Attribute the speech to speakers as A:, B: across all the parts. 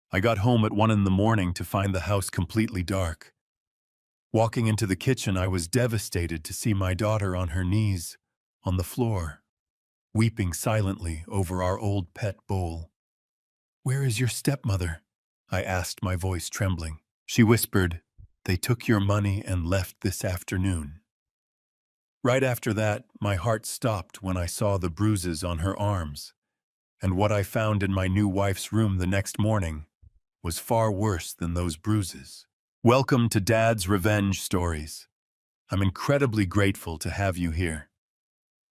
A: I got home at 1 in the morning to find the house completely dark. Walking into the kitchen, I was devastated to see my daughter on her knees, on the floor, weeping silently over our old pet bowl. "Where is your stepmother?" I asked, my voice trembling. She whispered, "They took your money and left this afternoon." Right after that, my heart stopped when I saw the bruises on her arms, and what I found in my new wife's room the next morning was far worse than those bruises. Welcome to Dad's Revenge Stories. I'm incredibly grateful to have you here.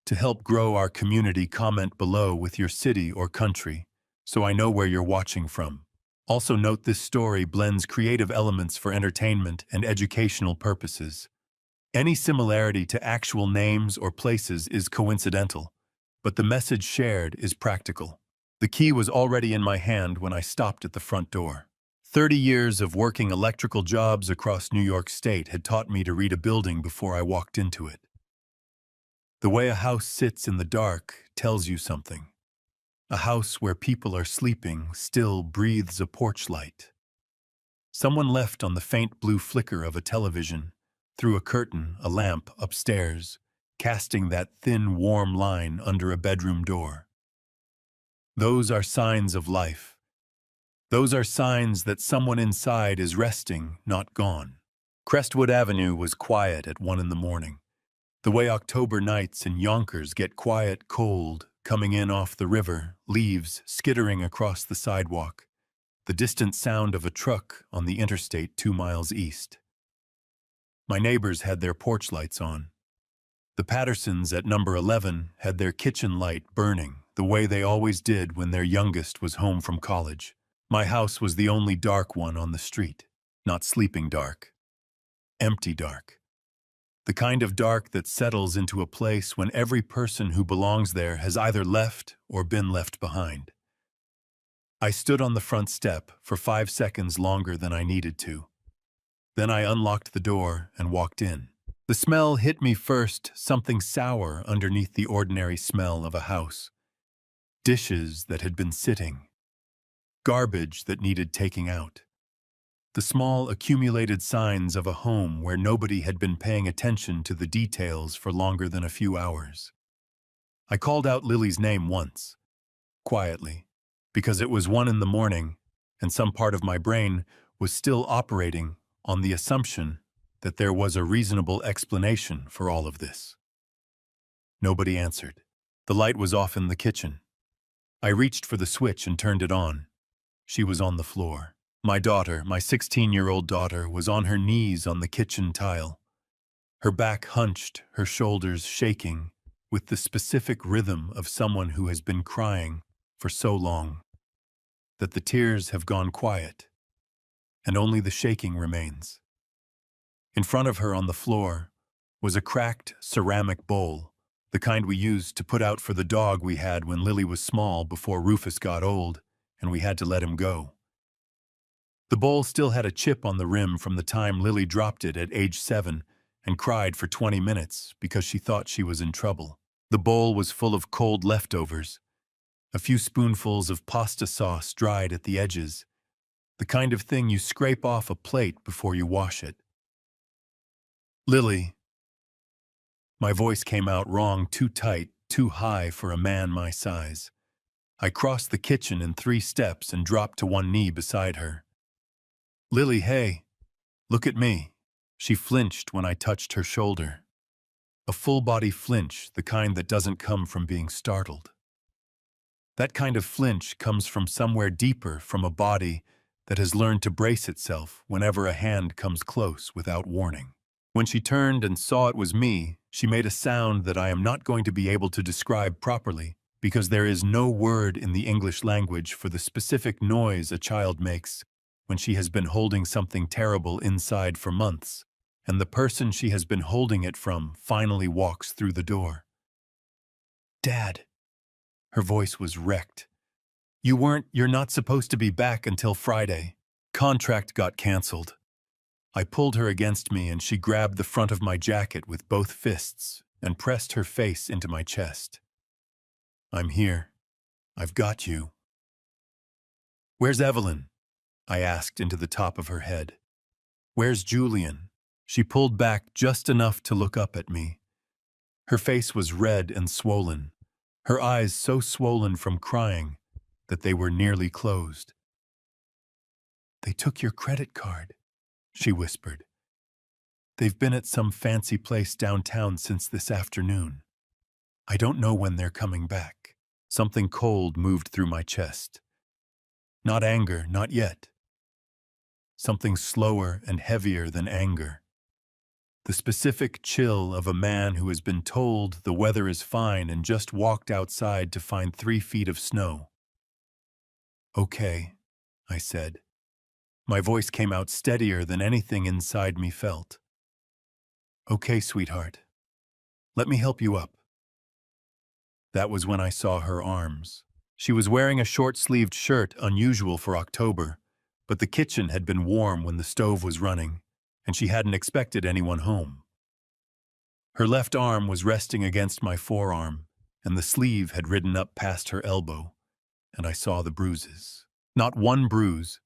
A: To help grow our community, comment below with your city or country, so I know where you're watching from. Also note this story blends creative elements for entertainment and educational purposes. Any similarity to actual names or places is coincidental, but the message shared is practical. The key was already in my hand when I stopped at the front door. 30 years of working electrical jobs across New York State had taught me to read a building before I walked into it. The way a house sits in the dark tells you something. A house where people are sleeping still breathes a porch light. Someone left on the faint blue flicker of a television, through a curtain, a lamp upstairs, casting that thin, warm line under a bedroom door. Those are signs of life. Those are signs that someone inside is resting, not gone. Crestwood Avenue was quiet at 1 in the morning. The way October nights in Yonkers get quiet, cold, coming in off the river, leaves skittering across the sidewalk, the distant sound of a truck on the interstate 2 miles east. My neighbors had their porch lights on. The Pattersons at number 11 had their kitchen light burning, the way they always did when their youngest was home from college. My house was the only dark one on the street. Not sleeping dark. Empty dark. The kind of dark that settles into a place when every person who belongs there has either left or been left behind. I stood on the front step for 5 seconds longer than I needed to. Then I unlocked the door and walked in. The smell hit me first, something sour underneath the ordinary smell of a house. Dishes that had been sitting. Garbage that needed taking out. The small accumulated signs of a home where nobody had been paying attention to the details for longer than a few hours. I called out Lily's name once, quietly, because it was 1 in the morning and some part of my brain was still operating on the assumption that there was a reasonable explanation for all of this. Nobody answered. The light was off in the kitchen. I reached for the switch and turned it on. She was on the floor. My daughter, my 16-year-old daughter, was on her knees on the kitchen tile. Her back hunched, her shoulders shaking, with the specific rhythm of someone who has been crying for so long that the tears have gone quiet, and only the shaking remains. In front of her on the floor was a cracked ceramic bowl, the kind we used to put out for the dog we had when Lily was small before Rufus got old and we had to let him go. The bowl still had a chip on the rim from the time Lily dropped it at age 7 and cried for 20 minutes because she thought she was in trouble. The bowl was full of cold leftovers, a few spoonfuls of pasta sauce dried at the edges, the kind of thing you scrape off a plate before you wash it. "Lily." My voice came out wrong, too tight, too high for a man my size. I crossed the kitchen in 3 steps and dropped to one knee beside her. "Lily, hey, look at me." She flinched when I touched her shoulder. A full-body flinch, the kind that doesn't come from being startled. That kind of flinch comes from somewhere deeper, from a body that has learned to brace itself whenever a hand comes close without warning. When she turned and saw it was me, she made a sound that I am not going to be able to describe properly, because there is no word in the English language for the specific noise a child makes when she has been holding something terrible inside for months, and the person she has been holding it from finally walks through the door. "Dad." Her voice was wrecked. You're not supposed to be back until Friday. Contract got canceled." I pulled her against me and she grabbed the front of my jacket with both fists and pressed her face into my chest. "I'm here. I've got you." "Where's Evelyn?" I asked into the top of her head. Where's Julian? She pulled back just enough to look up at me. Her face was red and swollen, her eyes so swollen from crying that they were nearly closed. They took your credit card, she whispered. They've been at some fancy place downtown since this afternoon. I don't know when they're coming back. Something cold moved through my chest. Not anger, not yet. Something slower and heavier than anger. The specific chill of a man who has been told the weather is fine and just walked outside to find 3 feet of snow. Okay, I said. My voice came out steadier than anything inside me felt. Okay, sweetheart. Let me help you up. That was when I saw her arms. She was wearing a short-sleeved shirt unusual for October, but the kitchen had been warm when the stove was running, and she hadn't expected anyone home. Her left arm was resting against my forearm, and the sleeve had ridden up past her elbow, and I saw the bruises. Not one bruise,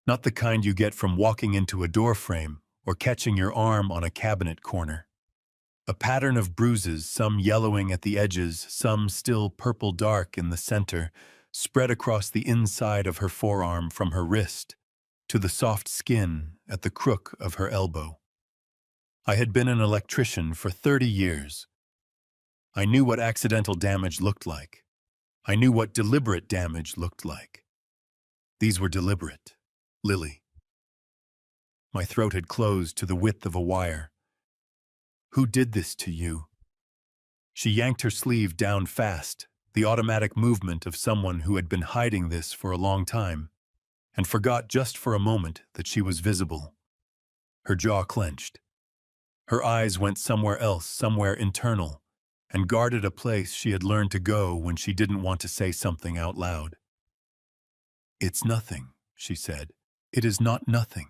A: not the kind you get from walking into a door frame or catching your arm on a cabinet corner. A pattern of bruises, some yellowing at the edges, some still purple dark in the center, spread across the inside of her forearm from her wrist to the soft skin at the crook of her elbow. I had been an electrician for 30 years. I knew what accidental damage looked like. I knew what deliberate damage looked like. These were deliberate. Lily. My throat had closed to the width of a wire. Who did this to you? She yanked her sleeve down fast, the automatic movement of someone who had been hiding this for a long time, and forgot just for a moment that she was visible. Her jaw clenched. Her eyes went somewhere else, somewhere internal, and guarded a place she had learned to go when she didn't want to say something out loud. It's nothing, she said. It is not nothing.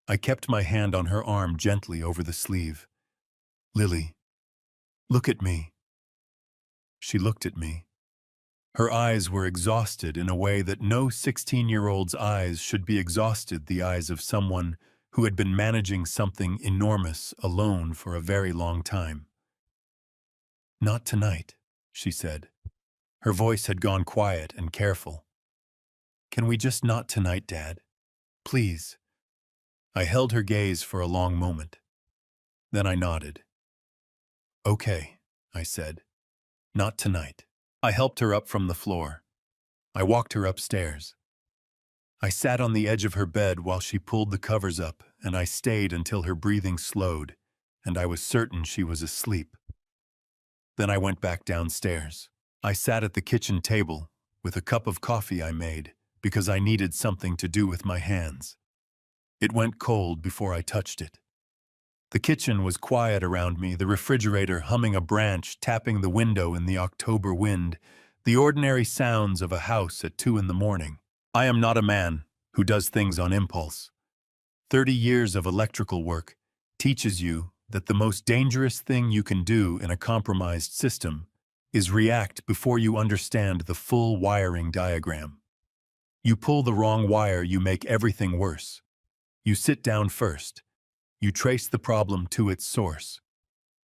A: I kept my hand on her arm gently over the sleeve. Lily, look at me. She looked at me. Her eyes were exhausted in a way that no 16-year-old's eyes should be exhausted, the eyes of someone who had been managing something enormous alone for a very long time. Not tonight, she said. Her voice had gone quiet and careful. Can we just not tonight, Dad? Please. I held her gaze for a long moment. Then I nodded. Okay, I said. Not tonight. I helped her up from the floor. I walked her upstairs. I sat on the edge of her bed while she pulled the covers up, and I stayed until her breathing slowed, and I was certain she was asleep. Then I went back downstairs. I sat at the kitchen table with a cup of coffee I made because I needed something to do with my hands. It went cold before I touched it. The kitchen was quiet around me, the refrigerator humming a branch, tapping the window in the October wind, the ordinary sounds of a house at 2 in the morning. I am not a man who does things on impulse. 30 years of electrical work teaches you that the most dangerous thing you can do in a compromised system is react before you understand the full wiring diagram. You pull the wrong wire, you make everything worse. You sit down first. You trace the problem to its source.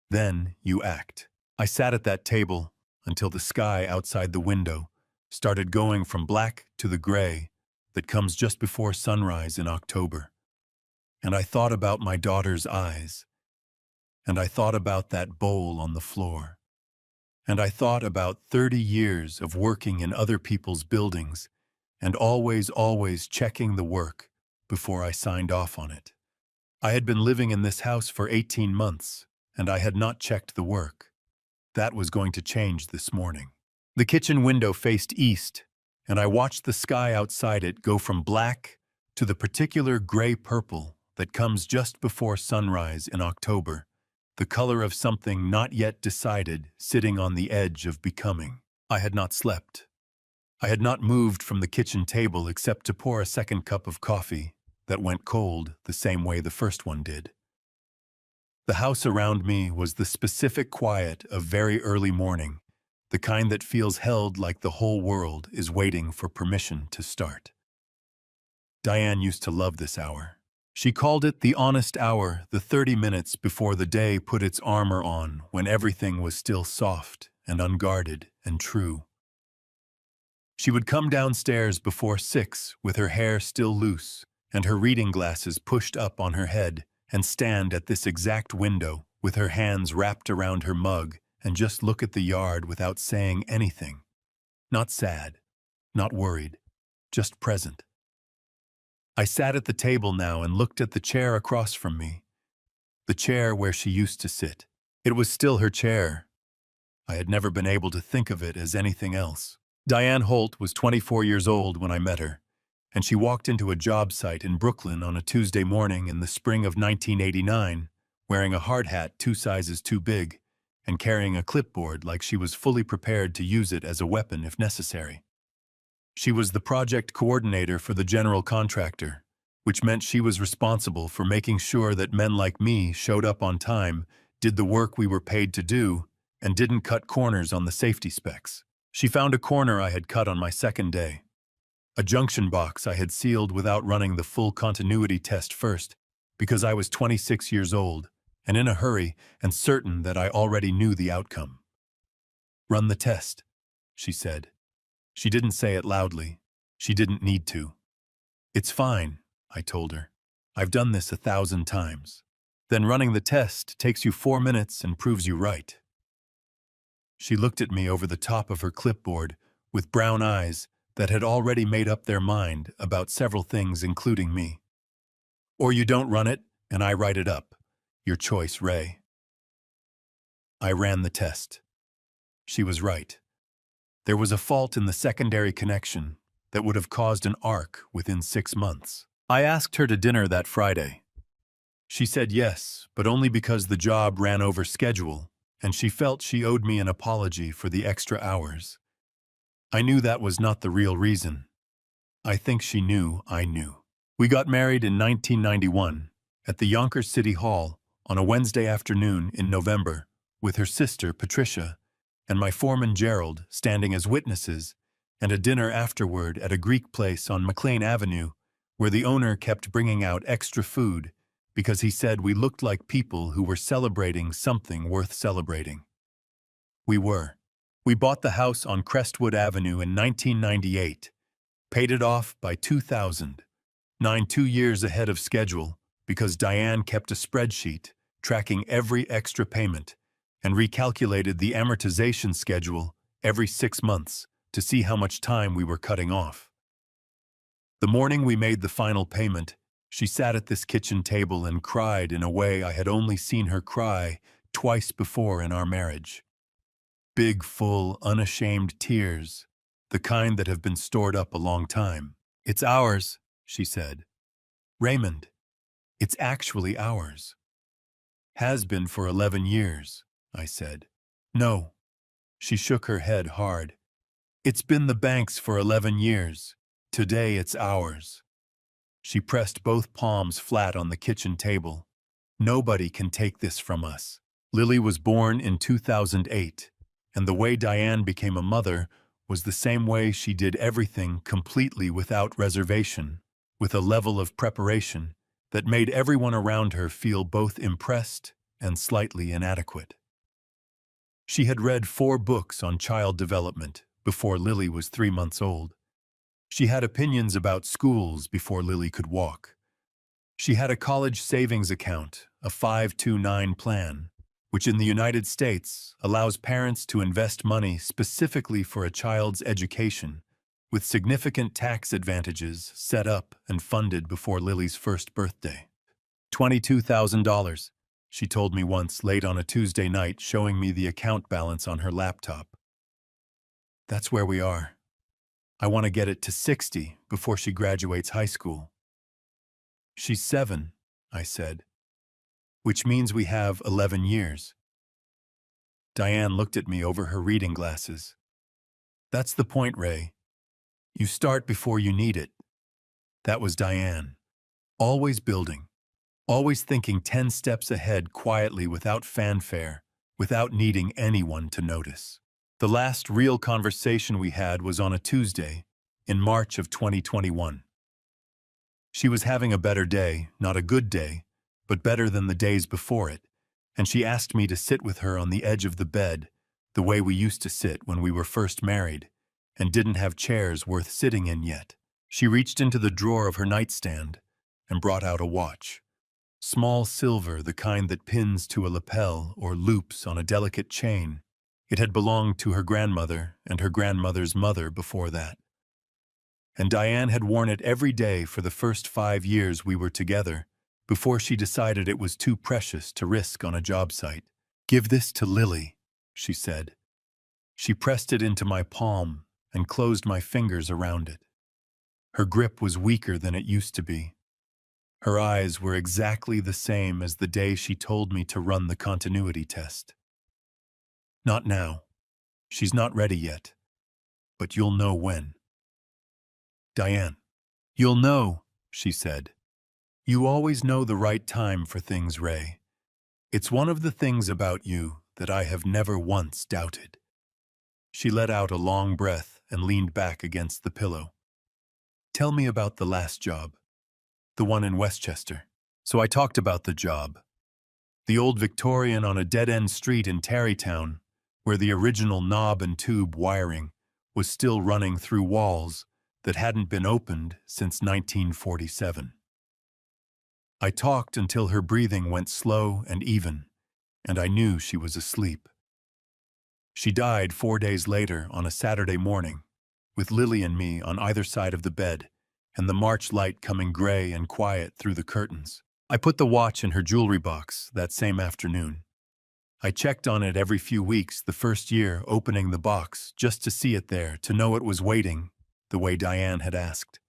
A: Then you act. I sat at that table until the sky outside the window started going from black to the gray that comes just before sunrise in October. And I thought about my daughter's eyes. And I thought about that bowl on the floor. And I thought about 30 years of working in other people's buildings and always checking the work before I signed off on it. I had been living in this house for 18 months, and I had not checked the work. That was going to change this morning. The kitchen window faced east, and I watched the sky outside it go from black to the particular gray-purple that comes just before sunrise in October, the color of something not yet decided sitting on the edge of becoming. I had not slept. I had not moved from the kitchen table except to pour a second cup of coffee that went cold the same way the first one did. The house around me was the specific quiet of very early morning, the kind that feels held like the whole world is waiting for permission to start. Diane used to love this hour. She called it the honest hour, the 30 minutes before the day put its armor on, when everything was still soft and unguarded and true. She would come downstairs before 6 with her hair still loose and her reading glasses pushed up on her head and stand at this exact window with her hands wrapped around her mug and just look at the yard without saying anything. Not sad, not worried, just present. I sat at the table now and looked at the chair across from me, the chair where she used to sit. It was still her chair. I had never been able to think of it as anything else. Diane Holt was 24 years old when I met her, and she walked into a job site in Brooklyn on a Tuesday morning in the spring of 1989, wearing a hard hat 2 sizes too big and carrying a clipboard like she was fully prepared to use it as a weapon if necessary. She was the project coordinator for the general contractor, which meant she was responsible for making sure that men like me showed up on time, did the work we were paid to do, and didn't cut corners on the safety specs. She found a corner I had cut on my second day. A junction box I had sealed without running the full continuity test first, because I was 26 years old, and in a hurry and certain that I already knew the outcome. "Run the test," she said. She didn't say it loudly. She didn't need to. "It's fine," I told her. "I've done this 1,000 times. Then running the test takes you 4 minutes and proves you right." She looked at me over the top of her clipboard with brown eyes that had already made up their mind about several things, including me. "Or you don't run it, and I write it up. Your choice, Ray." I ran the test. She was right. There was a fault in the secondary connection that would have caused an arc within 6 months. I asked her to dinner that Friday. She said yes, but only because the job ran over schedule, and she felt she owed me an apology for the extra hours. I knew that was not the real reason. I think she knew I knew. We got married in 1991 at the Yonkers City Hall on a Wednesday afternoon in November with her sister Patricia and my foreman Gerald standing as witnesses, and a dinner afterward at a Greek place on McLean Avenue where the owner kept bringing out extra food because he said we looked like people who were celebrating something worth celebrating. We were. We bought the house on Crestwood Avenue in 1998, paid it off by 2000, 2 years ahead of schedule because Diane kept a spreadsheet tracking every extra payment and recalculated the amortization schedule every 6 months to see how much time we were cutting off. The morning we made the final payment, she sat at this kitchen table and cried in a way I had only seen her cry twice before in our marriage. Big, full, unashamed tears, the kind that have been stored up a long time. "It's ours," she said. "Raymond, it's actually ours." "Has been for 11 years, I said. "No." She shook her head hard. "It's been the bank's for 11 years. Today it's ours." She pressed both palms flat on the kitchen table. "Nobody can take this from us." Lily was born in 2008, and the way Diane became a mother was the same way she did everything completely without reservation, with a level of preparation that made everyone around her feel both impressed and slightly inadequate. She had read 4 books on child development before Lily was 3 months old. She had opinions about schools before Lily could walk. She had a college savings account, a 529 plan, which in the United States allows parents to invest money specifically for a child's education, with significant tax advantages set up and funded before Lily's first birthday. $22,000, she told me once late on a Tuesday night, showing me the account balance on her laptop. "That's where we are. I want to get it to 60 before she graduates high school." "She's 7, I said. "Which means we have 11 years. Diane looked at me over her reading glasses. "That's the point, Ray. You start before you need it." That was Diane. Always building. Always thinking 10 steps ahead quietly without fanfare, without needing anyone to notice. The last real conversation we had was on a Tuesday in March of 2021. She was having a better day, not a good day, but better than the days before it, and she asked me to sit with her on the edge of the bed, the way we used to sit when we were first married, and didn't have chairs worth sitting in yet. She reached into the drawer of her nightstand and brought out a watch. Small silver, the kind that pins to a lapel or loops on a delicate chain. It had belonged to her grandmother and her grandmother's mother before that. And Diane had worn it every day for the first 5 years we were together, before she decided it was too precious to risk on a job site. "Give this to Lily," she said. She pressed it into my palm and closed my fingers around it. Her grip was weaker than it used to be. Her eyes were exactly the same as the day she told me to run the continuity test. "Not now. She's not ready yet. But you'll know when." "Diane." "You'll know," she said. "You always know the right time for things, Ray. It's one of the things about you that I have never once doubted." She let out a long breath and leaned back against the pillow. "Tell me about the last job. The one in Westchester." So I talked about the job. The old Victorian on a dead-end street in Tarrytown, where the original knob and tube wiring was still running through walls that hadn't been opened since 1947. I talked until her breathing went slow and even, and I knew she was asleep. She died 4 days later on a Saturday morning, with Lily and me on either side of the bed, and the March light coming gray and quiet through the curtains. I put the watch in her jewelry box that same afternoon. I checked on it every few weeks the first year, opening the box just to see it there, to know it was waiting, the way Diane had asked.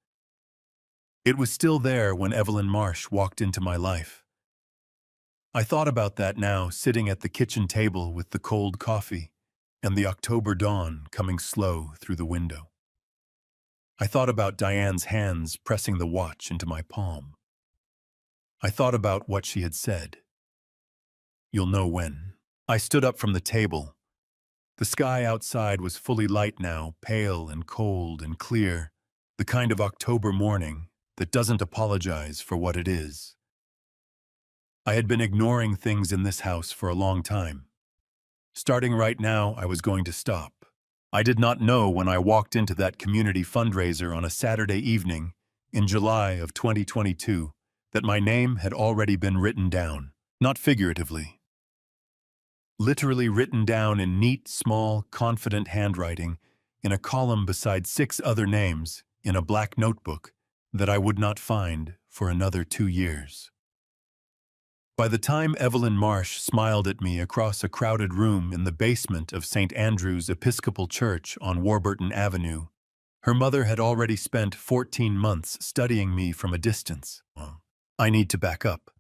A: It was still there when Evelyn Marsh walked into my life. I thought about that now, sitting at the kitchen table with the cold coffee and the October dawn coming slow through the window. I thought about Diane's hands pressing the watch into my palm. I thought about what she had said. "You'll know when." I stood up from the table. The sky outside was fully light now, pale and cold and clear, the kind of October morning that doesn't apologize for what it is. I had been ignoring things in this house for a long time. Starting right now, I was going to stop. I did not know when I walked into that community fundraiser on a Saturday evening in July of 2022 that my name had already been written down, not figuratively. Literally written down in neat, small, confident handwriting in a column beside 6 other names in a black notebook that I would not find for another 2 years. By the time Evelyn Marsh smiled at me across a crowded room in the basement of St. Andrew's Episcopal Church on Warburton Avenue, her mother had already spent 14 months studying me from a distance. I need to back up.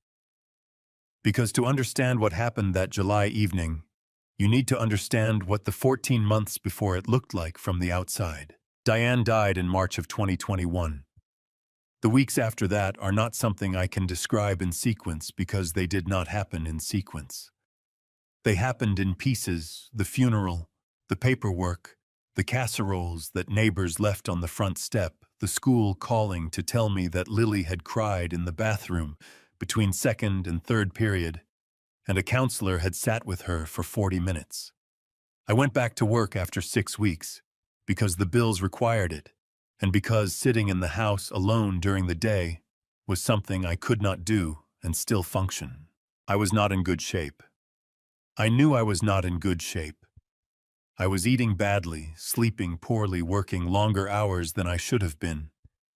A: Because to understand what happened that July evening, you need to understand what the 14 months before it looked like from the outside. Diane died in March of 2021. The weeks after that are not something I can describe in sequence because they did not happen in sequence. They happened in pieces: the funeral, the paperwork, the casseroles that neighbors left on the front step, the school calling to tell me that Lily had cried in the bathroom between second and third period, and a counselor had sat with her for 40 minutes. I went back to work after 6 weeks because the bills required it, and because sitting in the house alone during the day was something I could not do and still function. I was not in good shape. I knew I was not in good shape. I was eating badly, sleeping poorly, working longer hours than I should have been,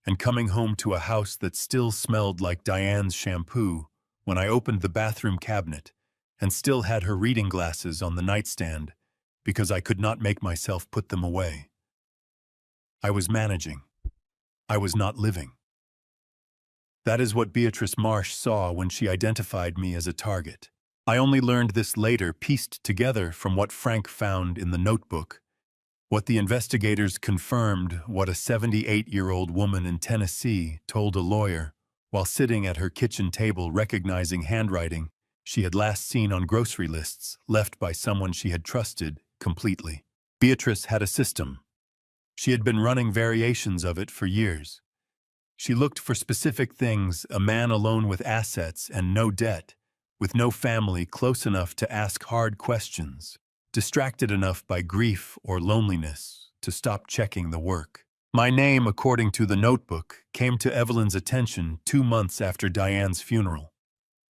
A: and coming home to a house that still smelled like Diane's shampoo when I opened the bathroom cabinet and still had her reading glasses on the nightstand because I could not make myself put them away. I was managing. I was not living. That is what Beatrice Marsh saw when she identified me as a target. I only learned this later, pieced together from what Frank found in the notebook, what the investigators confirmed, what a 78-year-old woman in Tennessee told a lawyer while sitting at her kitchen table recognizing handwriting she had last seen on grocery lists left by someone she had trusted completely. Beatrice had a system. She had been running variations of it for years. She looked for specific things: a man alone with assets and no debt, with no family close enough to ask hard questions, distracted enough by grief or loneliness to stop checking the work. My name, according to the notebook, came to Evelyn's attention 2 months after Diane's funeral.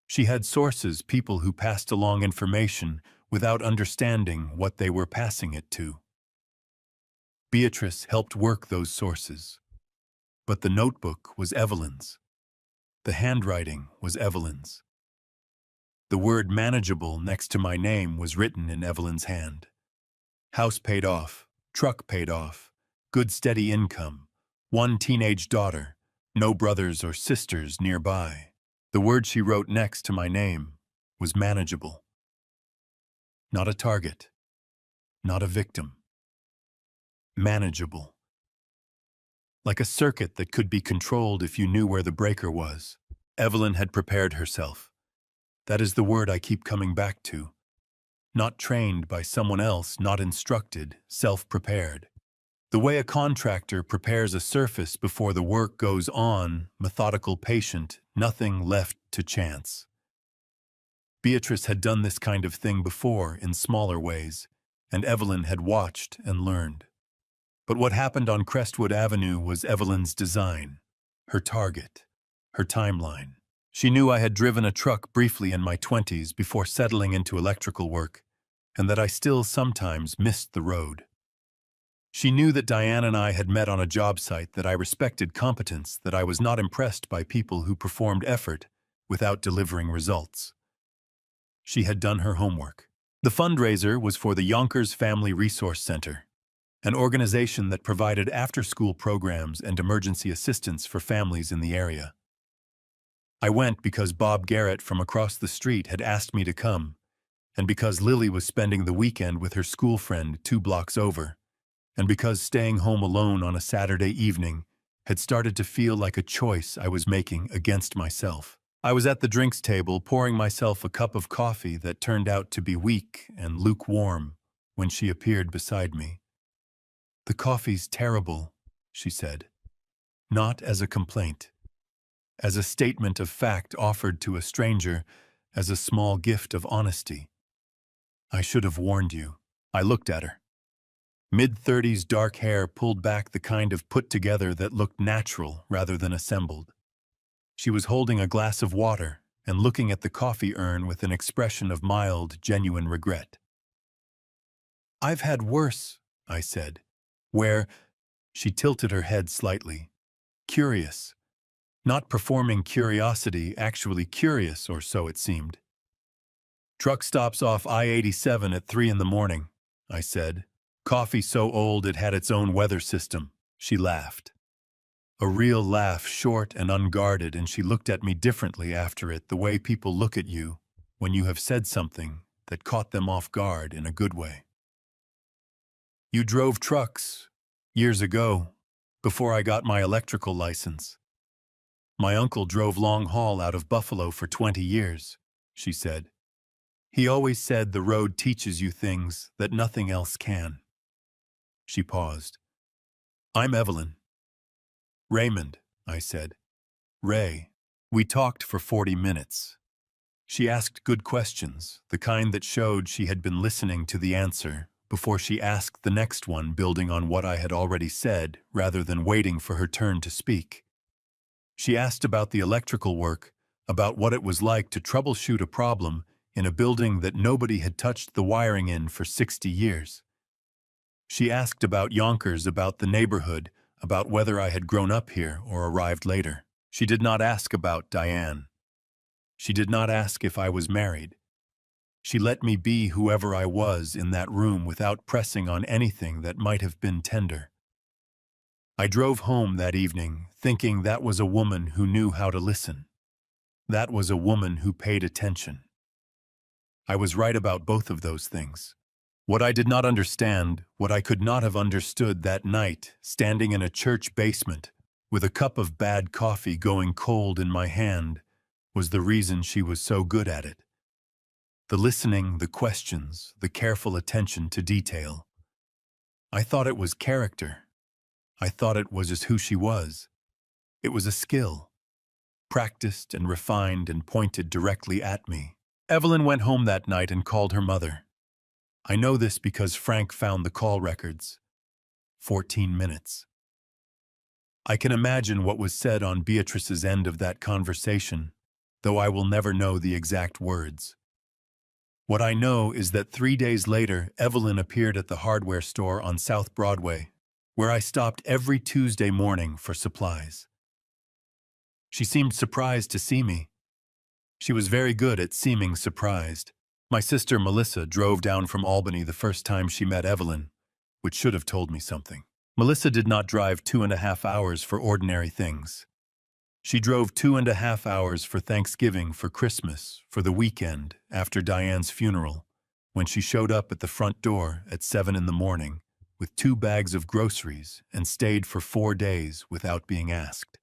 A: She had sources, people who passed along information without understanding what they were passing it to. Beatrice helped work those sources. But the notebook was Evelyn's. The handwriting was Evelyn's. The word manageable next to my name was written in Evelyn's hand. House paid off, truck paid off, good steady income, one teenage daughter, no brothers or sisters nearby. The word she wrote next to my name was manageable. Not a target, not a victim. Manageable. Like a circuit that could be controlled if you knew where the breaker was. Evelyn had prepared herself. That is the word I keep coming back to. Not trained by someone else, not instructed, self-prepared. The way a contractor prepares a surface before the work goes on, methodical, patient, nothing left to chance. Beatrice had done this kind of thing before in smaller ways, and Evelyn had watched and learned. But what happened on Crestwood Avenue was Evelyn's design, her target, her timeline. She knew I had driven a truck briefly in my 20s before settling into electrical work, and that I still sometimes missed the road. She knew that Diane and I had met on a job site, that I respected competence, that I was not impressed by people who performed effort without delivering results. She had done her homework. The fundraiser was for the Yonkers Family Resource Center, an organization that provided after-school programs and emergency assistance for families in the area. I went because Bob Garrett from across the street had asked me to come, and because Lily was spending the weekend with her school friend 2 blocks over, and because staying home alone on a Saturday evening had started to feel like a choice I was making against myself. I was at the drinks table pouring myself a cup of coffee that turned out to be weak and lukewarm when she appeared beside me. "The coffee's terrible," she said. Not as a complaint. As a statement of fact offered to a stranger, as a small gift of honesty. "I should have warned you." I looked at her. Mid-30s dark hair pulled back, the kind of put together that looked natural rather than assembled. She was holding a glass of water and looking at the coffee urn with an expression of mild, genuine regret. "I've had worse," I said. "Where?" She tilted her head slightly. "Curious. Not performing curiosity, actually curious, or so it seemed." "Truck stops off I-87 at 3 in the morning, I said. "Coffee so old it had its own weather system." She laughed. A real laugh, short and unguarded, and she looked at me differently after it, the way people look at you when you have said something that caught them off guard in a good way. "You drove trucks years ago, before I got my electrical license. My uncle drove long haul out of Buffalo for 20 years, she said. "He always said the road teaches you things that nothing else can." She paused. "I'm Evelyn." "Raymond," I said. "Ray." We talked for 40 minutes. She asked good questions, the kind that showed she had been listening to the answer before she asked the next one, building on what I had already said rather than waiting for her turn to speak. She asked about the electrical work, about what it was like to troubleshoot a problem in a building that nobody had touched the wiring in for 60 years. She asked about Yonkers, about the neighborhood, about whether I had grown up here or arrived later. She did not ask about Diane. She did not ask if I was married. She let me be whoever I was in that room without pressing on anything that might have been tender. I drove home that evening thinking that was a woman who knew how to listen. That was a woman who paid attention. I was right about both of those things. What I did not understand, what I could not have understood that night, standing in a church basement, with a cup of bad coffee going cold in my hand, was the reason she was so good at it. The listening, the questions, the careful attention to detail. I thought it was character. I thought it was just who she was. It was a skill, practiced and refined and pointed directly at me. Evelyn went home that night and called her mother. I know this because Frank found the call records. 14 minutes. I can imagine what was said on Beatrice's end of that conversation, though I will never know the exact words. What I know is that 3 days later, Evelyn appeared at the hardware store on South Broadway, where I stopped every Tuesday morning for supplies. She seemed surprised to see me. She was very good at seeming surprised. My sister Melissa drove down from Albany the first time she met Evelyn, which should have told me something. Melissa did not drive 2.5 hours for ordinary things. She drove 2.5 hours for Thanksgiving, for Christmas, for the weekend, after Diane's funeral, when she showed up at the front door at 7 in the morning with 2 bags of groceries and stayed for 4 days without being asked.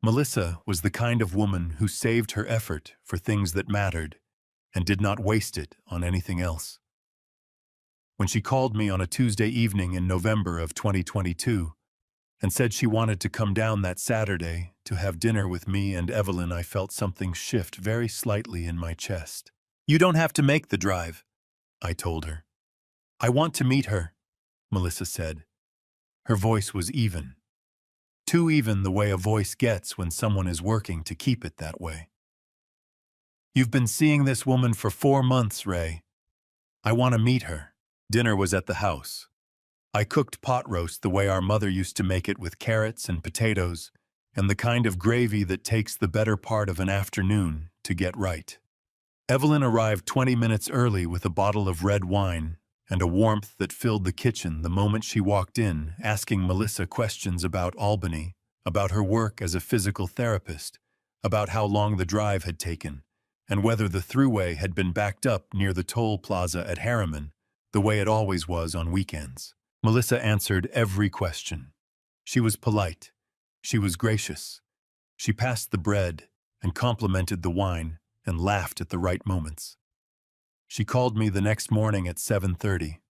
A: Melissa was the kind of woman who saved her effort for things that mattered and did not waste it on anything else. When she called me on a Tuesday evening in November of 2022 and said she wanted to come down that Saturday to have dinner with me and Evelyn, I felt something shift very slightly in my chest. "You don't have to make the drive," I told her. "I want to meet her," Melissa said. Her voice was even. Too even, the way a voice gets when someone is working to keep it that way. "You've been seeing this woman for 4 months, Ray. I want to meet her." Dinner was at the house. I cooked pot roast the way our mother used to make it, with carrots and potatoes, and the kind of gravy that takes the better part of an afternoon to get right. Evelyn arrived 20 minutes early with a bottle of red wine and a warmth that filled the kitchen the moment she walked in, asking Melissa questions about Albany, about her work as a physical therapist, about how long the drive had taken, and whether the thruway had been backed up near the toll plaza at Harriman, the way it always was on weekends. Melissa answered every question. She was polite. She was gracious. She passed the bread and complimented the wine and laughed at the right moments. She called me the next morning at 7:30.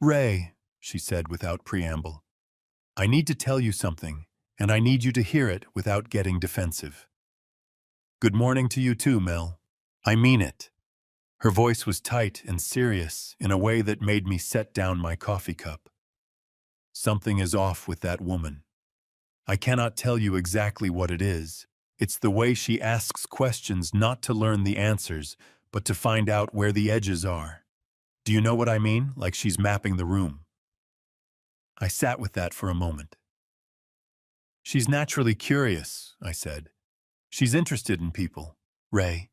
A: "Ray," she said without preamble, "I need to tell you something, and I need you to hear it without getting defensive." "Good morning to you too, Mel. I mean it." Her voice was tight and serious in a way that made me set down my coffee cup. "Something is off with that woman. I cannot tell you exactly what it is. It's the way she asks questions, not to learn the answers, but to find out where the edges are. Do you know what I mean? Like she's mapping the room." I sat with that for a moment. "She's naturally curious," I said. "She's interested in people, Ray."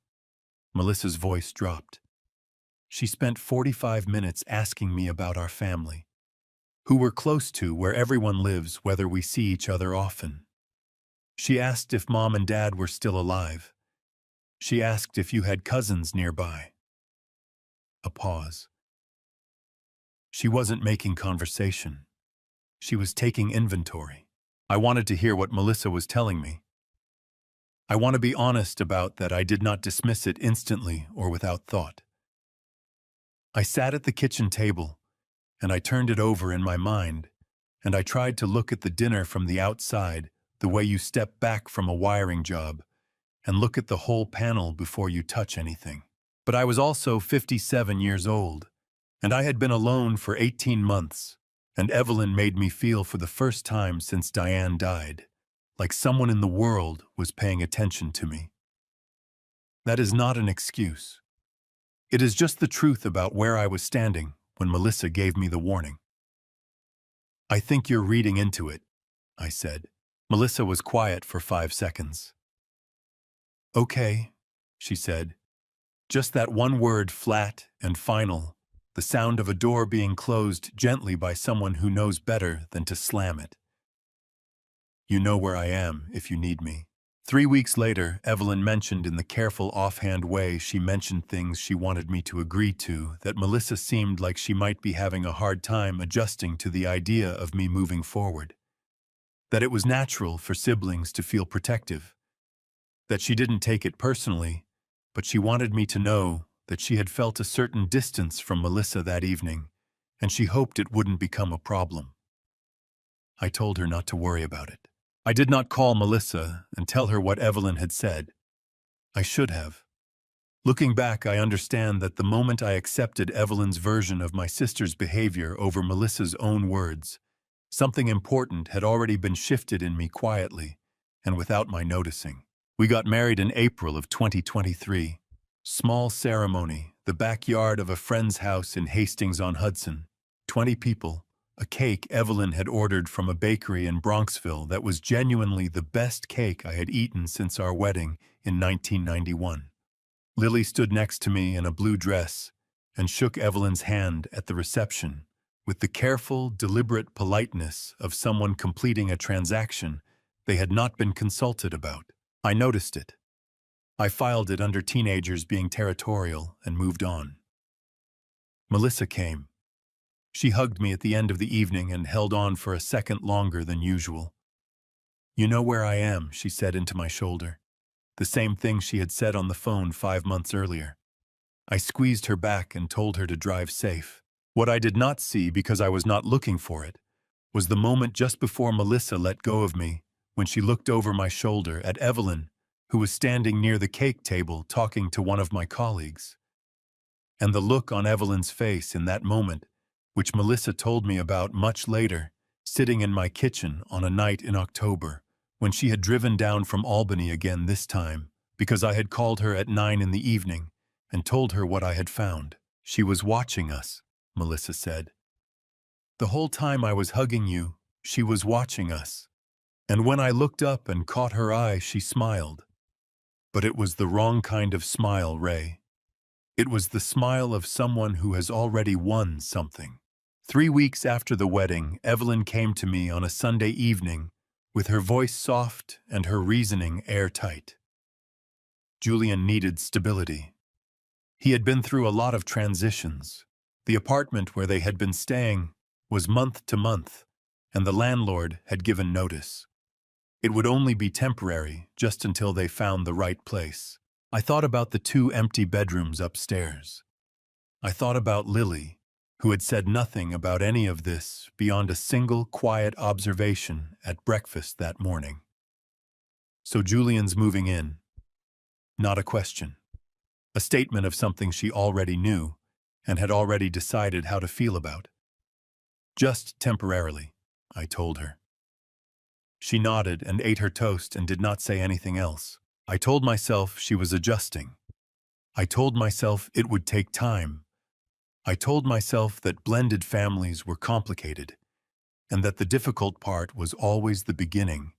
A: Melissa's voice dropped. "She spent 45 minutes asking me about our family, who we're close to, where everyone lives, whether we see each other often. She asked if Mom and Dad were still alive. She asked if you had cousins nearby." A pause. She wasn't making conversation. She was taking inventory. I wanted to hear what Melissa was telling me. I want to be honest about that. I did not dismiss it instantly or without thought. I sat at the kitchen table, and I turned it over in my mind, and I tried to look at the dinner from the outside, the way you step back from a wiring job and look at the whole panel before you touch anything. But I was also 57 years old, and I had been alone for 18 months, and Evelyn made me feel for the first time since Diane died, like someone in the world was paying attention to me. That is not an excuse. It is just the truth about where I was standing when Melissa gave me the warning. "I think you're reading into it," I said. Melissa was quiet for 5 seconds. "Okay," she said. Just that one word, flat and final, the sound of a door being closed gently by someone who knows better than to slam it. "You know where I am if you need me." 3 weeks later, Evelyn mentioned in the careful offhand way she mentioned things she wanted me to agree to that Melissa seemed like she might be having a hard time adjusting to the idea of me moving forward. That it was natural for siblings to feel protective. That she didn't take it personally, but she wanted me to know that she had felt a certain distance from Melissa that evening, and she hoped it wouldn't become a problem. I told her not to worry about it. I did not call Melissa and tell her what Evelyn had said. I should have. Looking back, I understand that the moment I accepted Evelyn's version of my sister's behavior over Melissa's own words, something important had already been shifted in me quietly and without my noticing. We got married in April of 2023. Small ceremony, the backyard of a friend's house in Hastings-on-Hudson. 20 people, a cake Evelyn had ordered from a bakery in Bronxville that was genuinely the best cake I had eaten since our wedding in 1991. Lily stood next to me in a blue dress and shook Evelyn's hand at the reception with the careful, deliberate politeness of someone completing a transaction they had not been consulted about. I noticed it. I filed it under teenagers being territorial and moved on. Melissa came. She hugged me at the end of the evening and held on for a second longer than usual. "You know where I am," she said into my shoulder. The same thing she had said on the phone 5 months earlier. I squeezed her back and told her to drive safe. What I did not see, because I was not looking for it, was the moment just before Melissa let go of me, when she looked over my shoulder at Evelyn, who was standing near the cake table talking to one of my colleagues. And the look on Evelyn's face in that moment, which Melissa told me about much later, sitting in my kitchen on a night in October, when she had driven down from Albany again this time, because I had called her at 9 in the evening and told her what I had found. "She was watching us," Melissa said. "The whole time I was hugging you, she was watching us. And when I looked up and caught her eye, she smiled. But it was the wrong kind of smile, Ray. It was the smile of someone who has already won something." 3 weeks after the wedding, Evelyn came to me on a Sunday evening with her voice soft and her reasoning airtight. Julian needed stability. He had been through a lot of transitions. The apartment where they had been staying was month to month, and the landlord had given notice. It would only be temporary, just until they found the right place. I thought about the 2 empty bedrooms upstairs. I thought about Lily, who had said nothing about any of this beyond a single quiet observation at breakfast that morning. So Julian's moving in. Not a question. A statement of something she already knew and had already decided how to feel about. "Just temporarily," I told her. She nodded and ate her toast and did not say anything else. I told myself she was adjusting. I told myself it would take time. I told myself that blended families were complicated, and that the difficult part was always the beginning,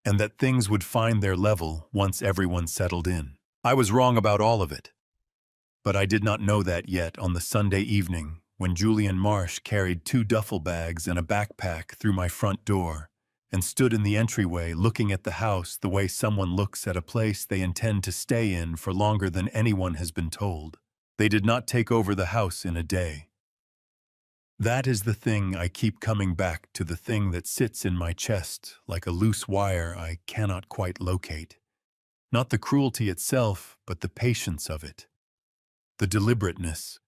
A: and that things would find their level once everyone settled in. I was wrong about all of it. But I did not know that yet on the Sunday evening when Julian Marsh carried 2 duffel bags and a backpack through my front door and stood in the entryway looking at the house the way someone looks at a place they intend to stay in for longer than anyone has been told. They did not take over the house in a day. That is the thing I keep coming back to, the thing that sits in my chest like a loose wire I cannot quite locate. Not the cruelty itself, but the patience of it. The deliberateness.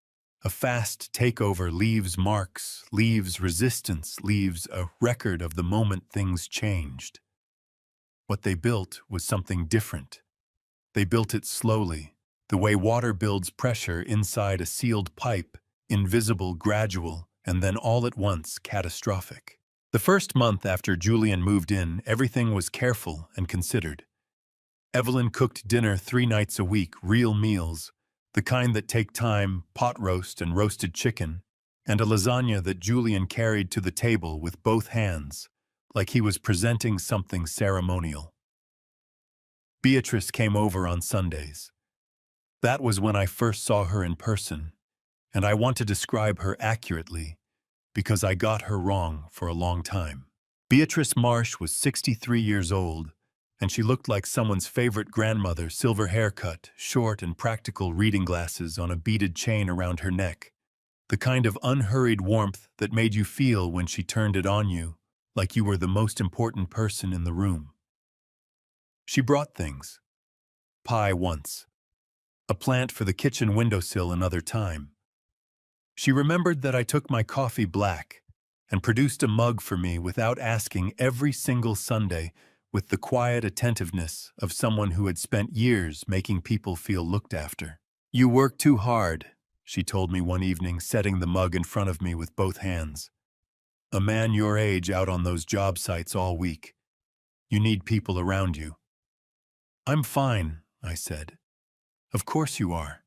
A: A fast takeover leaves marks, leaves resistance, leaves a record of the moment things changed. What they built was something different. They built it slowly, the way water builds pressure inside a sealed pipe, invisible, gradual, and then all at once catastrophic. The first month after Julian moved in, everything was careful and considered. Evelyn cooked dinner 3 nights a week, real meals, the kind that take time, pot roast and roasted chicken, and a lasagna that Julian carried to the table with both hands, like he was presenting something ceremonial. Beatrice came over on Sundays. That was when I first saw her in person, and I want to describe her accurately because I got her wrong for a long time. Beatrice Marsh was 63 years old, and she looked like someone's favorite grandmother, silver haircut, short and practical reading glasses on a beaded chain around her neck, the kind of unhurried warmth that made you feel when she turned it on you, like you were the most important person in the room. She brought things. Pie once. A plant for the kitchen windowsill another time. She remembered that I took my coffee black, and produced a mug for me without asking every single Sunday with the quiet attentiveness of someone who had spent years making people feel looked after. "You work too hard," she told me one evening, setting the mug in front of me with both hands. "A man your age out on those job sites all week. You need people around you." "I'm fine," I said. "Of course you are."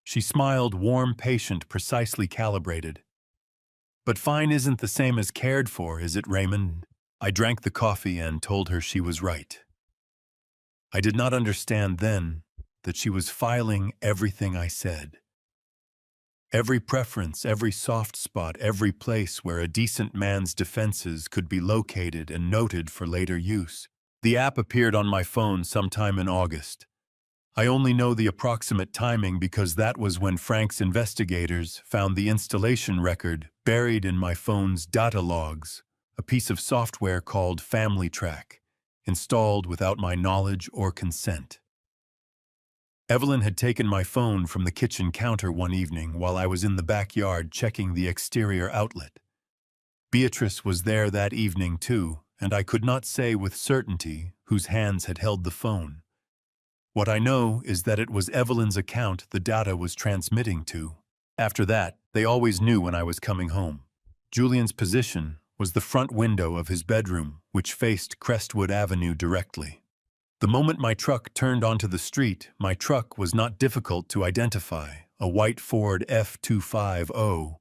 A: She smiled, warm, patient, precisely calibrated. "But fine isn't the same as cared for, is it, Raymond?" I drank the coffee and told her she was right. I did not understand then that she was filing everything I said. Every preference, every soft spot, every place where a decent man's defenses could be located and noted for later use. The app appeared on my phone sometime in August. I only know the approximate timing because that was when Frank's investigators found the installation record buried in my phone's data logs, a piece of software called Family Track, installed without my knowledge or consent. Evelyn had taken my phone from the kitchen counter one evening while I was in the backyard checking the exterior outlet. Beatrice was there that evening too, and I could not say with certainty whose hands had held the phone. What I know is that it was Evelyn's account the data was transmitting to. After that, they always knew when I was coming home. Julian's position was the front window of his bedroom, which faced Crestwood Avenue directly. The moment my truck turned onto the street, my truck was not difficult to identify, a white Ford F250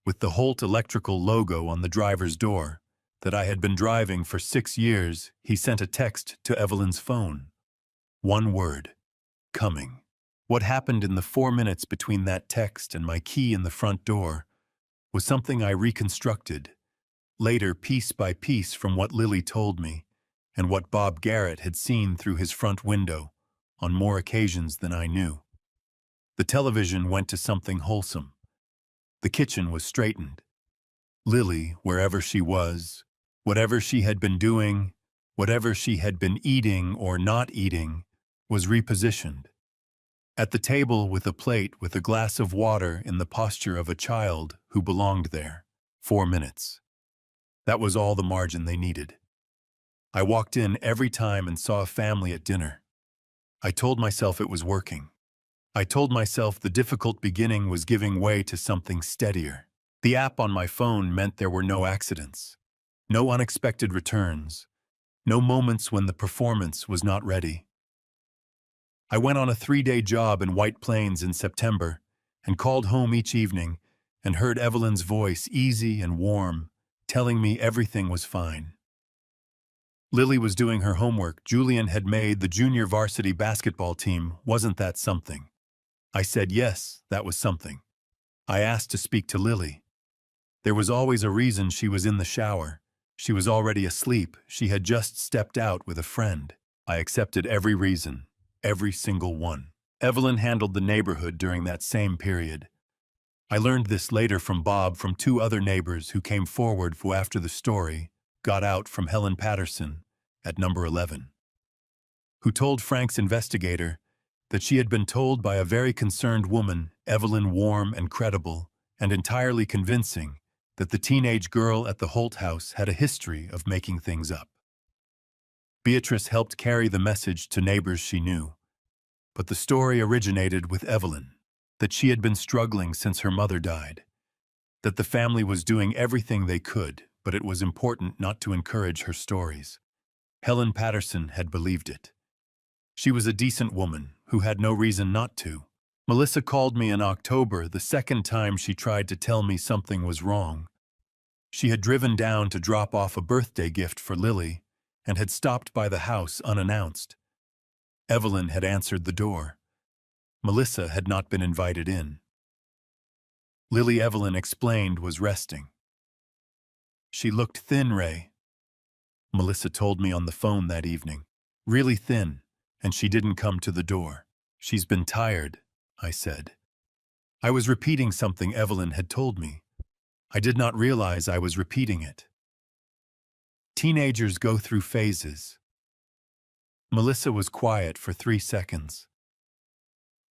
A: with the Holt Electrical logo on the driver's door. That I had been driving for 6 years, he sent a text to Evelyn's phone. One word: coming. What happened in the 4 minutes between that text and my key in the front door was something I reconstructed, later piece by piece from what Lily told me, and what Bob Garrett had seen through his front window on more occasions than I knew. The television went to something wholesome. The kitchen was straightened. Lily, wherever she was, whatever she had been doing, whatever she had been eating or not eating, was repositioned. At the table with a plate with a glass of water in the posture of a child who belonged there. 4 minutes. That was all the margin they needed. I walked in every time and saw a family at dinner. I told myself it was working. I told myself the difficult beginning was giving way to something steadier. The app on my phone meant there were no accidents, no unexpected returns, no moments when the performance was not ready. I went on a 3-day job in White Plains in September and called home each evening and heard Evelyn's voice, easy and warm, telling me everything was fine. Lily was doing her homework. Julian had made the junior varsity basketball team. Wasn't that something? I said yes, that was something. I asked to speak to Lily. There was always a reason she was in the shower. She was already asleep. She had just stepped out with a friend. I accepted every reason, every single one. Evelyn handled the neighborhood during that same period. I learned this later from Bob from 2 other neighbors who came forward for after the story got out from Helen Patterson at number 11, who told Frank's investigator that she had been told by a very concerned woman, Evelyn, warm and credible, and entirely convincing, that the teenage girl at the Holt house had a history of making things up. Beatrice helped carry the message to neighbors she knew, but the story originated with Evelyn, that she had been struggling since her mother died, that the family was doing everything they could, but it was important not to encourage her stories. Helen Patterson had believed it. She was a decent woman who had no reason not to. Melissa called me in October, the second time she tried to tell me something was wrong. She had driven down to drop off a birthday gift for Lily and had stopped by the house unannounced. Evelyn had answered the door. Melissa had not been invited in. Lily, Evelyn explained, was resting. She looked thin, Ray. Melissa told me on the phone that evening. Really thin, and she didn't come to the door. She's been tired, I said. I was repeating something Evelyn had told me. I did not realize I was repeating it. Teenagers go through phases. Melissa was quiet for 3 seconds.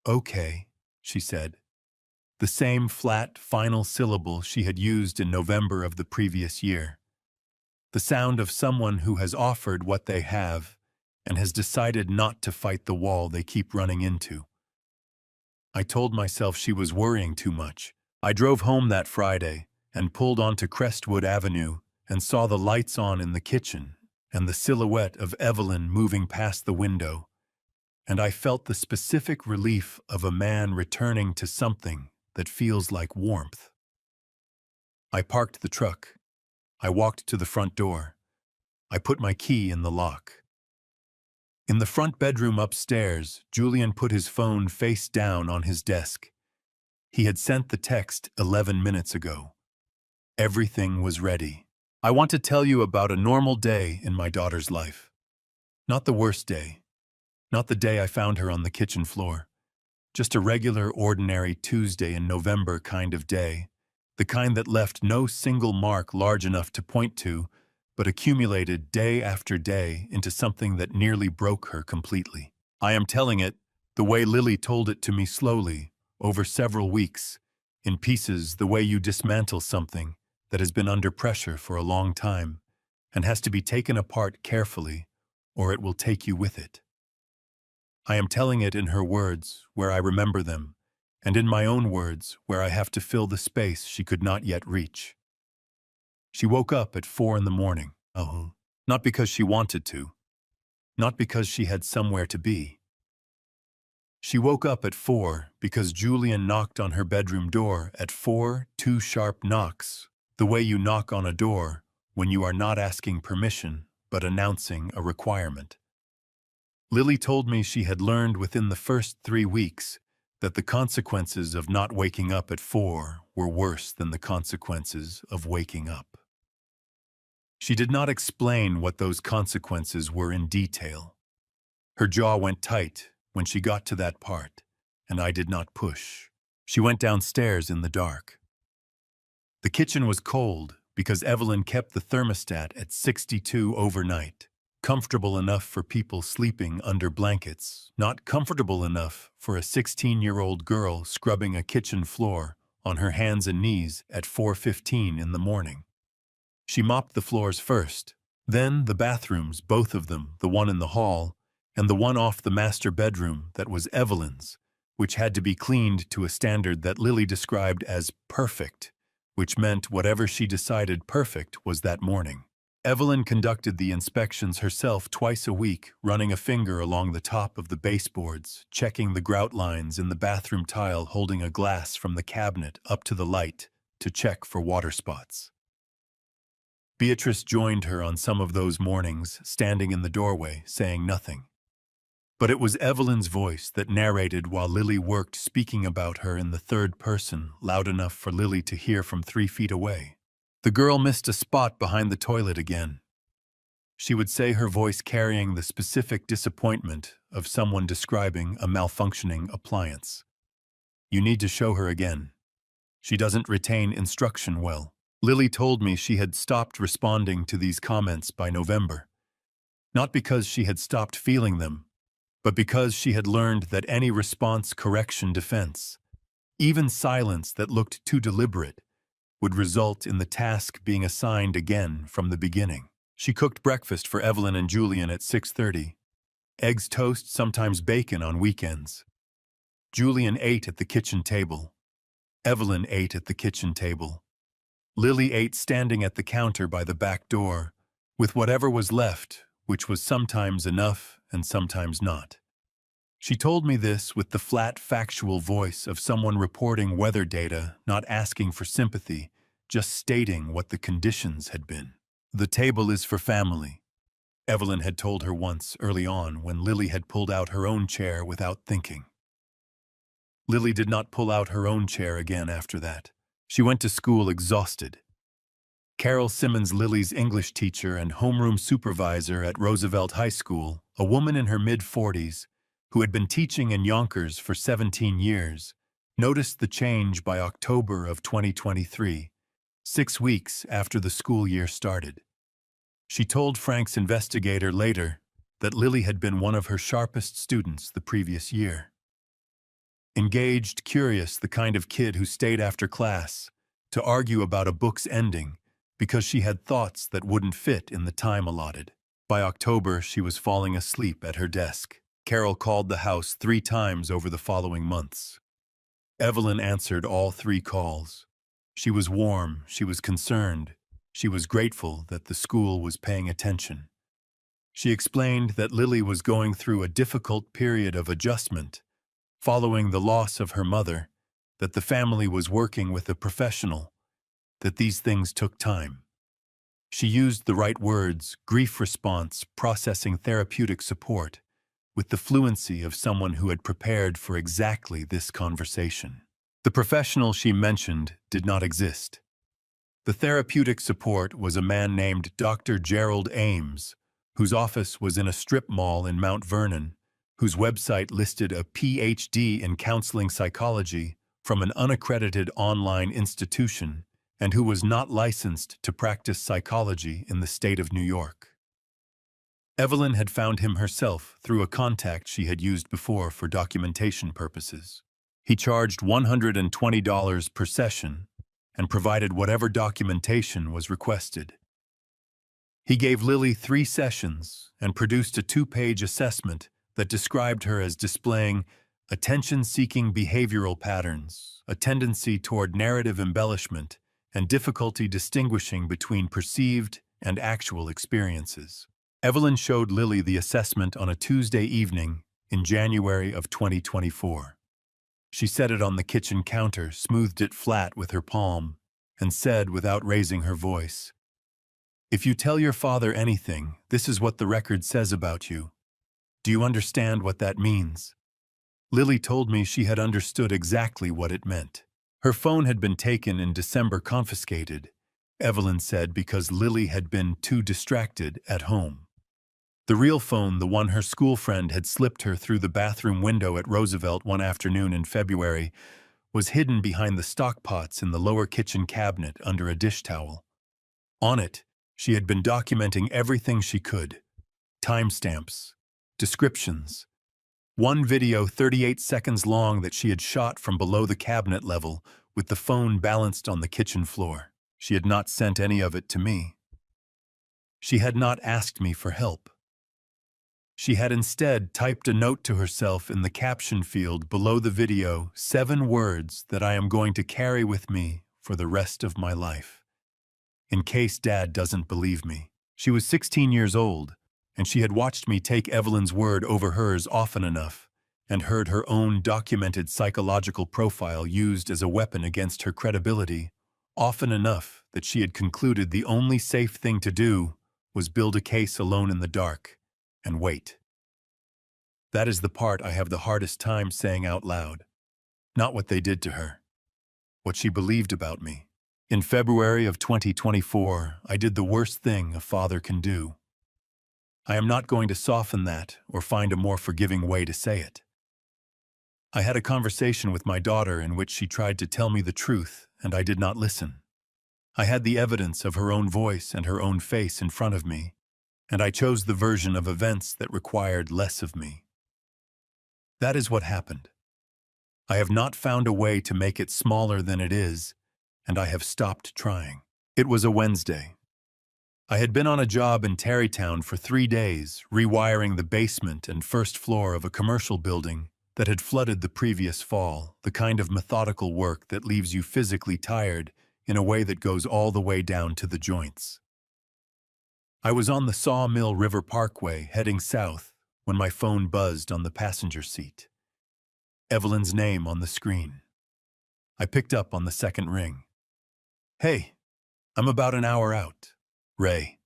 A: Okay, she said. the same flat, final syllable she had used in November of the previous year. The sound of someone who has offered what they have and has decided not to fight the wall they keep running into. I told myself she was worrying too much. I drove home that Friday and pulled onto Crestwood Avenue and saw the lights on in the kitchen and the silhouette of Evelyn moving past the window, and I felt the specific relief of a man returning to something that feels like warmth. I parked the truck. I walked to the front door. I put my key in the lock. In the front bedroom upstairs, Julian put his phone face down on his desk. He had sent the text 11 minutes ago. Everything was ready. I want to tell you about a normal day in my daughter's life. Not the worst day. Not the day I found her on the kitchen floor. Just a regular, ordinary Tuesday in November kind of day. The kind that left no single mark large enough to point to, but accumulated day after day into something that nearly broke her completely. I am telling it the way Lily told it to me slowly, over several weeks, in pieces the way you dismantle something that has been under pressure for a long time and has to be taken apart carefully, or it will take you with it. I am telling it in her words, where I remember them, and in my own words, where I have to fill the space she could not yet reach. She woke up at 4 in the morning. Oh, not because she wanted to. Not because she had somewhere to be. She woke up at 4 because Julian knocked on her bedroom door at 4, 2 sharp knocks, the way you knock on a door when you are not asking permission but announcing a requirement. Lily told me she had learned within the first 3 weeks that the consequences of not waking up at 4 were worse than the consequences of waking up. She did not explain what those consequences were in detail. Her jaw went tight when she got to that part, and I did not push. She went downstairs in the dark. The kitchen was cold because Evelyn kept the thermostat at 62 overnight. Comfortable enough for people sleeping under blankets, not comfortable enough for a 16-year-old girl scrubbing a kitchen floor on her hands and knees at 4:15 in the morning. She mopped the floors first, then the bathrooms, both of them, the one in the hall and the one off the master bedroom that was Evelyn's, which had to be cleaned to a standard that Lily described as perfect, which meant whatever she decided perfect was that morning. Evelyn conducted the inspections herself twice a week, running a finger along the top of the baseboards, checking the grout lines in the bathroom tile, holding a glass from the cabinet up to the light to check for water spots. Beatrice joined her on some of those mornings, standing in the doorway, saying nothing. But it was Evelyn's voice that narrated while Lily worked, speaking about her in the third person, loud enough for Lily to hear from 3 feet away. The girl missed a spot behind the toilet again. She would say, her voice carrying the specific disappointment of someone describing a malfunctioning appliance. You need to show her again. She doesn't retain instruction well. Lily told me she had stopped responding to these comments by November. Not because she had stopped feeling them, but because she had learned that any response, correction, defense, even silence that looked too deliberate, would result in the task being assigned again from the beginning. She cooked breakfast for Evelyn and Julian at 6:30. Eggs, toast, sometimes bacon on weekends. Julian ate at the kitchen table. Evelyn ate at the kitchen table. Lily ate standing at the counter by the back door, with whatever was left, which was sometimes enough and sometimes not. She told me this with the flat, factual voice of someone reporting weather data, not asking for sympathy, just stating what the conditions had been. The table is for family, Evelyn had told her once early on when Lily had pulled out her own chair without thinking. Lily did not pull out her own chair again after that. She went to school exhausted. Carol Simmons, Lily's English teacher and homeroom supervisor at Roosevelt High School, a woman in her mid-40s, who had been teaching in Yonkers for 17 years, noticed the change by October of 2023, 6 weeks after the school year started. She told Frank's investigator later that Lily had been one of her sharpest students the previous year. Engaged, curious, the kind of kid who stayed after class to argue about a book's ending because she had thoughts that wouldn't fit in the time allotted. By October, she was falling asleep at her desk. Carol called the house 3 times over the following months. Evelyn answered all 3 calls. She was warm, she was concerned, she was grateful that the school was paying attention. She explained that Lily was going through a difficult period of adjustment following the loss of her mother, that the family was working with a professional, that these things took time. She used the right words: grief response, processing, therapeutic support, with the fluency of someone who had prepared for exactly this conversation. The professional she mentioned did not exist. The therapeutic support was a man named Dr. Gerald Ames, whose office was in a strip mall in Mount Vernon, whose website listed a PhD in counseling psychology from an unaccredited online institution, and who was not licensed to practice psychology in the state of New York. Evelyn had found him herself through a contact she had used before for documentation purposes. He charged $120 per session and provided whatever documentation was requested. He gave Lily 3 sessions and produced a 2-page assessment that described her as displaying attention-seeking behavioral patterns, a tendency toward narrative embellishment, and difficulty distinguishing between perceived and actual experiences. Evelyn showed Lily the assessment on a Tuesday evening in January of 2024. She set it on the kitchen counter, smoothed it flat with her palm, and said without raising her voice, "If you tell your father anything, this is what the record says about you. Do you understand what that means?" Lily told me she had understood exactly what it meant. Her phone had been taken in December, confiscated, Evelyn said, because Lily had been too distracted at home. The real phone, the one her school friend had slipped her through the bathroom window at Roosevelt one afternoon in February, was hidden behind the stock pots in the lower kitchen cabinet under a dish towel. On it, she had been documenting everything she could: timestamps, descriptions. One video 38 seconds long that she had shot from below the cabinet level with the phone balanced on the kitchen floor. She had not sent any of it to me. She had not asked me for help. She had instead typed a note to herself in the caption field below the video, 7 words that I am going to carry with me for the rest of my life, in case Dad doesn't believe me. She was 16 years old, and she had watched me take Evelyn's word over hers often enough, and heard her own documented psychological profile used as a weapon against her credibility often enough that she had concluded the only safe thing to do was build a case alone in the dark and wait. That is the part I have the hardest time saying out loud. Not what they did to her. What she believed about me. In February of 2024, I did the worst thing a father can do. I am not going to soften that or find a more forgiving way to say it. I had a conversation with my daughter in which she tried to tell me the truth, and I did not listen. I had the evidence of her own voice and her own face in front of me, and I chose the version of events that required less of me. That is what happened. I have not found a way to make it smaller than it is, and I have stopped trying. It was a Wednesday. I had been on a job in Tarrytown for 3 days, rewiring the basement and first floor of a commercial building that had flooded the previous fall, the kind of methodical work that leaves you physically tired in a way that goes all the way down to the joints. I was on the Sawmill River Parkway, heading south, when my phone buzzed on the passenger seat. Evelyn's name on the screen. I picked up on the second ring. "Hey, I'm about an hour out. Ray."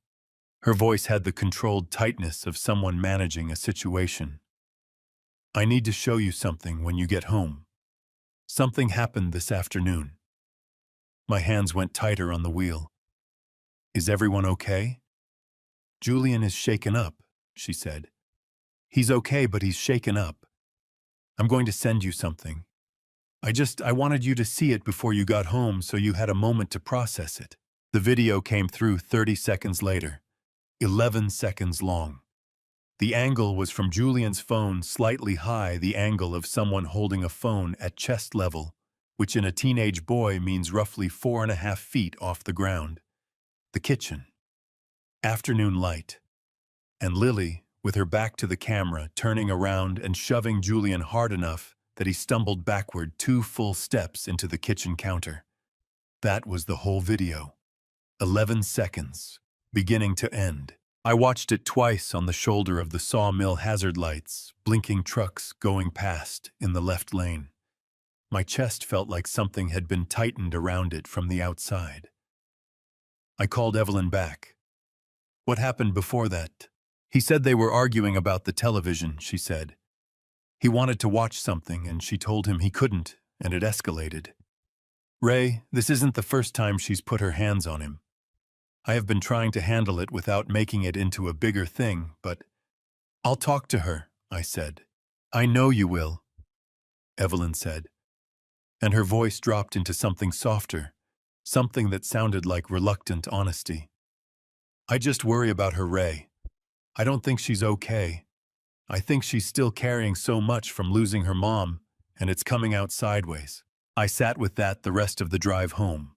A: Her voice had the controlled tightness of someone managing a situation. "I need to show you something when you get home. Something happened this afternoon." My hands went tighter on the wheel. "Is everyone okay?" "Julian is shaken up," she said. "He's okay, but he's shaken up. I'm going to send you something. I wanted you to see it before you got home so you had a moment to process it." The video came through 30 seconds later, 11 seconds long. The angle was from Julian's phone slightly high, the angle of someone holding a phone at chest level, which in a teenage boy means roughly 4.5 feet off the ground. The kitchen. Afternoon light. And Lily, with her back to the camera, turning around and shoving Julian hard enough that he stumbled backward 2 full steps into the kitchen counter. That was the whole video. 11 seconds, beginning to end. I watched it twice on the shoulder of the sawmill hazard lights, blinking trucks going past in the left lane. My chest felt like something had been tightened around it from the outside. I called Evelyn back. What happened before that? He said they were arguing about the television, she said. He wanted to watch something, and she told him he couldn't, and it escalated. Ray, this isn't the first time she's put her hands on him. I have been trying to handle it without making it into a bigger thing, but I'll talk to her, I said. I know you will, Evelyn said, and her voice dropped into something softer, something that sounded like reluctant honesty. I just worry about her, Ray. I don't think she's okay. I think she's still carrying so much from losing her mom, and it's coming out sideways. I sat with that the rest of the drive home.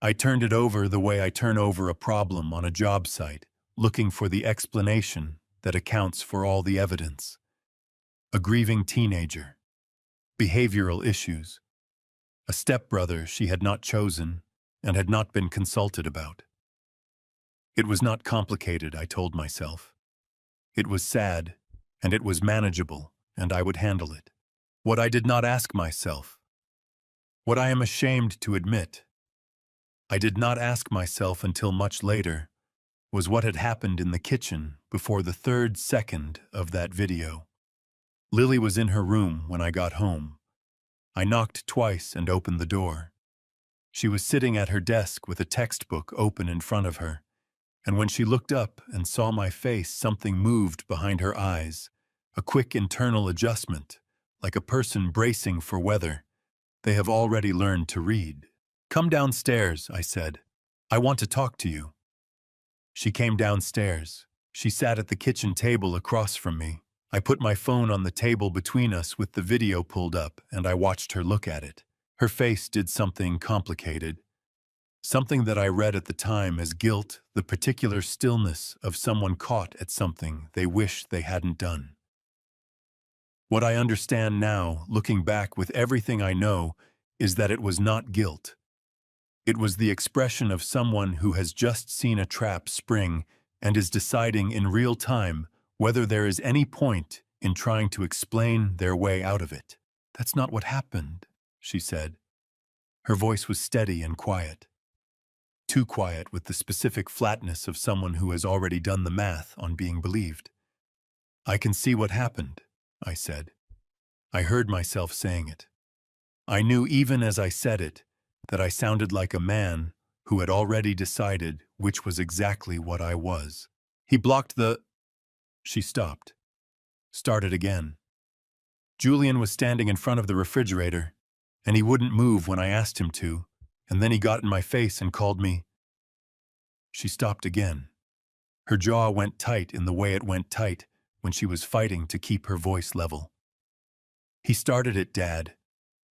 A: I turned it over the way I turn over a problem on a job site, looking for the explanation that accounts for all the evidence. A grieving teenager. Behavioral issues. A stepbrother she had not chosen and had not been consulted about. It was not complicated, I told myself. It was sad, and it was manageable, and I would handle it. What I did not ask myself, what I am ashamed to admit, I did not ask myself until much later, was what had happened in the kitchen before the 3rd second of that video. Lily was in her room when I got home. I knocked twice and opened the door. She was sitting at her desk with a textbook open in front of her, and when she looked up and saw my face, something moved behind her eyes, a quick internal adjustment, like a person bracing for weather. They have already learned to read. Come downstairs, I said. I want to talk to you. She came downstairs. She sat at the kitchen table across from me. I put my phone on the table between us with the video pulled up, and I watched her look at it. Her face did something complicated. Something that I read at the time as guilt, the particular stillness of someone caught at something they wish they hadn't done. What I understand now, looking back with everything I know, is that it was not guilt. It was the expression of someone who has just seen a trap spring and is deciding in real time whether there is any point in trying to explain their way out of it. That's not what happened, she said. Her voice was steady and quiet. Too quiet with the specific flatness of someone who has already done the math on being believed. I can see what happened, I said. I heard myself saying it. I knew even as I said it that I sounded like a man who had already decided which was exactly what I was. He blocked the... She stopped. Started again. Julian was standing in front of the refrigerator, and he wouldn't move when I asked him to, and then he got in my face and called me. She stopped again. Her jaw went tight in the way it went tight when she was fighting to keep her voice level. He started it, Dad.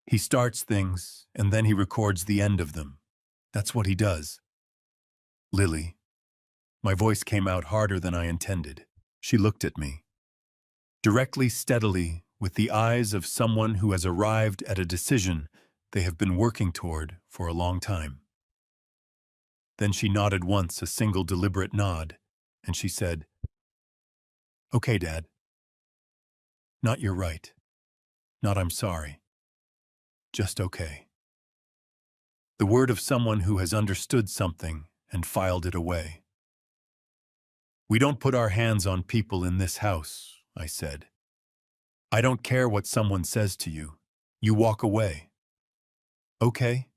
A: He starts things, and then he records the end of them. That's what he does. Lily. My voice came out harder than I intended. She looked at me. Directly, steadily, with the eyes of someone who has arrived at a decision they have been working toward for a long time. Then she nodded once, a single deliberate nod, and she said, Okay, Dad. Not you're right. Not I'm sorry. Just okay. The word of someone who has understood something and filed it away. We don't put our hands on people in this house, I said. I don't care what someone says to you. You walk away. Okay,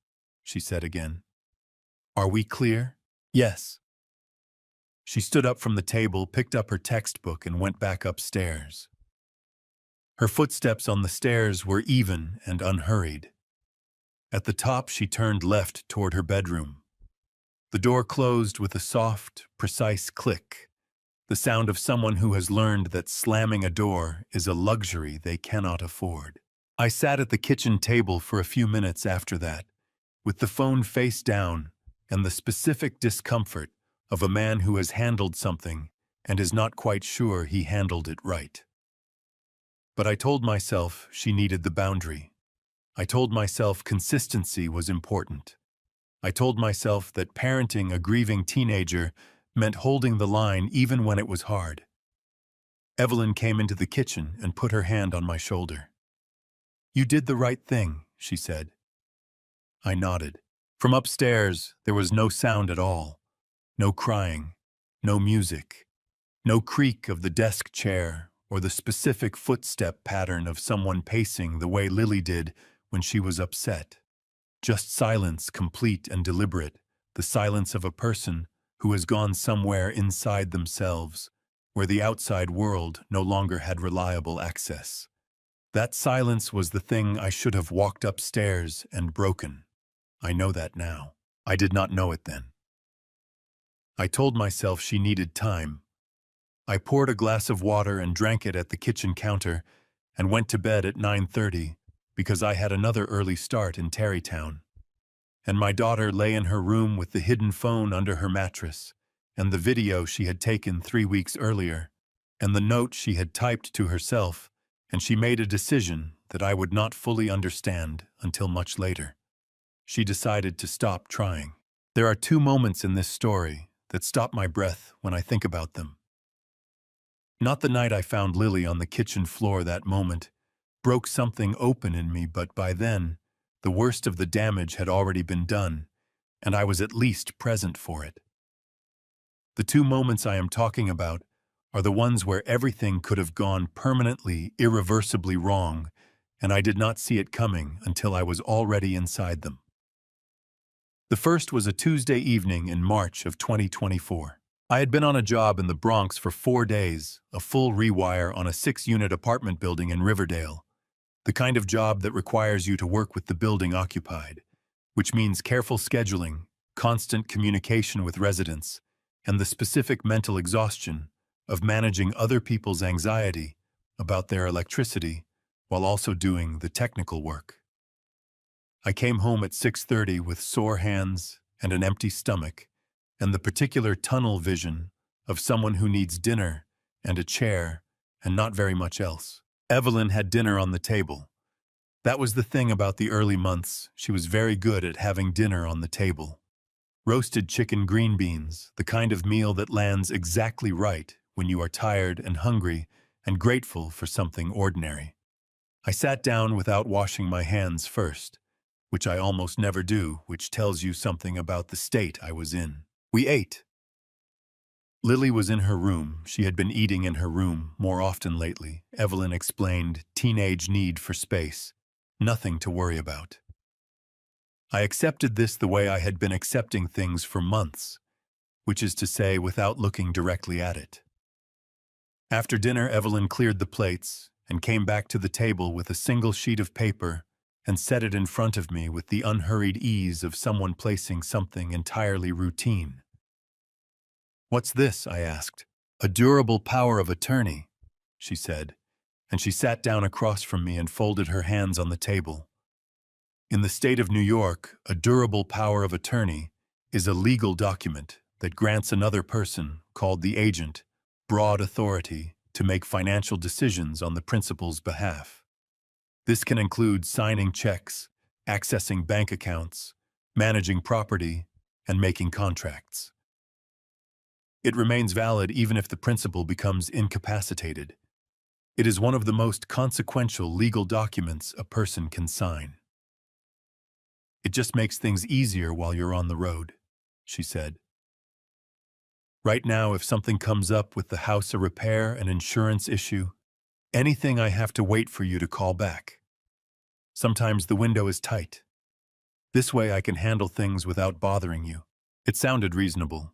A: she said again. Are we clear? Yes. She stood up from the table, picked up her textbook, and went back upstairs. Her footsteps on the stairs were even and unhurried. At the top, she turned left toward her bedroom. The door closed with a soft, precise click. the sound of someone who has learned that slamming a door is a luxury they cannot afford. I sat at the kitchen table for a few minutes after that, with the phone face down and the specific discomfort of a man who has handled something and is not quite sure he handled it right. But I told myself she needed the boundary. I told myself consistency was important. I told myself that parenting a grieving teenager meant holding the line even when it was hard. Evelyn came into the kitchen and put her hand on my shoulder. "You did the right thing," she said. I nodded. From upstairs, there was no sound at all. No crying, no music, no creak of the desk chair or the specific footstep pattern of someone pacing the way Lily did when she was upset. Just silence, complete and deliberate, the silence of a person who has gone somewhere inside themselves, where the outside world no longer had reliable access. That silence was the thing I should have walked upstairs and broken. I know that now. I did not know it then. I told myself she needed time. I poured a glass of water and drank it at the kitchen counter and went to bed at 9:30 because I had another early start in Tarrytown. And my daughter lay in her room with the hidden phone under her mattress, and the video she had taken 3 weeks earlier, and the note she had typed to herself, and she made a decision that I would not fully understand until much later. She decided to stop trying. There are two moments in this story that stop my breath when I think about them. Not the night I found Lily on the kitchen floor. That moment broke something open in me, but by then, the worst of the damage had already been done, and I was at least present for it. The two moments I am talking about are the ones where everything could have gone permanently, irreversibly wrong, and I did not see it coming until I was already inside them. The first was a Tuesday evening in March of 2024. I had been on a job in the Bronx for 4 days, a full rewire on a 6-unit apartment building in Riverdale. The kind of job that requires you to work with the building occupied, which means careful scheduling, constant communication with residents, and the specific mental exhaustion of managing other people's anxiety about their electricity while also doing the technical work. I came home at 6:30 with sore hands and an empty stomach, and the particular tunnel vision of someone who needs dinner and a chair and not very much else. Evelyn had dinner on the table. That was the thing about the early months. She was very good at having dinner on the table. Roasted chicken green beans, the kind of meal that lands exactly right when you are tired and hungry and grateful for something ordinary. I sat down without washing my hands first, which I almost never do, which tells you something about the state I was in. We ate. Lily was in her room. She had been eating in her room more often lately. Evelyn explained, teenage need for space. Nothing to worry about. I accepted this the way I had been accepting things for months, which is to say, without looking directly at it. After dinner, Evelyn cleared the plates and came back to the table with a single sheet of paper and set it in front of me with the unhurried ease of someone placing something entirely routine. "What's this?" I asked. "A durable power of attorney," she said, and she sat down across from me and folded her hands on the table. In the state of New York, a durable power of attorney is a legal document that grants another person, called the agent, broad authority to make financial decisions on the principal's behalf. This can include signing checks, accessing bank accounts, managing property, and making contracts. It remains valid even if the principal becomes incapacitated. It is one of the most consequential legal documents a person can sign. "It just makes things easier while you're on the road," she said. "Right now, if something comes up with the house, a repair, an insurance issue, anything, I have to wait for you to call back. Sometimes the window is tight. This way I can handle things without bothering you." It sounded reasonable.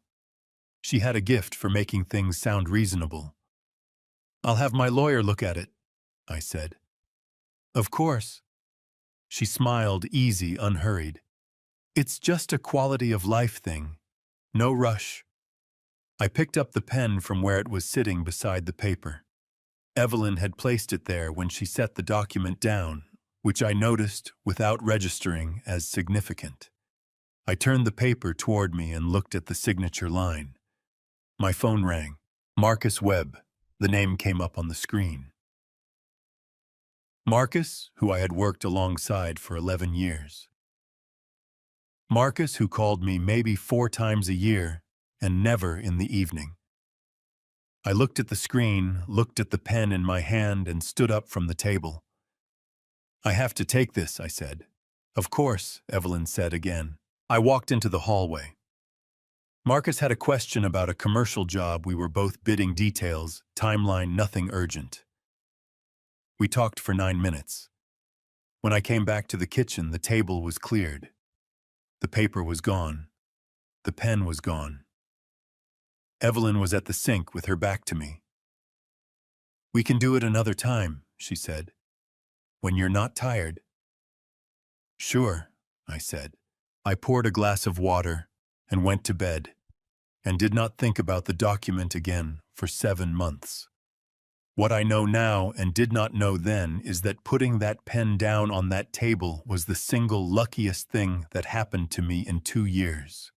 A: She had a gift for making things sound reasonable. "I'll have my lawyer look at it," I said. "Of course." She smiled, easy, unhurried. "It's just a quality of life thing. No rush." I picked up the pen from where it was sitting beside the paper. Evelyn had placed it there when she set the document down, which I noticed without registering as significant. I turned the paper toward me and looked at the signature line. My phone rang. Marcus Webb. The name came up on the screen. Marcus, who I had worked alongside for 11 years. Marcus, who called me maybe 4 times a year and never in the evening. I looked at the screen, looked at the pen in my hand, and stood up from the table. "I have to take this," I said. "Of course," Evelyn said again. I walked into the hallway. Marcus had a question about a commercial job we were both bidding details, timeline, nothing urgent. We talked for 9 minutes. When I came back to the kitchen, the table was cleared. The paper was gone. The pen was gone. Evelyn was at the sink with her back to me. "We can do it another time," she said. "When you're not tired." "Sure," I said. I poured a glass of water and went to bed, and did not think about the document again for 7 months. What I know now and did not know then is that putting that pen down on that table was the single luckiest thing that happened to me in 2 years.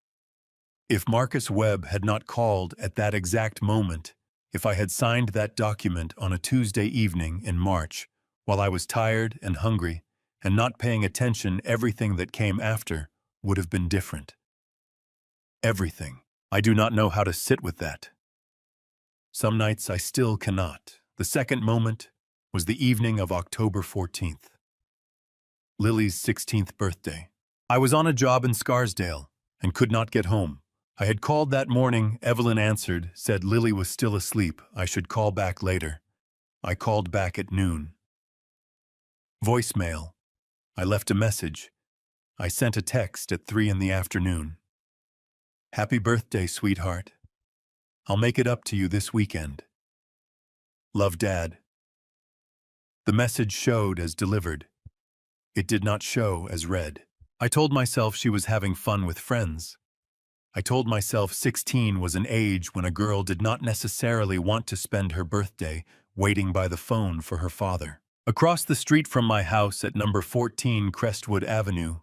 A: If Marcus Webb had not called at that exact moment, if I had signed that document on a Tuesday evening in March, while I was tired and hungry and not paying attention, everything that came after would have been different. Everything. I do not know how to sit with that. Some nights I still cannot. The second moment was the evening of October 14th. Lily's 16th birthday. I was on a job in Scarsdale and could not get home. I had called that morning. Evelyn answered, said Lily was still asleep. I should call back later. I called back at noon. Voicemail. I left a message. I sent a text at 3 in the afternoon. "Happy birthday, sweetheart. I'll make it up to you this weekend. Love, Dad." The message showed as delivered. It did not show as read. I told myself she was having fun with friends. I told myself 16 was an age when a girl did not necessarily want to spend her birthday waiting by the phone for her father. Across the street from my house at number 14 Crestwood Avenue,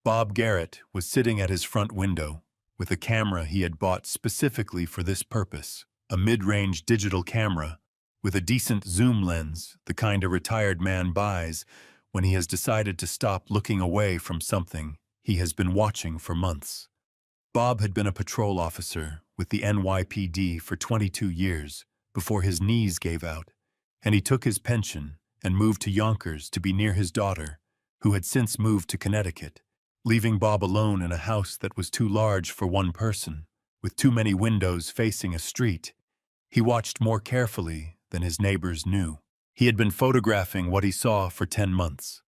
A: Bob Garrett was sitting at his front window with a camera he had bought specifically for this purpose, a mid-range digital camera with a decent zoom lens, the kind a retired man buys when he has decided to stop looking away from something he has been watching for months. Bob had been a patrol officer with the NYPD for 22 years before his knees gave out, and he took his pension and moved to Yonkers to be near his daughter, who had since moved to Connecticut, leaving Bob alone in a house that was too large for one person, with too many windows facing a street. He watched more carefully than his neighbors knew. He had been photographing what he saw for 10 months.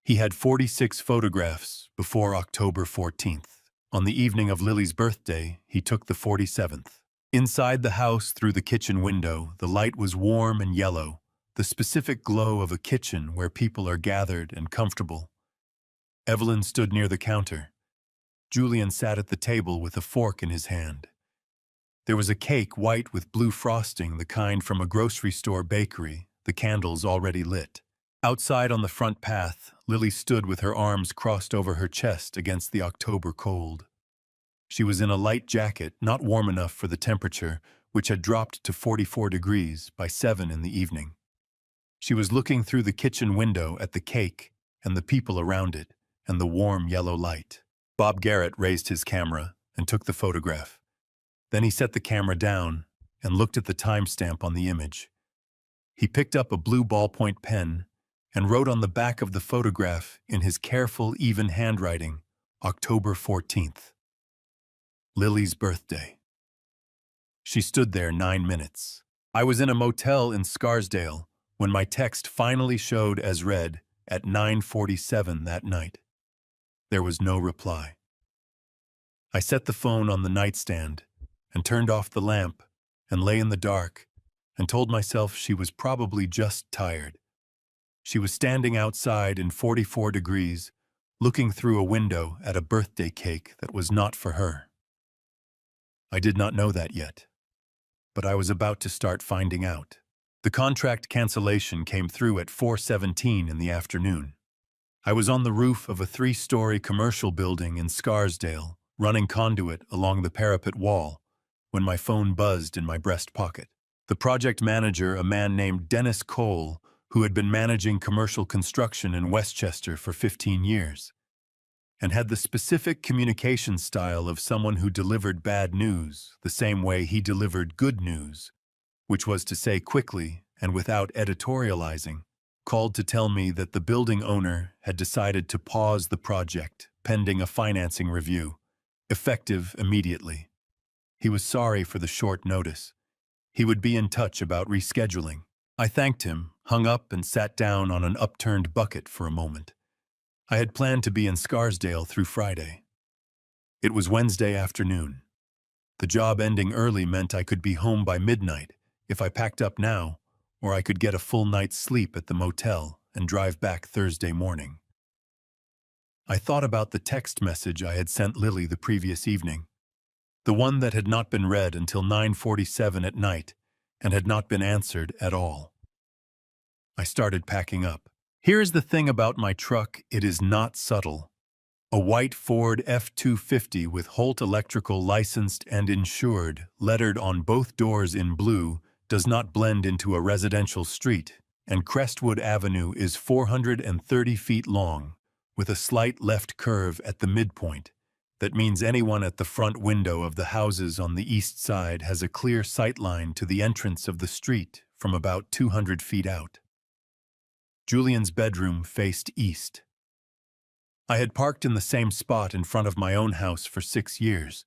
A: He had 46 photographs before October 14th. On the evening of Lily's birthday, he took the 47th. Inside the house, through the kitchen window, the light was warm and yellow, the specific glow of a kitchen where people are gathered and comfortable. Evelyn stood near the counter. Julian sat at the table with a fork in his hand. There was a cake white with blue frosting, the kind from a grocery store bakery, the candles already lit. Outside on the front path, Lily stood with her arms crossed over her chest against the October cold. She was in a light jacket, not warm enough for the temperature, which had dropped to 44 degrees by 7 in the evening. She was looking through the kitchen window at the cake and the people around it and the warm yellow light. Bob Garrett raised his camera and took the photograph. Then he set the camera down and looked at the timestamp on the image. He picked up a blue ballpoint pen and wrote on the back of the photograph in his careful, even handwriting, October 14th. Lily's birthday. She stood there 9 minutes. I was in a motel in Scarsdale when my text finally showed as read at 9:47 that night. There was no reply. I set the phone on the nightstand and turned off the lamp and lay in the dark and told myself she was probably just tired. She was standing outside in 44 degrees, looking through a window at a birthday cake that was not for her. I did not know that yet, but I was about to start finding out. The contract cancellation came through at 4:17 in the afternoon. I was on the roof of a 3-story commercial building in Scarsdale, running conduit along the parapet wall, when my phone buzzed in my breast pocket. The project manager, a man named Dennis Cole, who had been managing commercial construction in Westchester for 15 years, and had the specific communication style of someone who delivered bad news the same way he delivered good news, which was to say quickly and without editorializing, called to tell me that the building owner had decided to pause the project pending a financing review, effective immediately. He was sorry for the short notice. He would be in touch about rescheduling. I thanked him, hung up, and sat down on an upturned bucket for a moment. I had planned to be in Scarsdale through Friday. It was Wednesday afternoon. The job ending early meant I could be home by midnight if I packed up now, or I could get a full night's sleep at the motel and drive back Thursday morning. I thought about the text message I had sent Lily the previous evening, the one that had not been read until 9:47 at night and had not been answered at all. I started packing up. Here is the thing about my truck, it is not subtle. A white Ford F-250 with Holt Electrical licensed and insured, lettered on both doors in blue, does not blend into a residential street, and Crestwood Avenue is 430 feet long, with a slight left curve at the midpoint. That means anyone at the front window of the houses on the east side has a clear sightline to the entrance of the street from about 200 feet out. Julian's bedroom faced east. I had parked in the same spot in front of my own house for 6 years.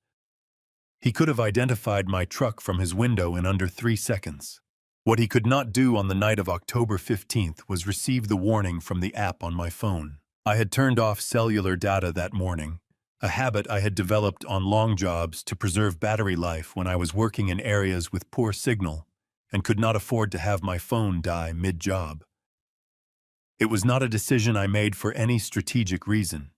A: He could have identified my truck from his window in under 3 seconds. What he could not do on the night of October 15th was receive the warning from the app on my phone. I had turned off cellular data that morning, a habit I had developed on long jobs to preserve battery life when I was working in areas with poor signal and could not afford to have my phone die mid-job. It was not a decision I made for any strategic reason.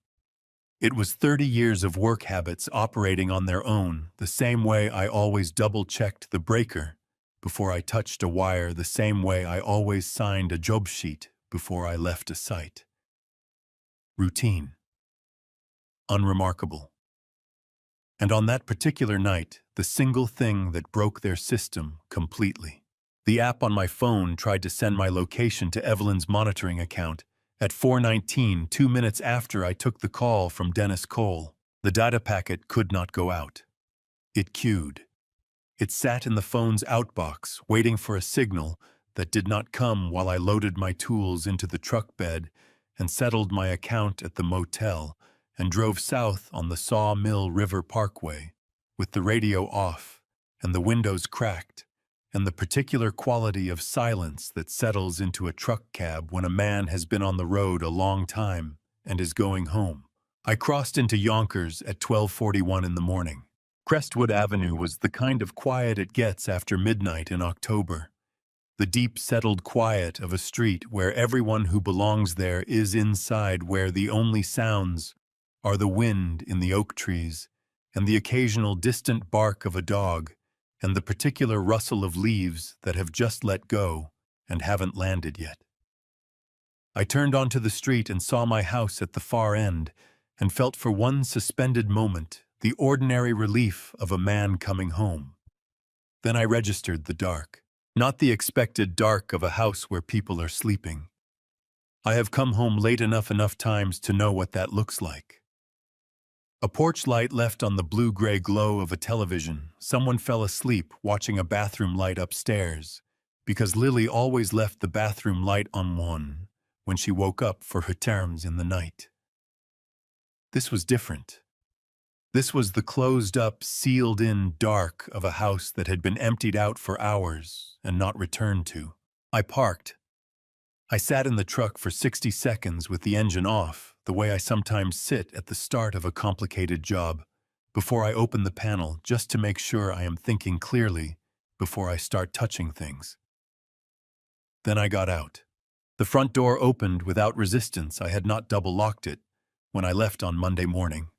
A: It was 30 years of work habits operating on their own, the same way I always double-checked the breaker before I touched a wire, the same way I always signed a job sheet before I left a site. Routine. Unremarkable. And on that particular night, the single thing that broke their system completely. The app on my phone tried to send my location to Evelyn's monitoring account at 4:19, 2 minutes after I took the call from Dennis Cole. The data packet could not go out. It queued. It sat in the phone's outbox, waiting for a signal that did not come while I loaded my tools into the truck bed and settled my account at the motel and drove south on the Sawmill River Parkway, with the radio off and the windows cracked, and the particular quality of silence that settles into a truck cab when a man has been on the road a long time and is going home. I crossed into Yonkers at 12:41 in the morning. Crestwood Avenue was the kind of quiet it gets after midnight in October. The deep, settled quiet of a street where everyone who belongs there is inside, where the only sounds are the wind in the oak trees and the occasional distant bark of a dog, and the particular rustle of leaves that have just let go and haven't landed yet. I turned onto the street and saw my house at the far end and felt for one suspended moment the ordinary relief of a man coming home. Then I registered the dark, not the expected dark of a house where people are sleeping. I have come home late enough times to know what that looks like. A porch light left on the blue-gray glow of a television. Someone fell asleep watching a bathroom light upstairs, because Lily always left the bathroom light on when she woke up for her terms in the night. This was different. This was the closed-up, sealed-in dark of a house that had been emptied out for hours and not returned to. I parked. I sat in the truck for 60 seconds with the engine off, the way I sometimes sit at the start of a complicated job, before I open the panel just to make sure I am thinking clearly before I start touching things. Then I got out. The front door opened without resistance. I had not double-locked it when I left on Monday morning.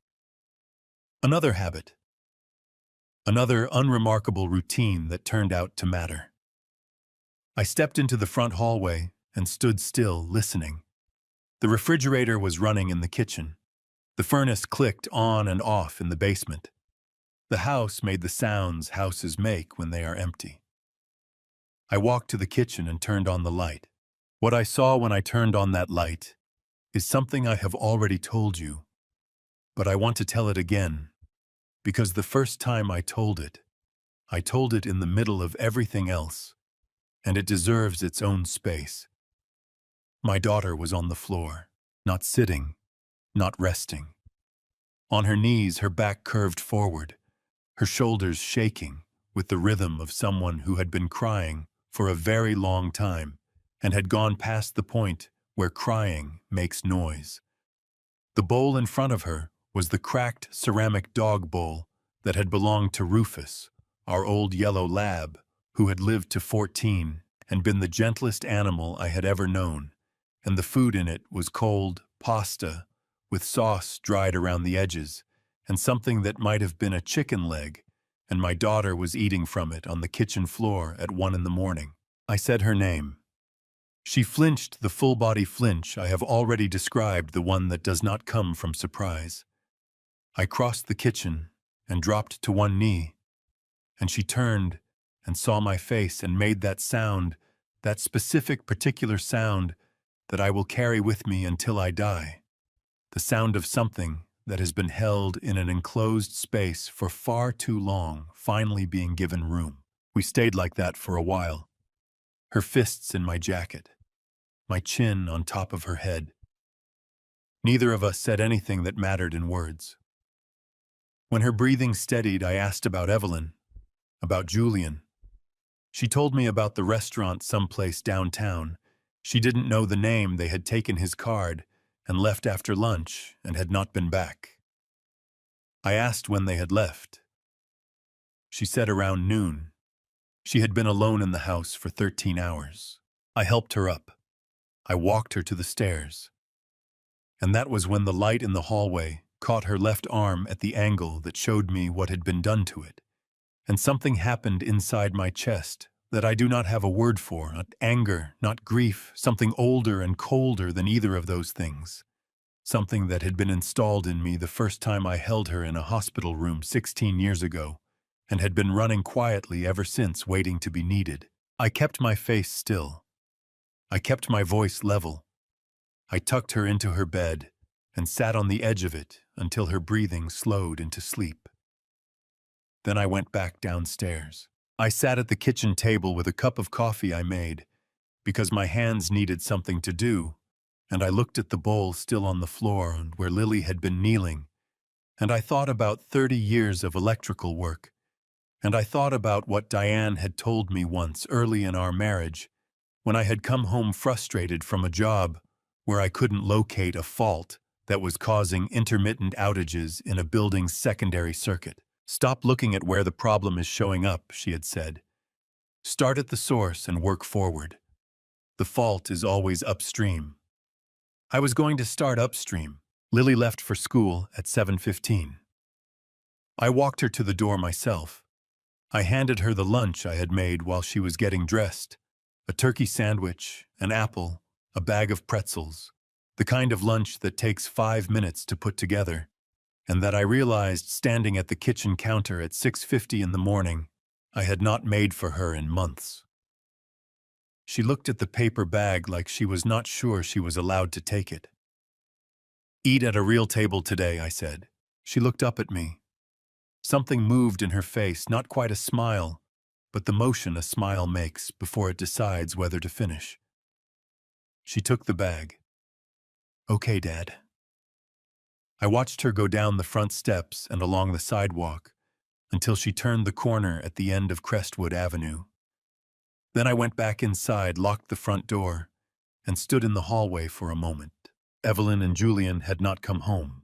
A: Another habit. Another unremarkable routine that turned out to matter. I stepped into the front hallway and stood still, listening. The refrigerator was running in the kitchen. The furnace clicked on and off in the basement. The house made the sounds houses make when they are empty. I walked to the kitchen and turned on the light. What I saw when I turned on that light is something I have already told you, but I want to tell it again, because the first time I told it in the middle of everything else, and it deserves its own space. My daughter was on the floor, not sitting, not resting. On her knees, her back curved forward, her shoulders shaking with the rhythm of someone who had been crying for a very long time and had gone past the point where crying makes noise. The bowl in front of her was the cracked ceramic dog bowl that had belonged to Rufus, our old yellow lab, who had lived to 14 and been the gentlest animal I had ever known, and the food in it was cold pasta with sauce dried around the edges, and something that might have been a chicken leg, and my daughter was eating from it on the kitchen floor at 1 in the morning. I said her name. She flinched the full-body flinch I have already described, the one that does not come from surprise. I crossed the kitchen and dropped to one knee, and she turned and saw my face and made that sound, that specific particular sound that I will carry with me until I die. The sound of something that has been held in an enclosed space for far too long, finally being given room. We stayed like that for a while. Her fists in my jacket, my chin on top of her head. Neither of us said anything that mattered in words. When her breathing steadied, I asked about Evelyn, about Julian. She told me about the restaurant someplace downtown. She didn't know the name. They had taken his card and left after lunch and had not been back. I asked when they had left. She said around noon. She had been alone in the house for 13 hours. I helped her up. I walked her to the stairs. And that was when the light in the hallway caught her left arm at the angle that showed me what had been done to it. And something happened inside my chest that I do not have a word for, not anger, not grief, something older and colder than either of those things. Something that had been installed in me the first time I held her in a hospital room 16 years ago, and had been running quietly ever since, waiting to be needed. I kept my face still. I kept my voice level. I tucked her into her bed and sat on the edge of it until her breathing slowed into sleep. Then I went back downstairs. I sat at the kitchen table with a cup of coffee I made, because my hands needed something to do, and I looked at the bowl still on the floor and where Lily had been kneeling, and I thought about 30 years of electrical work, and I thought about what Diane had told me once early in our marriage, when I had come home frustrated from a job where I couldn't locate a fault that was causing intermittent outages in a building's secondary circuit. Stop looking at where the problem is showing up, she had said. Start at the source and work forward. The fault is always upstream. I was going to start upstream. Lily left for school at 7:15. I walked her to the door myself. I handed her the lunch I had made while she was getting dressed. A turkey sandwich, an apple, a bag of pretzels. The kind of lunch that takes 5 minutes to put together, and that I realized standing at the kitchen counter at 6:50 in the morning I had not made for her in months. She looked at the paper bag like she was not sure she was allowed to take it. Eat at a real table today, I said. She looked up at me. Something moved in her face, not quite a smile, but the motion a smile makes before it decides whether to finish. She took the bag. Okay, Dad. I watched her go down the front steps and along the sidewalk until she turned the corner at the end of Crestwood Avenue. Then I went back inside, locked the front door, and stood in the hallway for a moment. Evelyn and Julian had not come home.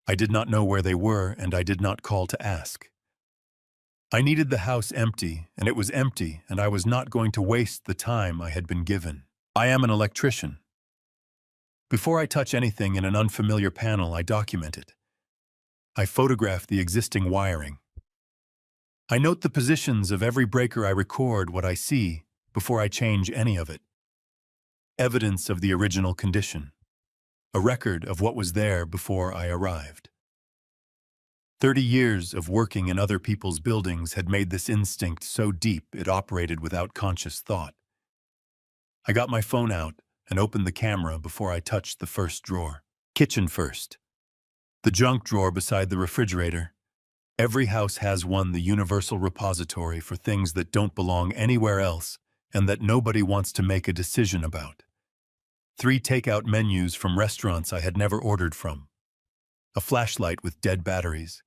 A: I did not know where they were, and I did not call to ask. I needed the house empty, and it was empty, and I was not going to waste the time I had been given. I am an electrician. Before I touch anything in an unfamiliar panel, I document it. I photograph the existing wiring. I note the positions of every breaker. I record what I see before I change any of it. Evidence of the original condition. A record of what was there before I arrived. 30 years of working in other people's buildings had made this instinct so deep it operated without conscious thought. I got my phone out and opened the camera before I touched the first drawer. Kitchen first. The junk drawer beside the refrigerator. Every house has one, the universal repository for things that don't belong anywhere else and that nobody wants to make a decision about. 3 takeout menus from restaurants I had never ordered from. A flashlight with dead batteries.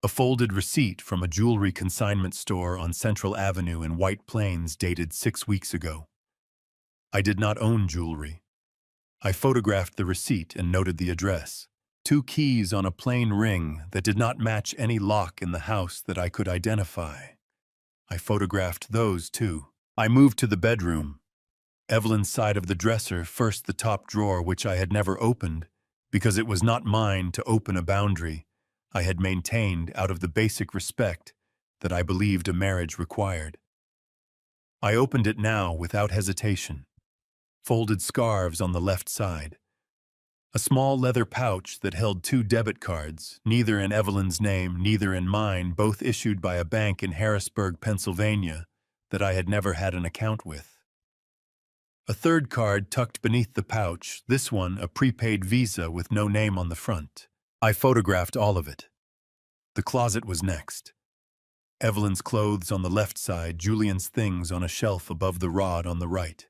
A: A folded receipt from a jewelry consignment store on Central Avenue in White Plains dated 6 weeks ago. I did not own jewelry. I photographed the receipt and noted the address. 2 keys on a plain ring that did not match any lock in the house that I could identify. I photographed those too. I moved to the bedroom. Evelyn's side of the dresser, first the top drawer, which I had never opened, because it was not mine to open, a boundary I had maintained out of the basic respect that I believed a marriage required. I opened it now without hesitation. Folded scarves on the left side. A small leather pouch that held 2 debit cards, neither in Evelyn's name, neither in mine, both issued by a bank in Harrisburg, Pennsylvania, that I had never had an account with. A 3rd card tucked beneath the pouch, this one a prepaid Visa with no name on the front. I photographed all of it. The closet was next. Evelyn's clothes on the left side, Julian's things on a shelf above the rod on the right.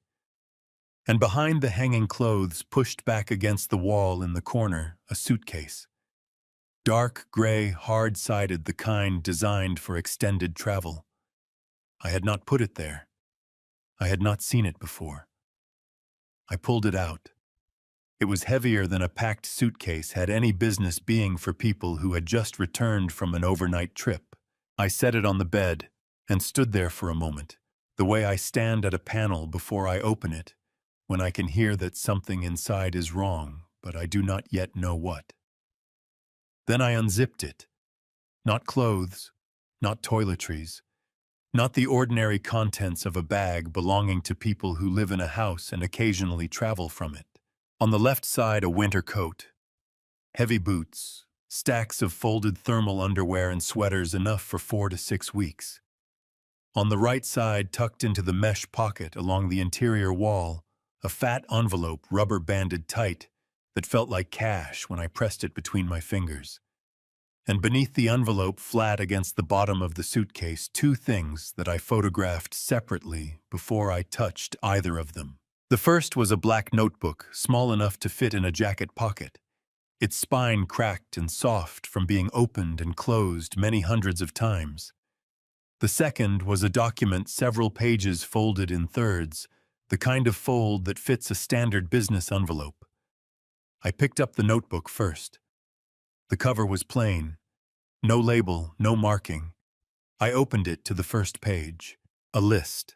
A: And behind the hanging clothes, pushed back against the wall in the corner, a suitcase. Dark gray, hard-sided, the kind designed for extended travel. I had not put it there. I had not seen it before. I pulled it out. It was heavier than a packed suitcase had any business being for people who had just returned from an overnight trip. I set it on the bed and stood there for a moment, the way I stand at a panel before I open it, when I can hear that something inside is wrong, but I do not yet know what. Then I unzipped it. Not clothes, not toiletries, not the ordinary contents of a bag belonging to people who live in a house and occasionally travel from it. On the left side, a winter coat, heavy boots, stacks of folded thermal underwear and sweaters, enough for 4 to 6 weeks. On the right side, tucked into the mesh pocket along the interior wall, a fat envelope rubber-banded tight that felt like cash when I pressed it between my fingers. And beneath the envelope, flat against the bottom of the suitcase, 2 things that I photographed separately before I touched either of them. The first was a black notebook, small enough to fit in a jacket pocket, its spine cracked and soft from being opened and closed many hundreds of times. The second was a document several pages folded in thirds, the kind of fold that fits a standard business envelope. I picked up the notebook first. The cover was plain. No label, no marking. I opened it to the first page. A list.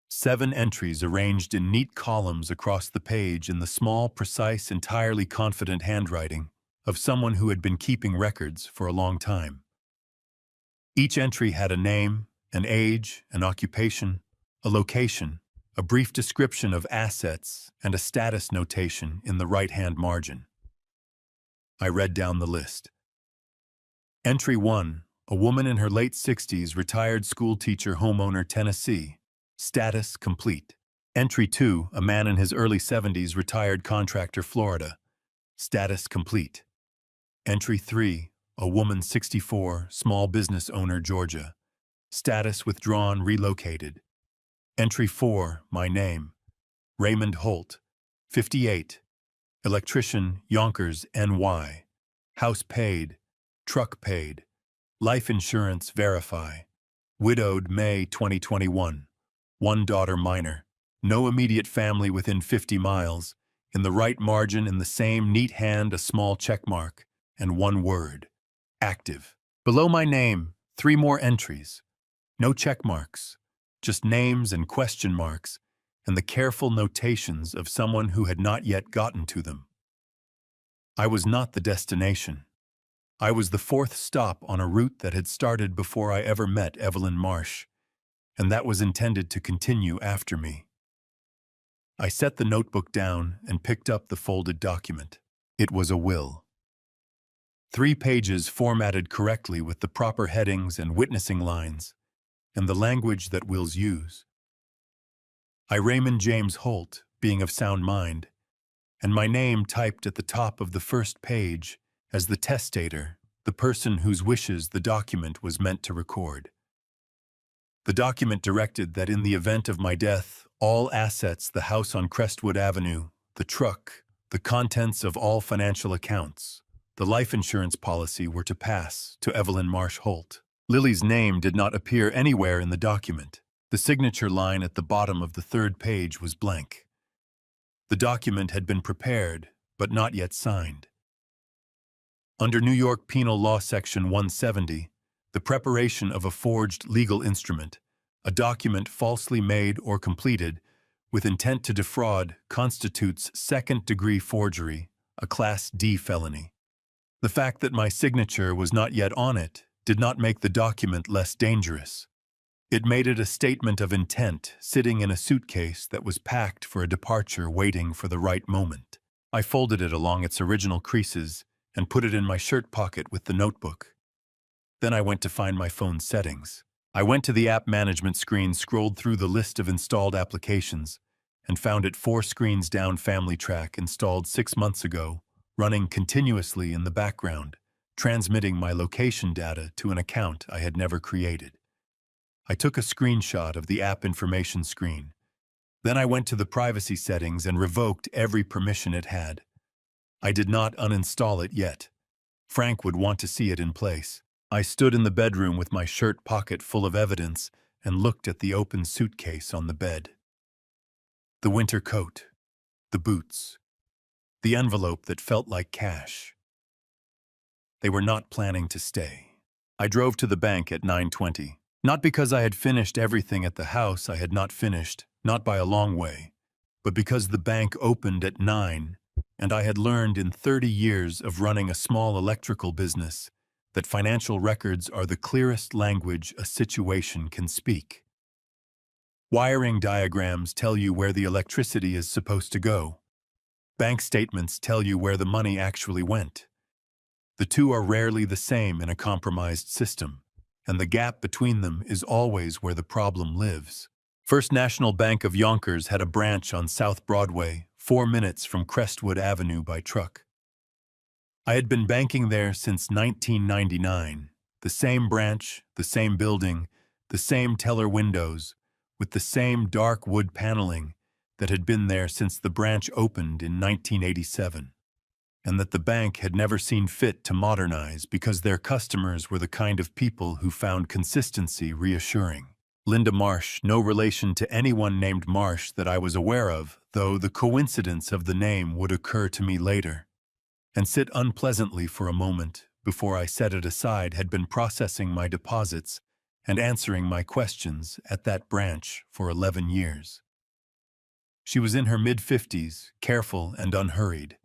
A: 7 entries arranged in neat columns across the page in the small, precise, entirely confident handwriting of someone who had been keeping records for a long time. Each entry had a name, an age, an occupation, a location, a brief description of assets, and a status notation in the right-hand margin. I read down the list. Entry 1, a woman in her late 60s, retired school teacher, homeowner, Tennessee. Status complete. Entry 2, a man in his early 70s, retired contractor, Florida. Status complete. Entry 3, a woman, 64, small business owner, Georgia. Status withdrawn, relocated. Entry 4, my name. Raymond Holt, 58. Electrician, Yonkers, NY. House paid. Truck paid. Life insurance verify. Widowed May 2021. 1 daughter, minor. No immediate family within 50 miles. In the right margin, in the same neat hand, a small check mark, and 1 word. Active. Below my name, 3 more entries. No check marks, just names and question marks, and the careful notations of someone who had not yet gotten to them. I was not the destination. I was the fourth stop on a route that had started before I ever met Evelyn Marsh, and that was intended to continue after me. I set the notebook down and picked up the folded document. It was a will. 3 pages formatted correctly with the proper headings and witnessing lines, and the language that wills use. I, Raymond James Holt, being of sound mind, and my name typed at the top of the first page as the testator, the person whose wishes the document was meant to record. The document directed that in the event of my death, all assets, the house on Crestwood Avenue, the truck, the contents of all financial accounts, the life insurance policy were to pass to Evelyn Marsh Holt. Lily's name did not appear anywhere in the document. The signature line at the bottom of the 3rd page was blank. The document had been prepared, but not yet signed. Under New York Penal Law Section 170, the preparation of a forged legal instrument, a document falsely made or completed with intent to defraud, constitutes second-degree forgery, a Class D felony. The fact that my signature was not yet on it did not make the document less dangerous. It made it a statement of intent sitting in a suitcase that was packed for a departure waiting for the right moment. I folded it along its original creases and put it in my shirt pocket with the notebook. Then I went to find my phone's settings. I went to the app management screen, scrolled through the list of installed applications, and found it 4 screens down Family Track installed 6 months ago, running continuously in the background, transmitting my location data to an account I had never created. I took a screenshot of the app information screen. Then I went to the privacy settings and revoked every permission it had. I did not uninstall it yet. Frank would want to see it in place. I stood in the bedroom with my shirt pocket full of evidence and looked at the open suitcase on the bed. The winter coat, the boots, the envelope that felt like cash. They were not planning to stay. I drove to the bank at 9:20. Not because I had finished everything at the house I had not finished, not by a long way, but because the bank opened at 9, and I had learned in 30 years of running a small electrical business that financial records are the clearest language a situation can speak. Wiring diagrams tell you where the electricity is supposed to go. Bank statements tell you where the money actually went. The two are rarely the same in a compromised system, and the gap between them is always where the problem lives. First National Bank of Yonkers had a branch on South Broadway, 4 minutes from Crestwood Avenue by truck. I had been banking there since 1999, the same branch, the same building, the same teller windows, with the same dark wood paneling that had been there since the branch opened in 1987. And that the bank had never seen fit to modernize because their customers were the kind of people who found consistency reassuring. Linda Marsh, no relation to anyone named Marsh that I was aware of, though the coincidence of the name would occur to me later, and sit unpleasantly for a moment before I set it aside, had been processing my deposits and answering my questions at that branch for 11 years. She was in her mid-50s, careful and unhurried,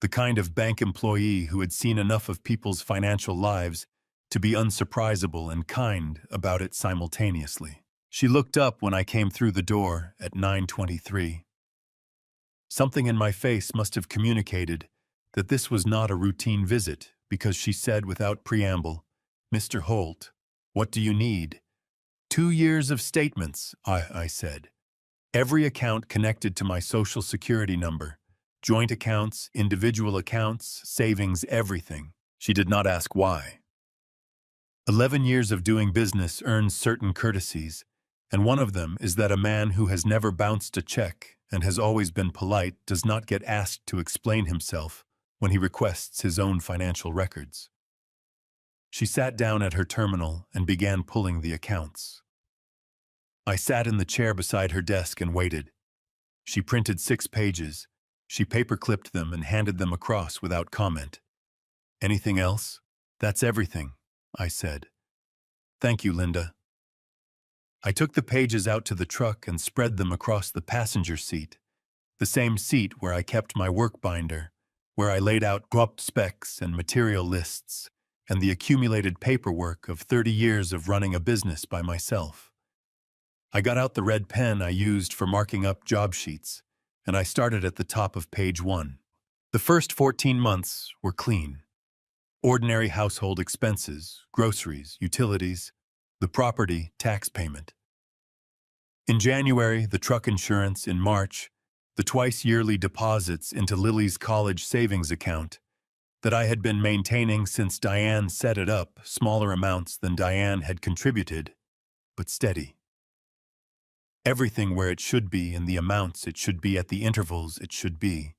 A: the kind of bank employee who had seen enough of people's financial lives to be unsurprisable and kind about it simultaneously. She looked up when I came through the door at 9:23. Something in my face must have communicated that this was not a routine visit, because she said without preamble, "Mr. Holt, what do you need?" 2 years of statements, I said. Every account connected to my Social Security number. Joint accounts, individual accounts, savings, everything. She did not ask why. 11 years of doing business earns certain courtesies, and one of them is that a man who has never bounced a check and has always been polite does not get asked to explain himself when he requests his own financial records. She sat down at her terminal and began pulling the accounts. I sat in the chair beside her desk and waited. She printed 6 pages. She paper-clipped them and handed them across without comment. "Anything else?" "That's everything," I said. "Thank you, Linda." I took the pages out to the truck and spread them across the passenger seat, the same seat where I kept my work binder, where I laid out GUP specs and material lists, and the accumulated paperwork of 30 years of running a business by myself. I got out the red pen I used for marking up job sheets, and I started at the top of page 1. The first 14 months were clean. Ordinary household expenses, groceries, utilities, the property tax payment. In January, the truck insurance. In March, the twice-yearly deposits into Lily's college savings account that I had been maintaining since Diane set it up, smaller amounts than Diane had contributed, but steady. Everything where it should be in the amounts it should be at the intervals it should be.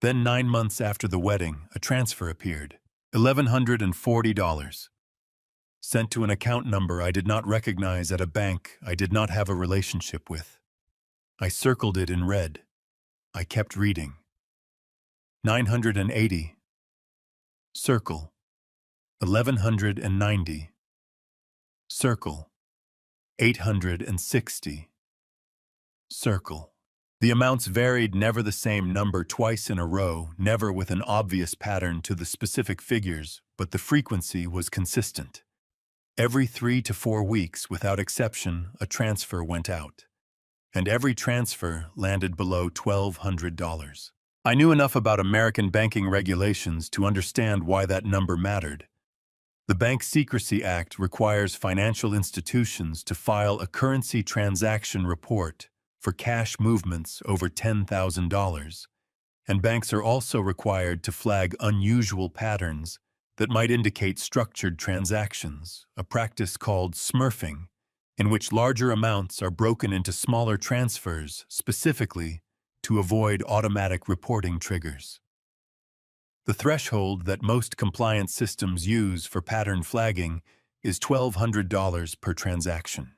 A: Then 9 months after the wedding, a transfer appeared, $1,140, sent to an account number I did not recognize at a bank I did not have a relationship with. I circled it in red. I kept reading. 980. Circle. 1,190. Circle. 860. Circle. The amounts varied, never the same number twice in a row, never with an obvious pattern to the specific figures, but the frequency was consistent. Every 3 to 4 weeks, without exception, a transfer went out. And every transfer landed below $1,200. I knew enough about American banking regulations to understand why that number mattered. The Bank Secrecy Act requires financial institutions to file a currency transaction report for cash movements over $10,000, and banks are also required to flag unusual patterns that might indicate structured transactions, a practice called smurfing, in which larger amounts are broken into smaller transfers specifically to avoid automatic reporting triggers. The threshold that most compliance systems use for pattern flagging is $1,200 per transaction.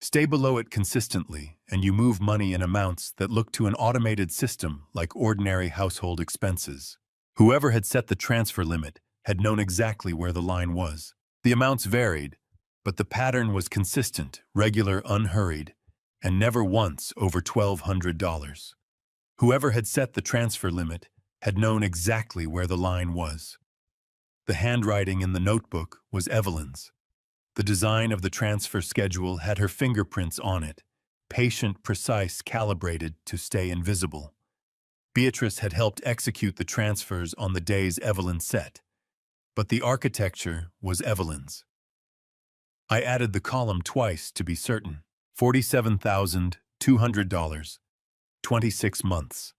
A: Stay below it consistently, and you move money in amounts that look to an automated system like ordinary household expenses. Whoever had set the transfer limit had known exactly where the line was. The amounts varied, but the pattern was consistent, regular, unhurried, and never once over $1,200. Whoever had set the transfer limit had known exactly where the line was. The handwriting in the notebook was Evelyn's. The design of the transfer schedule had her fingerprints on it, patient, precise, calibrated to stay invisible. Beatrice had helped execute the transfers on the days Evelyn set, but the architecture was Evelyn's. I added the column twice to be certain. $47,200, 26 months.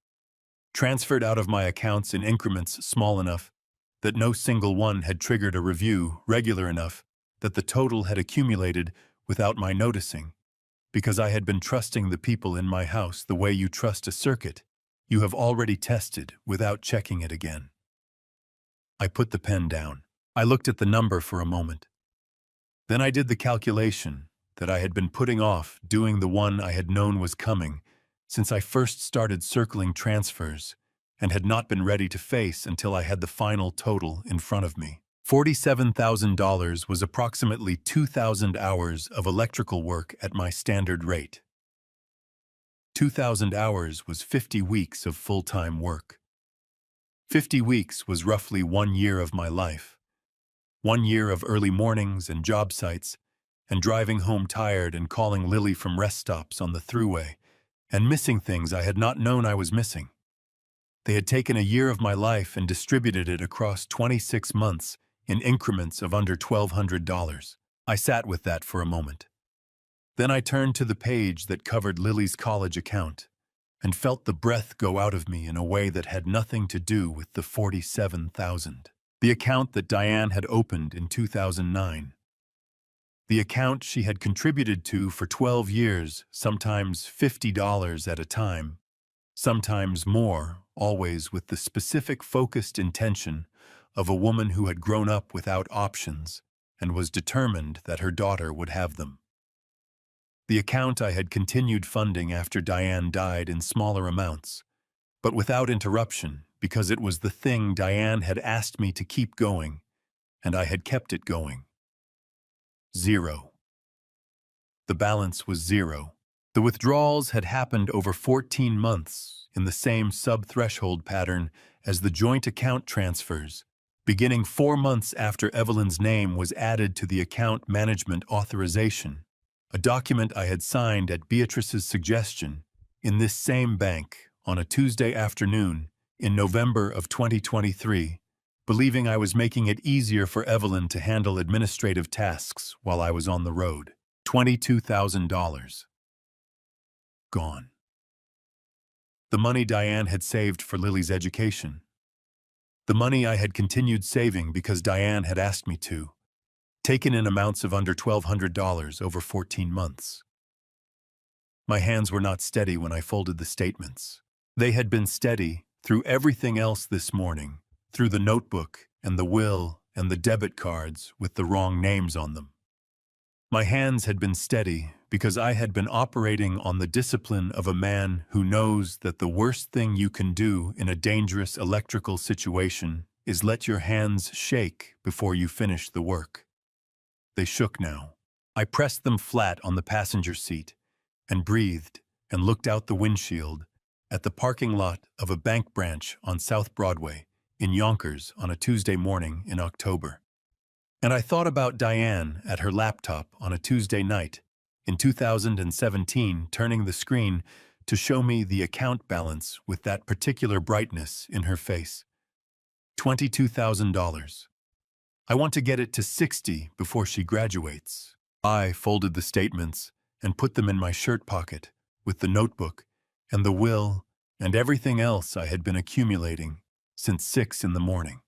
A: Transferred out of my accounts in increments small enough that no single one had triggered a review, regular enough that the total had accumulated without my noticing, because I had been trusting the people in my house the way you trust a circuit you have already tested without checking it again. I put the pen down. I looked at the number for a moment. Then I did the calculation that I had been putting off, doing the one I had known was coming since I first started circling transfers and had not been ready to face until I had the final total in front of me. $47,000 was approximately 2,000 hours of electrical work at my standard rate. 2,000 hours was 50 weeks of full-time work. 50 weeks was roughly 1 year of my life. 1 year of early mornings and job sites, and driving home tired and calling Lily from rest stops on the thruway, and missing things I had not known I was missing. They had taken a year of my life and distributed it across 26 months in increments of under $1,200. I sat with that for a moment. Then I turned to the page that covered Lily's college account and felt the breath go out of me in a way that had nothing to do with the $47,000. The account that Diane had opened in 2009. The account she had contributed to for 12 years, sometimes $50 at a time, sometimes more, always with the specific focused intention of a woman who had grown up without options and was determined that her daughter would have them. The account I had continued funding after Diane died in smaller amounts, but without interruption, because it was the thing Diane had asked me to keep going, and I had kept it going. 0. The balance was 0. The withdrawals had happened over 14 months in the same sub-threshold pattern as the joint account transfers, beginning 4 months after Evelyn's name was added to the account management authorization, a document I had signed at Beatrice's suggestion in this same bank on a Tuesday afternoon in November of 2023, believing I was making it easier for Evelyn to handle administrative tasks while I was on the road. $22,000. Gone. The money Diane had saved for Lily's education. The money I had continued saving because Diane had asked me to, taken in amounts of under $1,200 over 14 months. My hands were not steady when I folded the statements. They had been steady through everything else this morning, through the notebook and the will and the debit cards with the wrong names on them. My hands had been steady because I had been operating on the discipline of a man who knows that the worst thing you can do in a dangerous electrical situation is let your hands shake before you finish the work. They shook now. I pressed them flat on the passenger seat and breathed and looked out the windshield at the parking lot of a bank branch on South Broadway in Yonkers on a Tuesday morning in October. And I thought about Diane at her laptop on a Tuesday night in 2017 turning the screen to show me the account balance with that particular brightness in her face. $22,000. I want to get it to 60 before she graduates. I folded the statements and put them in my shirt pocket with the notebook and the will and everything else I had been accumulating since 6 in the morning.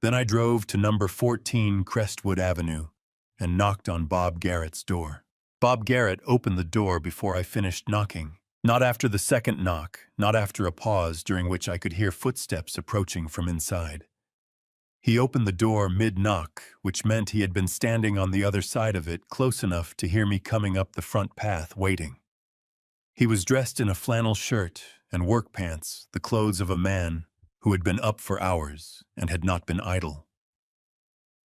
A: Then I drove to number 14 Crestwood Avenue and knocked on Bob Garrett's door. Bob Garrett opened the door before I finished knocking. Not after the second knock, not after a pause during which I could hear footsteps approaching from inside. He opened the door mid-knock, which meant he had been standing on the other side of it close enough to hear me coming up the front path waiting. He was dressed in a flannel shirt and work pants, the clothes of a man who had been up for hours and had not been idle.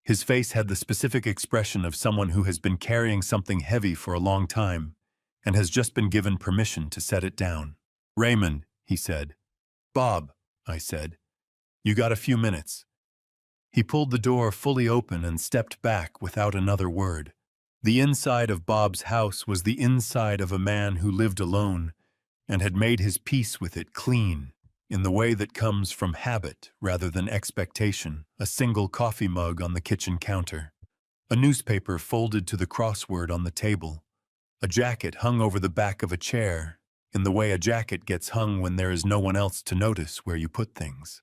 A: His face had the specific expression of someone who has been carrying something heavy for a long time and has just been given permission to set it down. "Raymond," he said. "Bob," I said. "You got a few minutes." He pulled the door fully open and stepped back without another word. The inside of Bob's house was the inside of a man who lived alone and had made his peace with it clean, in the way that comes from habit rather than expectation. A single coffee mug on the kitchen counter, a newspaper folded to the crossword on the table, a jacket hung over the back of a chair, in the way a jacket gets hung when there is no one else to notice where you put things.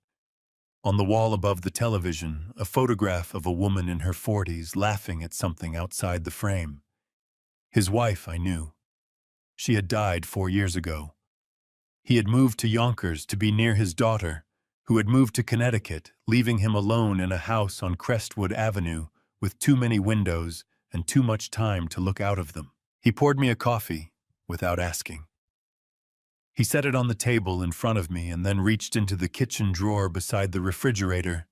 A: On the wall above the television, a photograph of a woman in her 40s laughing at something outside the frame. His wife, I knew. She had died 4 years ago. He had moved to Yonkers to be near his daughter, who had moved to Connecticut, leaving him alone in a house on Crestwood Avenue with too many windows and too much time to look out of them. He poured me a coffee without asking. He set it on the table in front of me and then reached into the kitchen drawer beside the refrigerator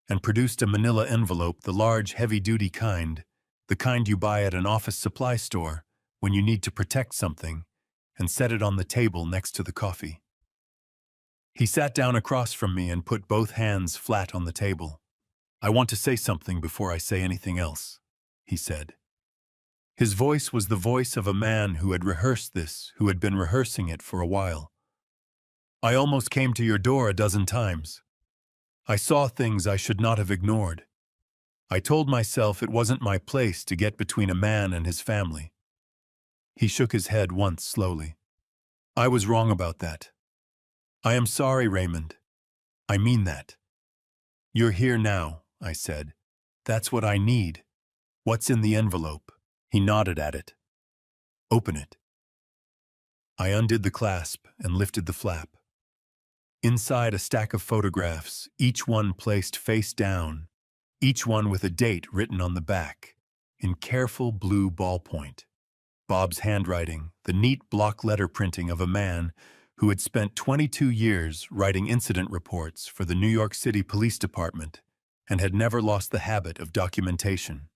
A: and produced a manila envelope, the large, heavy-duty kind, the kind you buy at an office supply store when you need to protect something, and set it on the table next to the coffee. He sat down across from me and put both hands flat on the table. "I want to say something before I say anything else," he said. His voice was the voice of a man who had rehearsed this, who had been rehearsing it for a while. "I almost came to your door a dozen times. I saw things I should not have ignored. I told myself it wasn't my place to get between a man and his family." He shook his head once slowly. "I was wrong about that. I am sorry, Raymond. I mean that." "You're here now," I said. "That's what I need. What's in the envelope?" He nodded at it. "Open it." I undid the clasp and lifted the flap. Inside a stack of photographs, each one placed face down, each one with a date written on the back, in careful blue ballpoint. Bob's handwriting, the neat block letter printing of a man who had spent 22 years writing incident reports for the New York City Police Department and had never lost the habit of documentation.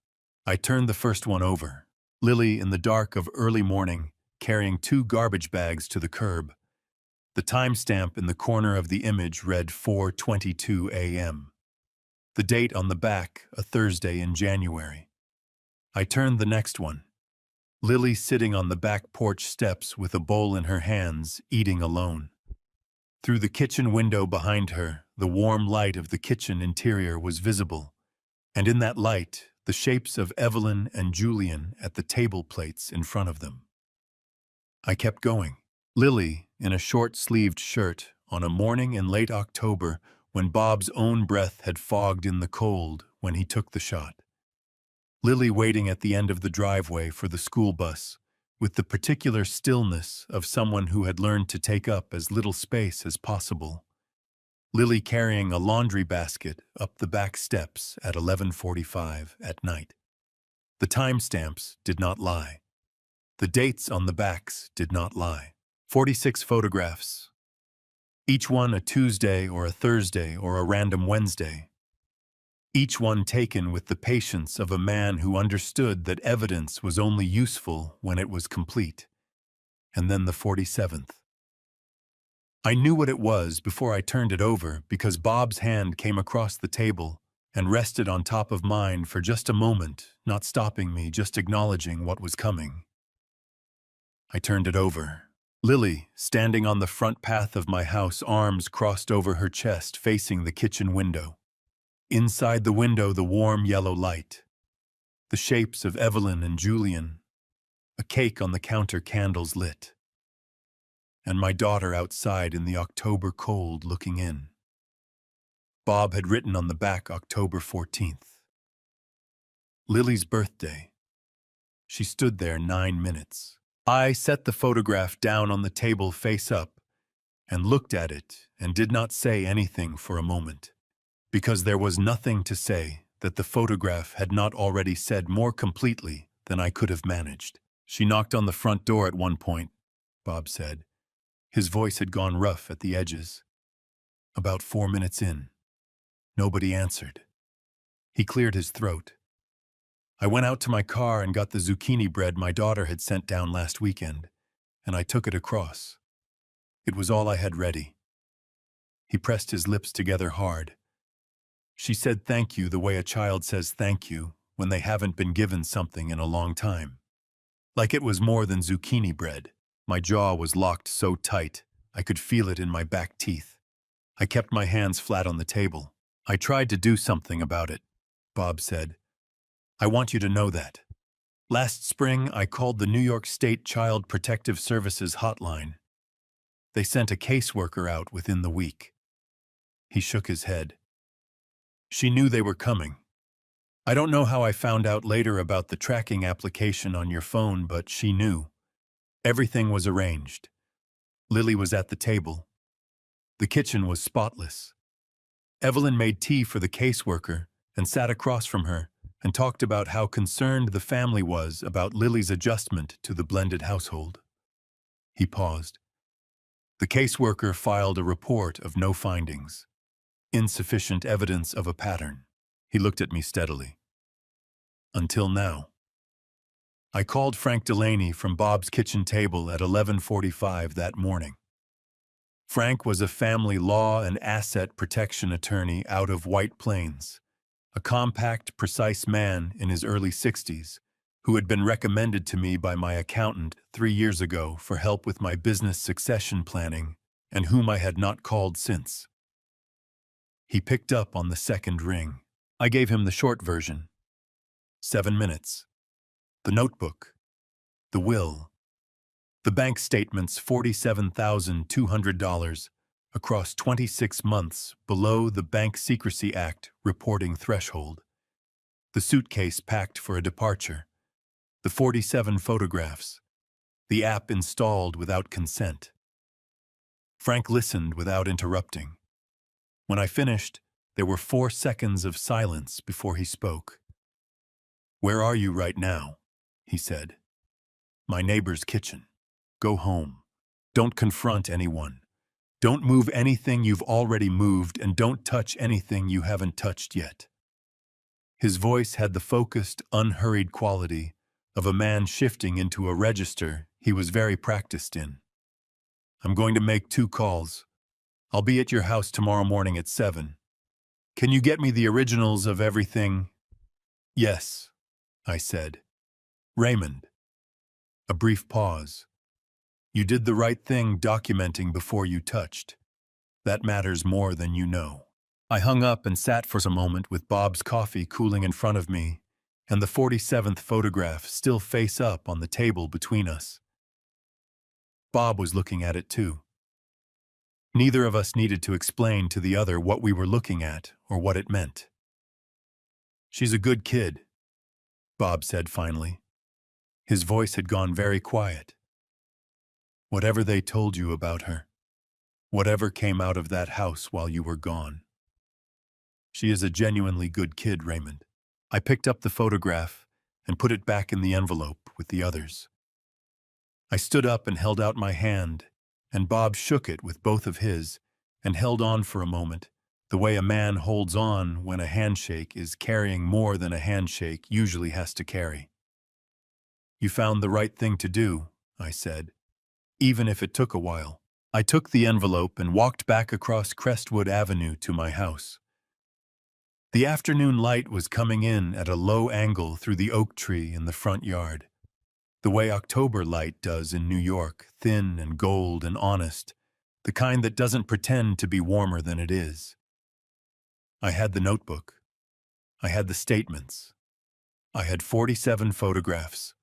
A: I turned the first one over. Lily in the dark of early morning, carrying 2 garbage bags to the curb. The timestamp in the corner of the image read 4:22 a.m. The date on the back, a Thursday in January. I turned the next one. Lily sitting on the back porch steps with a bowl in her hands, eating alone. Through the kitchen window behind her, the warm light of the kitchen interior was visible, and in that light, the shapes of Evelyn and Julian at the table plates in front of them. I kept going. Lily, in a short-sleeved shirt, on a morning in late October when Bob's own breath had fogged in the cold when he took the shot. Lily waiting at the end of the driveway for the school bus, with the particular stillness of someone who had learned to take up as little space as possible. Lily carrying a laundry basket up the back steps at 11:45 at night. The timestamps did not lie. The dates on the backs did not lie. 46 photographs. Each one a Tuesday or a Thursday or a random Wednesday. Each one taken with the patience of a man who understood that evidence was only useful when it was complete. And then the 47th. I knew what it was before I turned it over because Bob's hand came across the table and rested on top of mine for just a moment, not stopping me, just acknowledging what was coming. I turned it over. Lily, standing on the front path of my house, arms crossed over her chest, facing the kitchen window. Inside the window, the warm yellow light. The shapes of Evelyn and Julian. A cake on the counter, candles lit. And my daughter outside in the October cold looking in. Bob had written on the back October 14th. Lily's birthday. She stood there 9 minutes. I set the photograph down on the table face up and looked at it and did not say anything for a moment, because there was nothing to say that the photograph had not already said more completely than I could have managed. She knocked on the front door at one point, Bob said. His voice had gone rough at the edges. About 4 minutes in, nobody answered. He cleared his throat. I went out to my car and got the zucchini bread my daughter had sent down last weekend, and I took it across. It was all I had ready. He pressed his lips together hard. She said thank you the way a child says thank you when they haven't been given something in a long time. Like it was more than zucchini bread. My jaw was locked so tight, I could feel it in my back teeth. I kept my hands flat on the table. I tried to do something about it, Bob said. I want you to know that. Last spring, I called the New York State Child Protective Services hotline. They sent a caseworker out within the week. He shook his head. She knew they were coming. I don't know how I found out later about the tracking application on your phone, but she knew. Everything was arranged. Lily was at the table. The kitchen was spotless. Evelyn made tea for the caseworker and sat across from her and talked about how concerned the family was about Lily's adjustment to the blended household. He paused. The caseworker filed a report of no findings. Insufficient evidence of a pattern. He looked at me steadily. Until now. I called Frank Delaney from Bob's kitchen table at 11:45 that morning. Frank was a family law and asset protection attorney out of White Plains, a compact, precise man in his early 60s who had been recommended to me by my accountant 3 years ago for help with my business succession planning and whom I had not called since. He picked up on the second ring. I gave him the short version. 7 minutes. The notebook. The will. The bank statements $47,200 across 26 months below the Bank Secrecy Act reporting threshold. The suitcase packed for a departure. The 47 photographs. The app installed without consent. Frank listened without interrupting. When I finished, there were 4 seconds of silence before he spoke. "Where are you right now?" he said. "My neighbor's kitchen. Go home. Don't confront anyone. Don't move anything you've already moved, and don't touch anything you haven't touched yet." His voice had the focused, unhurried quality of a man shifting into a register he was very practiced in. "I'm going to make 2 calls. I'll be at your house tomorrow morning at 7. Can you get me the originals of everything? Yes, I said. Raymond. A brief pause. You did the right thing documenting before you touched. That matters more than you know. I hung up and sat for a moment with Bob's coffee cooling in front of me, and the 47th photograph still face up on the table between us. Bob was looking at it too. Neither of us needed to explain to the other what we were looking at or what it meant. She's a good kid, Bob said finally. His voice had gone very quiet. Whatever they told you about her, whatever came out of that house while you were gone. She is a genuinely good kid, Raymond. I picked up the photograph and put it back in the envelope with the others. I stood up and held out my hand, and Bob shook it with both of his and held on for a moment, the way a man holds on when a handshake is carrying more than a handshake usually has to carry. You found the right thing to do, I said, even if it took a while. I took the envelope and walked back across Crestwood Avenue to my house. The afternoon light was coming in at a low angle through the oak tree in the front yard, the way October light does in New York, thin and gold and honest, the kind that doesn't pretend to be warmer than it is. I had the notebook. I had the statements. I had 47 photographs.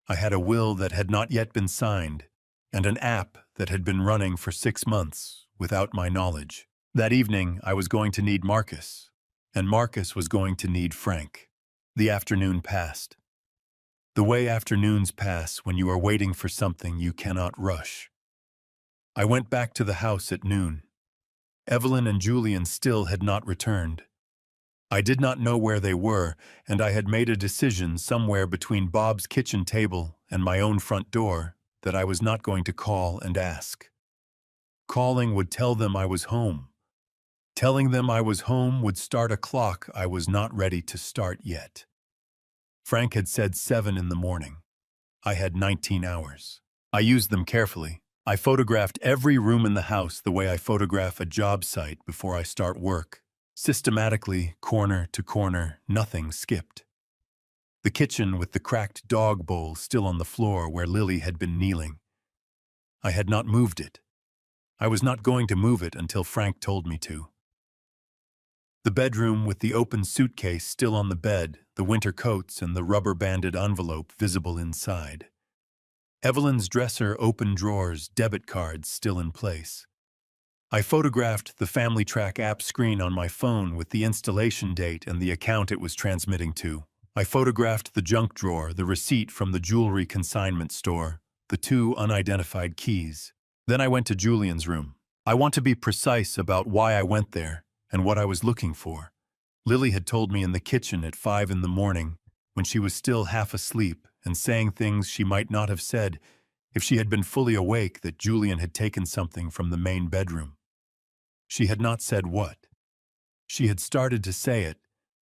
A: I had a will that had not yet been signed, and an app that had been running for 6 months without my knowledge. That evening, I was going to need Marcus, and Marcus was going to need Frank. The afternoon passed. The way afternoons pass when you are waiting for something you cannot rush. I went back to the house at noon. Evelyn and Julian still had not returned. I did not know where they were, and I had made a decision somewhere between Bob's kitchen table and my own front door that I was not going to call and ask. Calling would tell them I was home. Telling them I was home would start a clock I was not ready to start yet. Frank had said 7 in the morning. I had 19 hours. I used them carefully. I photographed every room in the house the way I photograph a job site before I start work. Systematically, corner to corner, nothing skipped. The kitchen with the cracked dog bowl still on the floor where Lily had been kneeling. I had not moved it. I was not going to move it until Frank told me to. The bedroom with the open suitcase still on the bed, the winter coats and the rubber-banded envelope visible inside. Evelyn's dresser open drawers, debit cards still in place. I photographed the Family Track app screen on my phone with the installation date and the account it was transmitting to. I photographed the junk drawer, the receipt from the jewelry consignment store, the 2 unidentified keys. Then I went to Julian's room. I want to be precise about why I went there and what I was looking for. Lily had told me in the kitchen at 5 in the morning, when she was still half asleep and saying things she might not have said if she had been fully awake, that Julian had taken something from the main bedroom. She had not said what. She had started to say it,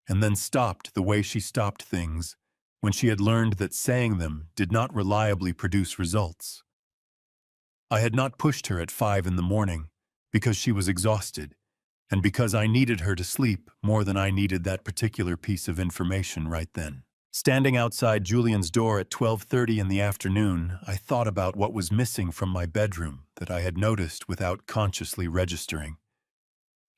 A: and then stopped the way she stopped things when she had learned that saying them did not reliably produce results. I had not pushed her at 5 in the morning because she was exhausted, and because I needed her to sleep more than I needed that particular piece of information right then. Standing outside Julian's door at 12:30 in the afternoon, I thought about what was missing from my bedroom that I had noticed without consciously registering.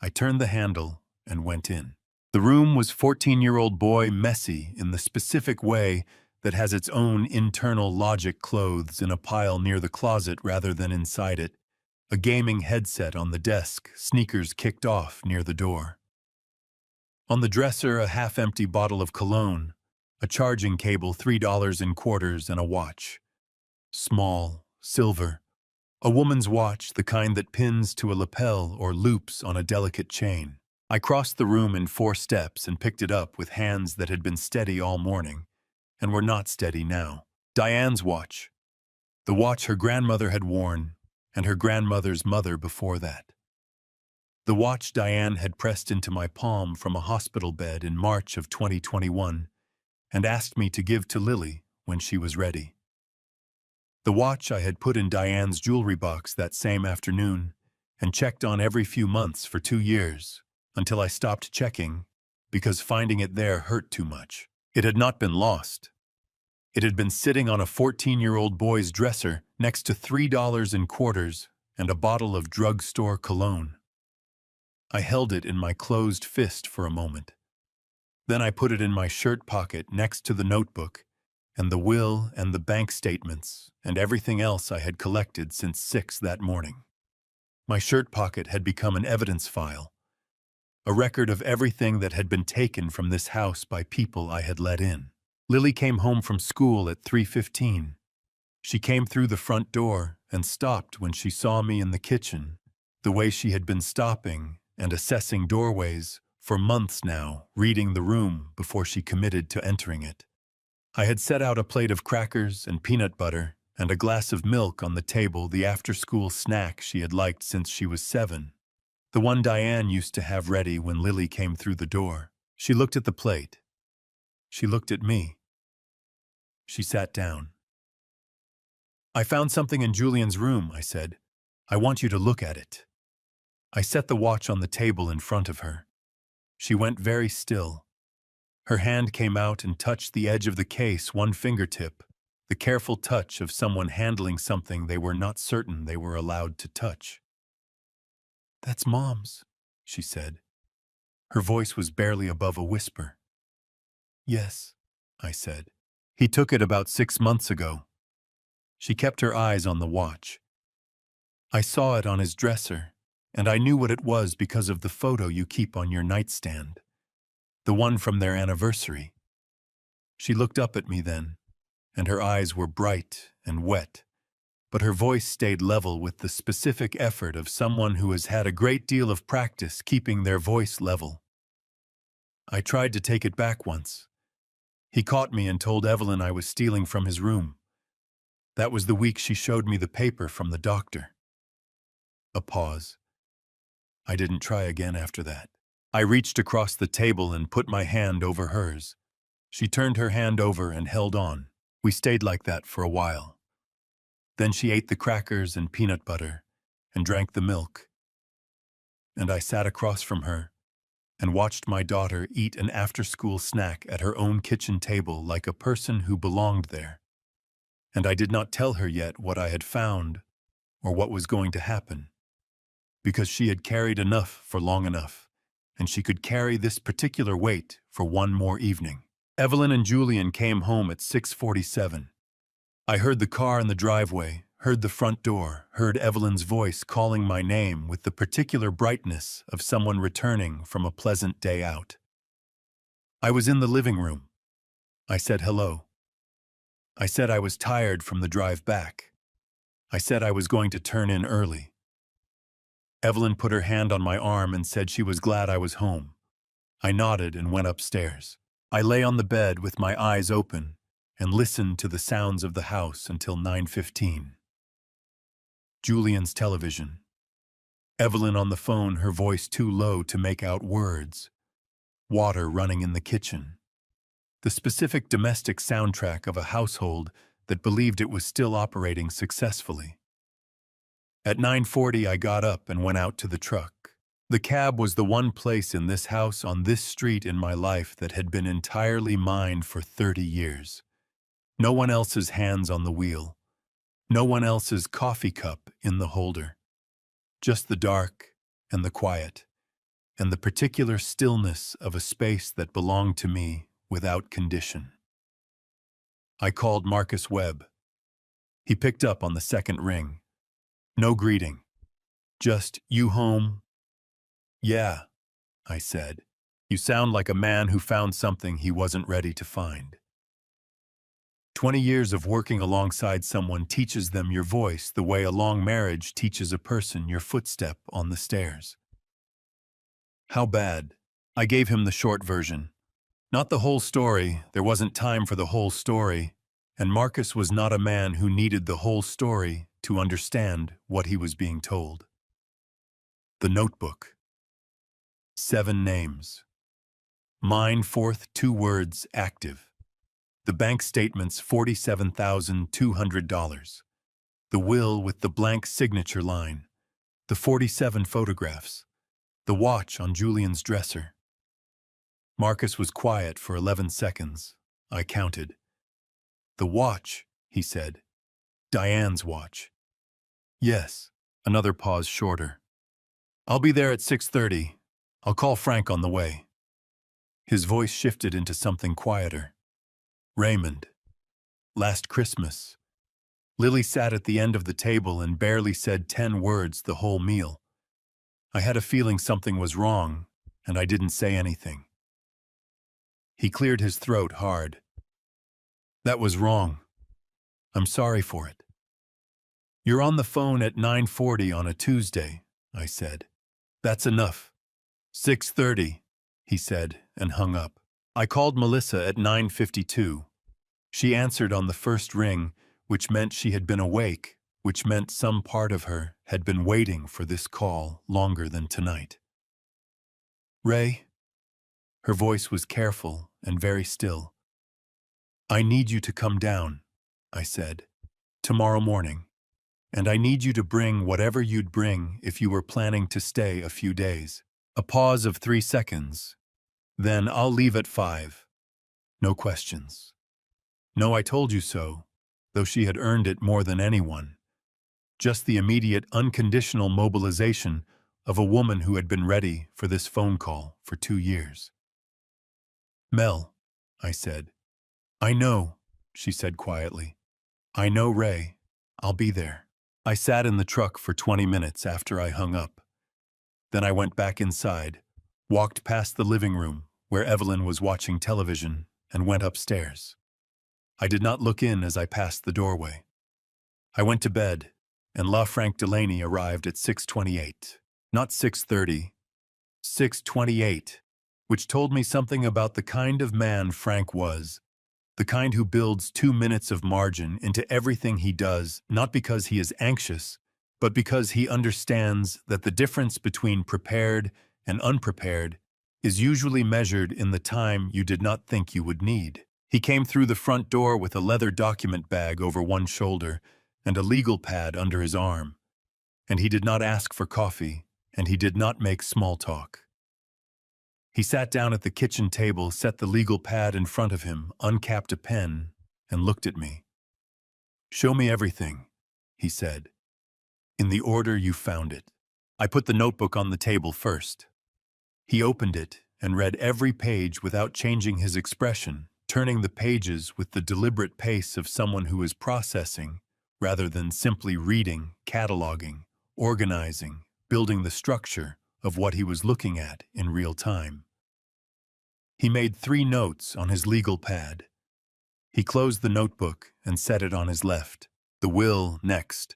A: I turned the handle and went in. The room was 14-year-old boy messy in the specific way that has its own internal logic, clothes in a pile near the closet rather than inside it, a gaming headset on the desk, sneakers kicked off near the door. On the dresser, a half-empty bottle of cologne, a charging cable, $3 in quarters, and a watch. Small, silver. A woman's watch, the kind that pins to a lapel or loops on a delicate chain. I crossed the room in 4 steps and picked it up with hands that had been steady all morning and were not steady now. Diane's watch. The watch her grandmother had worn and her grandmother's mother before that. The watch Diane had pressed into my palm from a hospital bed in March of 2021 and asked me to give to Lily when she was ready. The watch I had put in Diane's jewelry box that same afternoon and checked on every few months for 2 years until I stopped checking because finding it there hurt too much. It had not been lost. It had been sitting on a 14-year-old boy's dresser next to $3 in quarters and a bottle of drugstore cologne. I held it in my closed fist for a moment. Then I put it in my shirt pocket next to the notebook and the will and the bank statements and everything else I had collected since 6 that morning. My shirt pocket had become an evidence file, a record of everything that had been taken from this house by people I had let in. Lily came home from school at 3:15. She came through the front door and stopped when she saw me in the kitchen, the way she had been stopping and assessing doorways for months now, reading the room before she committed to entering it. I had set out a plate of crackers and peanut butter and a glass of milk on the table, the after-school snack she had liked since she was 7, the one Diane used to have ready when Lily came through the door. She looked at the plate. She looked at me. She sat down. "I found something in Julian's room," I said. "I want you to look at it." I set the watch on the table in front of her. She went very still. Her hand came out and touched the edge of the case, one fingertip, the careful touch of someone handling something they were not certain they were allowed to touch. "That's Mom's," she said. Her voice was barely above a whisper. "Yes," I said. "He took it about 6 months ago." She kept her eyes on the watch. "I saw it on his dresser, and I knew what it was because of the photo you keep on your nightstand, the one from their anniversary." She looked up at me then, and her eyes were bright and wet, but her voice stayed level with the specific effort of someone who has had a great deal of practice keeping their voice level. "I tried to take it back once. He caught me and told Evelyn I was stealing from his room. That was the week she showed me the paper from the doctor." A pause. I didn't try again after that. I reached across the table and put my hand over hers. She turned her hand over and held on. We stayed like that for a while. Then she ate the crackers and peanut butter and drank the milk. And I sat across from her and watched my daughter eat an after-school snack at her own kitchen table like a person who belonged there. And I did not tell her yet what I had found or what was going to happen, because she had carried enough for long enough, and she could carry this particular weight for one more evening. Evelyn and Julian came home at 6:47. I heard the car in the driveway, heard the front door, heard Evelyn's voice calling my name with the particular brightness of someone returning from a pleasant day out. I was in the living room. I said hello. I said I was tired from the drive back. I said I was going to turn in early. Evelyn put her hand on my arm and said she was glad I was home. I nodded and went upstairs. I lay on the bed with my eyes open and listened to the sounds of the house until 9:15. Julian's television. Evelyn on the phone, her voice too low to make out words. Water running in the kitchen. The specific domestic soundtrack of a household that believed it was still operating successfully. At 9:40, I got up and went out to the truck. The cab was the one place in this house on this street in my life that had been entirely mine for 30 years. No one else's hands on the wheel. No one else's coffee cup in the holder. Just the dark and the quiet, and the particular stillness of a space that belonged to me without condition. I called Marcus Webb. He picked up on the second ring. No greeting. Just, "You home?" "Yeah," I said. "You sound like a man who found something he wasn't ready to find." 20 years of working alongside someone teaches them your voice the way a long marriage teaches a person your footstep on the stairs. "How bad?" I gave him the short version. Not the whole story, there wasn't time for the whole story, and Marcus was not a man who needed the whole story to understand what he was being told. The notebook. 7 names. Mine, fourth, 2 words, active. The bank statements, $47,200. The will with the blank signature line. The 47 photographs. The watch on Julian's dresser. Marcus was quiet for 11 seconds. I counted. The watch, he said. Diane's watch. Yes. Another pause shorter. I'll be there at 6:30. I'll call Frank on the way. His voice shifted into something quieter. Raymond. Last Christmas. Lily sat at the end of the table and barely said 10 words the whole meal. I had a feeling something was wrong, and I didn't say anything. He cleared his throat hard. That was wrong. I'm sorry for it. You're on the phone at 9:40 on a Tuesday, I said. That's enough. 6:30, he said, and hung up. I called Melissa at 9:52. She answered on the first ring, which meant she had been awake, which meant some part of her had been waiting for this call longer than tonight. Ray? Her voice was careful and very still. I need you to come down, I said, tomorrow morning, and I need you to bring whatever you'd bring if you were planning to stay a few days. A pause of 3 seconds. Then I'll leave at 5. No questions. No, I told you so, though she had earned it more than anyone. Just the immediate, unconditional mobilization of a woman who had been ready for this phone call for 2 years. Mel, I said. I know, she said quietly. I know, Ray. I'll be there. I sat in the truck for 20 minutes after I hung up. Then I went back inside, walked past the living room where Evelyn was watching television, and went upstairs. I did not look in as I passed the doorway. I went to bed, and La Frank Delaney arrived at 6:28. Not 6:30, 6:28, which told me something about the kind of man Frank was. The kind who builds 2 minutes of margin into everything he does, not because he is anxious, but because he understands that the difference between prepared and unprepared is usually measured in the time you did not think you would need. He came through the front door with a leather document bag over one shoulder and a legal pad under his arm. And he did not ask for coffee, and he did not make small talk. He sat down at the kitchen table, set the legal pad in front of him, uncapped a pen, and looked at me. Show me everything, he said, in the order you found it. I put the notebook on the table first. He opened it and read every page without changing his expression, turning the pages with the deliberate pace of someone who is processing, rather than simply reading, cataloging, organizing, building the structure of what he was looking at in real time. He made 3 notes on his legal pad. He closed the notebook and set it on his left, the will next.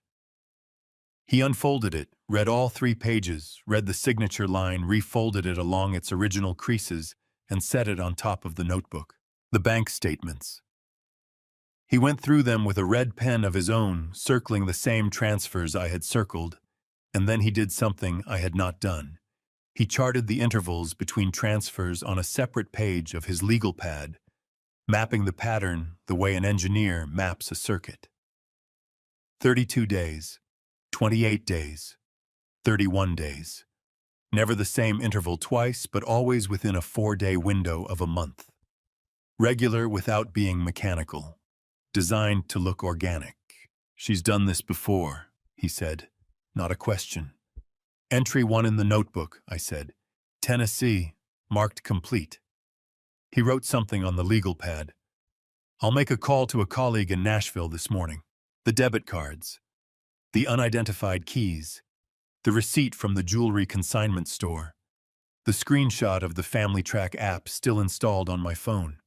A: He unfolded it, read all 3 pages, read the signature line, refolded it along its original creases, and set it on top of the notebook. The bank statements. He went through them with a red pen of his own, circling the same transfers I had circled, and then he did something I had not done. He charted the intervals between transfers on a separate page of his legal pad, mapping the pattern the way an engineer maps a circuit. 32 days, 28 days, 31 days. Never the same interval twice, but always within a 4-day window of a month. Regular without being mechanical. Designed to look organic. She's done this before, he said. Not a question. Entry 1 in the notebook, I said. Tennessee, marked complete. He wrote something on the legal pad. I'll make a call to a colleague in Nashville this morning. The debit cards. The unidentified keys. The receipt from the jewelry consignment store. The screenshot of the Family Track app still installed on my phone.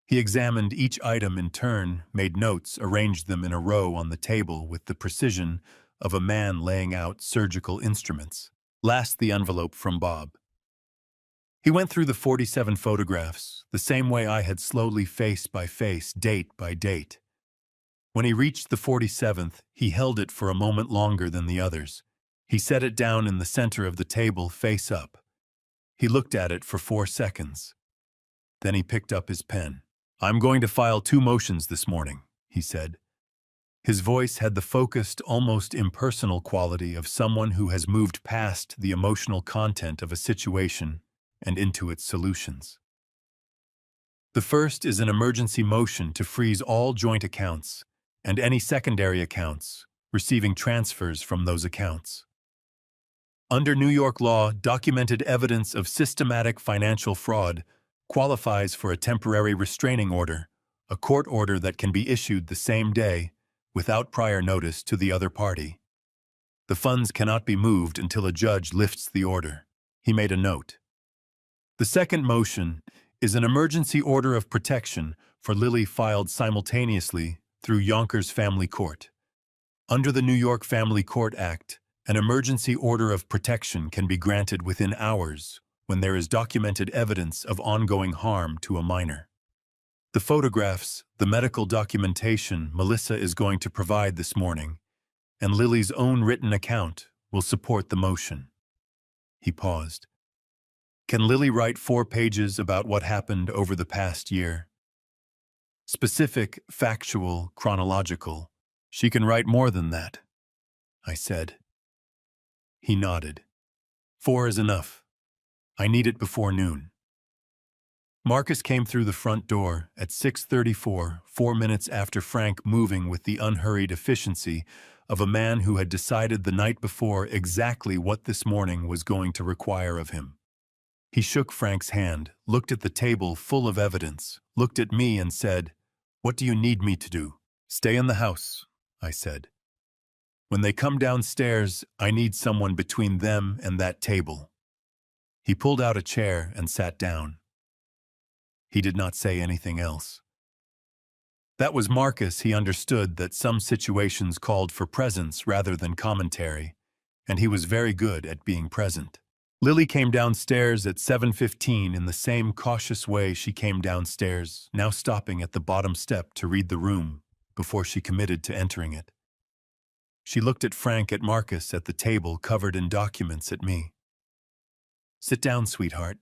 A: He examined each item in turn, made notes, arranged them in a row on the table with the precision of a man laying out surgical instruments. Last, the envelope from Bob. He went through the 47 photographs, the same way I had slowly, face by face, date by date. When he reached the 47th, he held it for a moment longer than the others. He set it down in the center of the table, face up. He looked at it for 4 seconds. Then he picked up his pen. I'm going to file 2 motions this morning, he said. His voice had the focused, almost impersonal quality of someone who has moved past the emotional content of a situation and into its solutions. The first is an emergency motion to freeze all joint accounts and any secondary accounts, receiving transfers from those accounts. Under New York law, documented evidence of systematic financial fraud qualifies for a temporary restraining order, a court order that can be issued the same day without prior notice to the other party. The funds cannot be moved until a judge lifts the order. He made a note. The second motion is an emergency order of protection for Lily filed simultaneously through Yonkers Family Court. Under the New York Family Court Act, an emergency order of protection can be granted within hours when there is documented evidence of ongoing harm to a minor. The photographs, the medical documentation Melissa is going to provide this morning, and Lily's own written account will support the motion. He paused. Can Lily write 4 pages about what happened over the past year? Specific, factual, chronological. She can write more than that, I said. He nodded. 4 is enough. I need it before noon. Marcus came through the front door at 6:34, 4 minutes after Frank, moving with the unhurried efficiency of a man who had decided the night before exactly what this morning was going to require of him. He shook Frank's hand, looked at the table full of evidence, looked at me and said, "What do you need me to do?" "Stay in the house," I said. "When they come downstairs, I need someone between them and that table." He pulled out a chair and sat down. He did not say anything else. That was Marcus. He understood that some situations called for presence rather than commentary, and he was very good at being present. Lily came downstairs at 7:15 in the same cautious way she came downstairs, now stopping at the bottom step to read the room before she committed to entering it. She looked at Frank, at Marcus, at the table covered in documents, at me. "Sit down, sweetheart,"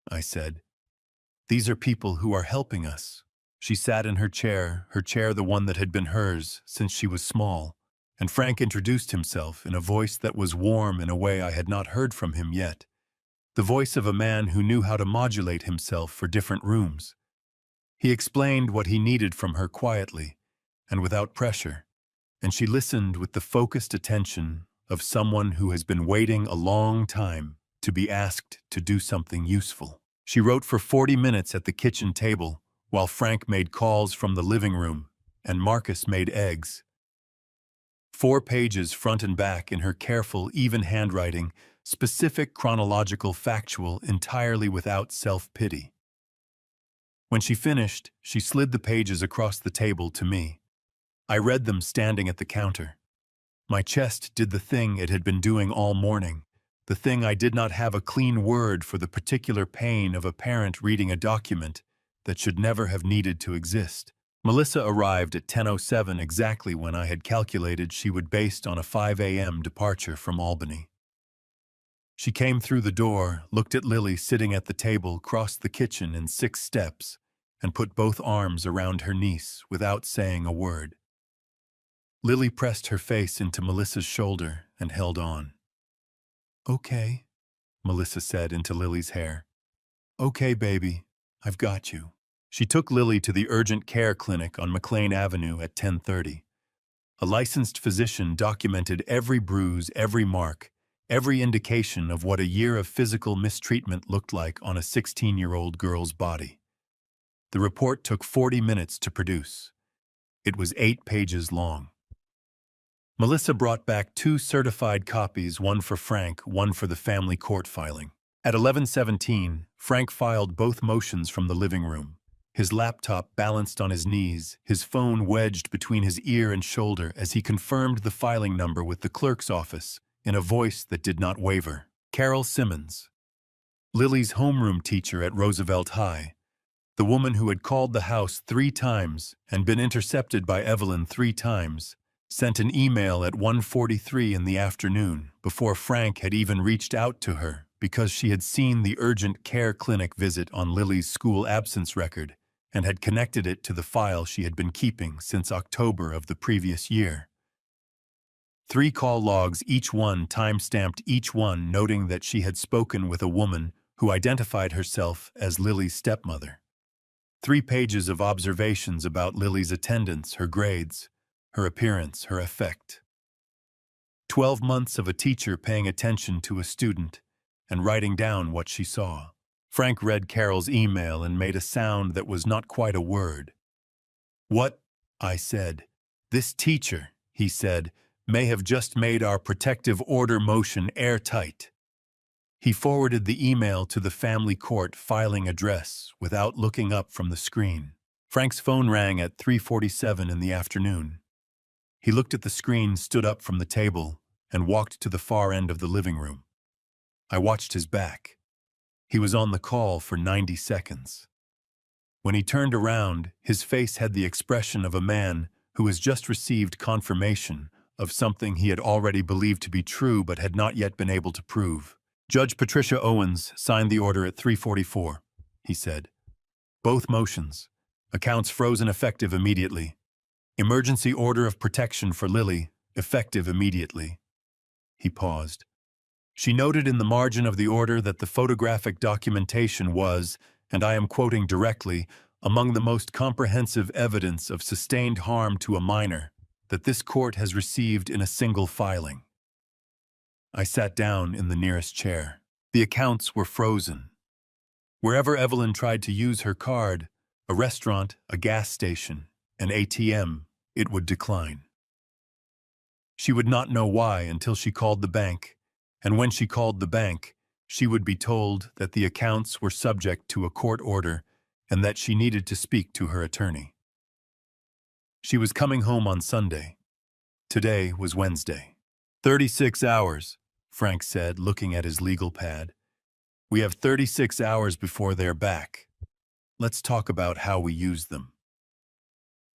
A: I said. "These are people who are helping us." She sat in her chair the one that had been hers since she was small, and Frank introduced himself in a voice that was warm in a way I had not heard from him yet, the voice of a man who knew how to modulate himself for different rooms. He explained what he needed from her quietly and without pressure, and she listened with the focused attention of someone who has been waiting a long time to be asked to do something useful. She wrote for 40 minutes at the kitchen table, while Frank made calls from the living room and Marcus made eggs. 4 pages front and back in her careful, even handwriting, specific, chronological, factual, entirely without self-pity. When she finished, she slid the pages across the table to me. I read them standing at the counter. My chest did the thing it had been doing all morning, the thing I did not have a clean word for, the particular pain of a parent reading a document that should never have needed to exist. Melissa arrived at 10:07, exactly when I had calculated she would, based on a 5 a.m. departure from Albany. She came through the door, looked at Lily sitting at the table, crossed the kitchen in 6 steps, and put both arms around her niece without saying a word. Lily pressed her face into Melissa's shoulder and held on. "Okay," Melissa said into Lily's hair. "Okay, baby, I've got you." She took Lily to the urgent care clinic on McLean Avenue at 10:30. A licensed physician documented every bruise, every mark, every indication of what a year of physical mistreatment looked like on a 16-year-old girl's body. The report took 40 minutes to produce. It was 8 pages long. Melissa brought back 2 certified copies, one for Frank, one for the family court filing. At 11:17, Frank filed both motions from the living room, his laptop balanced on his knees, his phone wedged between his ear and shoulder as he confirmed the filing number with the clerk's office in a voice that did not waver. Carol Simmons, Lily's homeroom teacher at Roosevelt High, the woman who had called the house 3 times and been intercepted by Evelyn 3 times, sent an email at 1:43 in the afternoon before Frank had even reached out to her, because she had seen the urgent care clinic visit on Lily's school absence record and had connected it to the file she had been keeping since October of the previous year. 3 call logs, each one time-stamped, each one noting that she had spoken with a woman who identified herself as Lily's stepmother. 3 pages of observations about Lily's attendance, her grades, her appearance, her affect. 12 months of a teacher paying attention to a student and writing down what she saw. Frank read Carol's email and made a sound that was not quite a word. "What?" I said. "This teacher," he said, "may have just made our protective order motion airtight." He forwarded the email to the family court filing address without looking up from the screen. Frank's phone rang at 3:47 in the afternoon. He looked at the screen, stood up from the table, and walked to the far end of the living room. I watched his back. He was on the call for 90 seconds. When he turned around, his face had the expression of a man who has just received confirmation of something he had already believed to be true but had not yet been able to prove. "Judge Patricia Owens signed the order at 3:44, he said. "Both motions. Accounts frozen effective immediately. Emergency order of protection for Lily, effective immediately." He paused. "She noted in the margin of the order that the photographic documentation was, and I am quoting directly, among the most comprehensive evidence of sustained harm to a minor that this court has received in a single filing." I sat down in the nearest chair. The accounts were frozen. Wherever Evelyn tried to use her card, a restaurant, a gas station, an ATM, it would decline. She would not know why until she called the bank, and when she called the bank, she would be told that the accounts were subject to a court order and that she needed to speak to her attorney. She was coming home on Sunday. Today was Wednesday. 36 hours, Frank said, looking at his legal pad. "We have 36 hours before they're back. Let's talk about how we use them."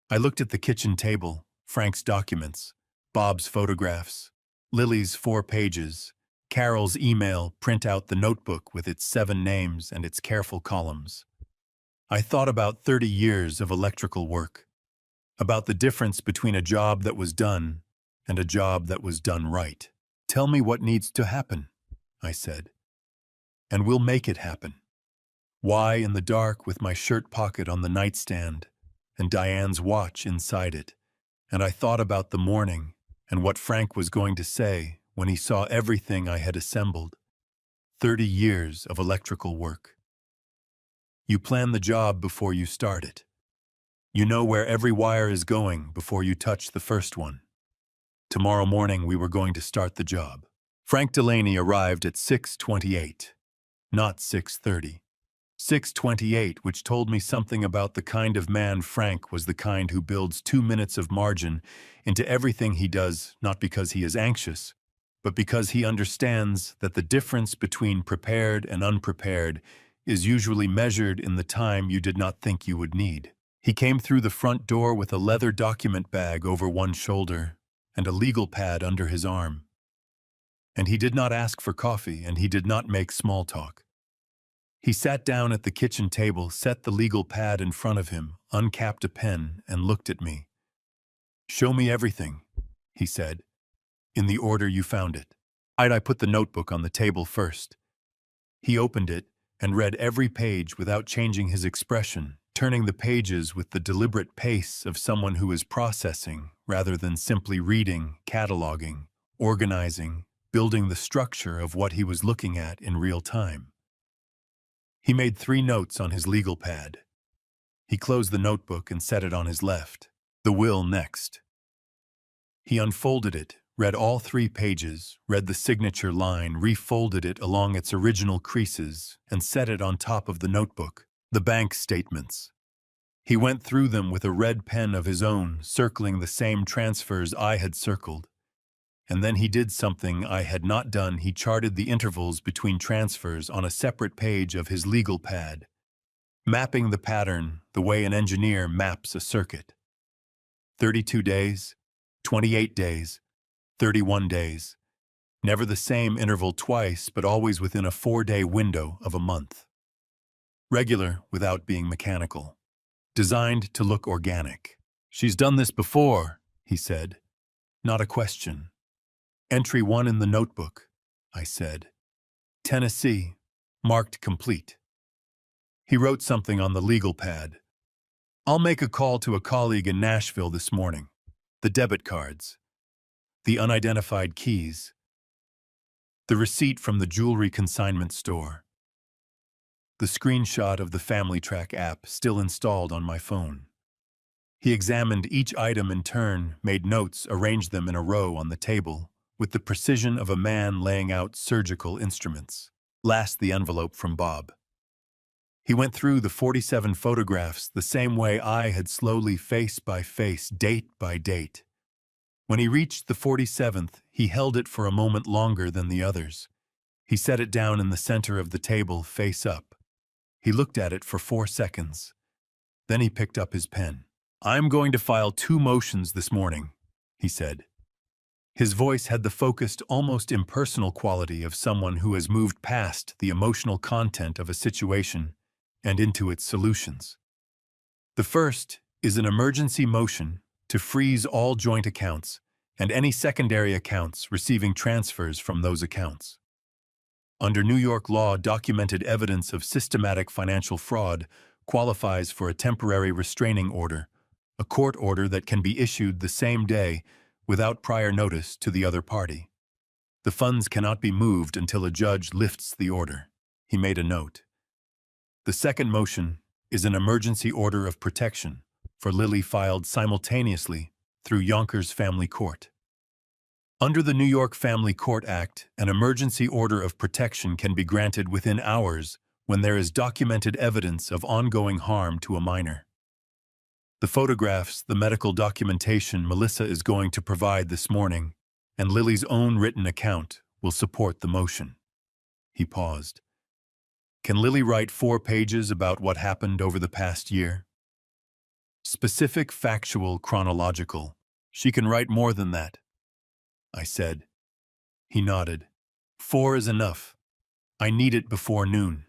A: I looked at the kitchen table, Frank's documents, Bob's photographs, Lily's 4 pages, Carol's email, print out the notebook with its 7 names and its careful columns. I thought about 30 years of electrical work, about the difference between a job that was done and a job that was done right. "Tell me what needs to happen," I said, "and we'll make it happen." Why in the dark with my shirt pocket on the nightstand and Diane's watch inside it, and I thought about the morning and what Frank was going to say when he saw everything I had assembled. 30 years of electrical work. You plan the job before you start it. You know where every wire is going before you touch the first one. Tomorrow morning we were going to start the job. Frank Delaney arrived at 6:28, not 6:30. 6:28, which told me something about the kind of man Frank was, the kind who builds 2 minutes of margin into everything he does, not because he is anxious, but because he understands that the difference between prepared and unprepared is usually measured in the time you did not think you would need. He came through the front door with a leather document bag over one shoulder and a legal pad under his arm. And he did not ask for coffee, and he did not make small talk. He sat down at the kitchen table, set the legal pad in front of him, uncapped a pen, and looked at me. "Show me everything," he said, "in the order you found it." I put the notebook on the table first. He opened it and read every page without changing his expression, turning the pages with the deliberate pace of someone who is processing rather than simply reading, cataloging, organizing, building the structure of what he was looking at in real time. He made 3 notes on his legal pad. He closed the notebook and set it on his left. The will next. He unfolded it, read all 3 pages, read the signature line, refolded it along its original creases, and set it on top of the notebook. The bank statements. He went through them with a red pen of his own, circling the same transfers I had circled. And then he did something I had not done. He charted the intervals between transfers on a separate page of his legal pad, mapping the pattern the way an engineer maps a circuit. 32 days, 28 days, 31 days. Never the same interval twice, but always within a 4-day window of a month. Regular without being mechanical. designed to look organic. "She's done this before," he said. Not a question. "Entry 1 in the notebook," I said. "Tennessee, marked complete." He wrote something on the legal pad. "I'll make a call to a colleague in Nashville this morning. The debit cards. The unidentified keys. The receipt from the jewelry consignment store. The screenshot of the Family Track app still installed on my phone." He examined each item in turn, made notes, arranged them in a row on the table, with the precision of a man laying out surgical instruments. Last, the envelope from Bob. He went through the 47 photographs the same way I had, slowly, face by face, date by date. When he reached the 47th, he held it for a moment longer than the others. He set it down in the center of the table, face up. He looked at it for 4 seconds. Then he picked up his pen. "I'm going to file 2 motions this morning," he said. His voice had the focused, almost impersonal quality of someone who has moved past the emotional content of a situation and into its solutions. "The first is an emergency motion to freeze all joint accounts and any secondary accounts receiving transfers from those accounts. Under New York law, documented evidence of systematic financial fraud qualifies for a temporary restraining order, a court order that can be issued the same day without prior notice to the other party. The funds cannot be moved until a judge lifts the order." He made a note. "The second motion is an emergency order of protection for Lily, filed simultaneously through Yonkers Family Court. Under the New York Family Court Act, an emergency order of protection can be granted within hours when there is documented evidence of ongoing harm to a minor. The photographs, the medical documentation Melissa is going to provide this morning, and Lily's own written account will support the motion." He paused. "Can Lily write 4 pages about what happened over the past year? Specific, factual, chronological. She can write more than that," I said. He nodded. "4 is enough. I need it before noon."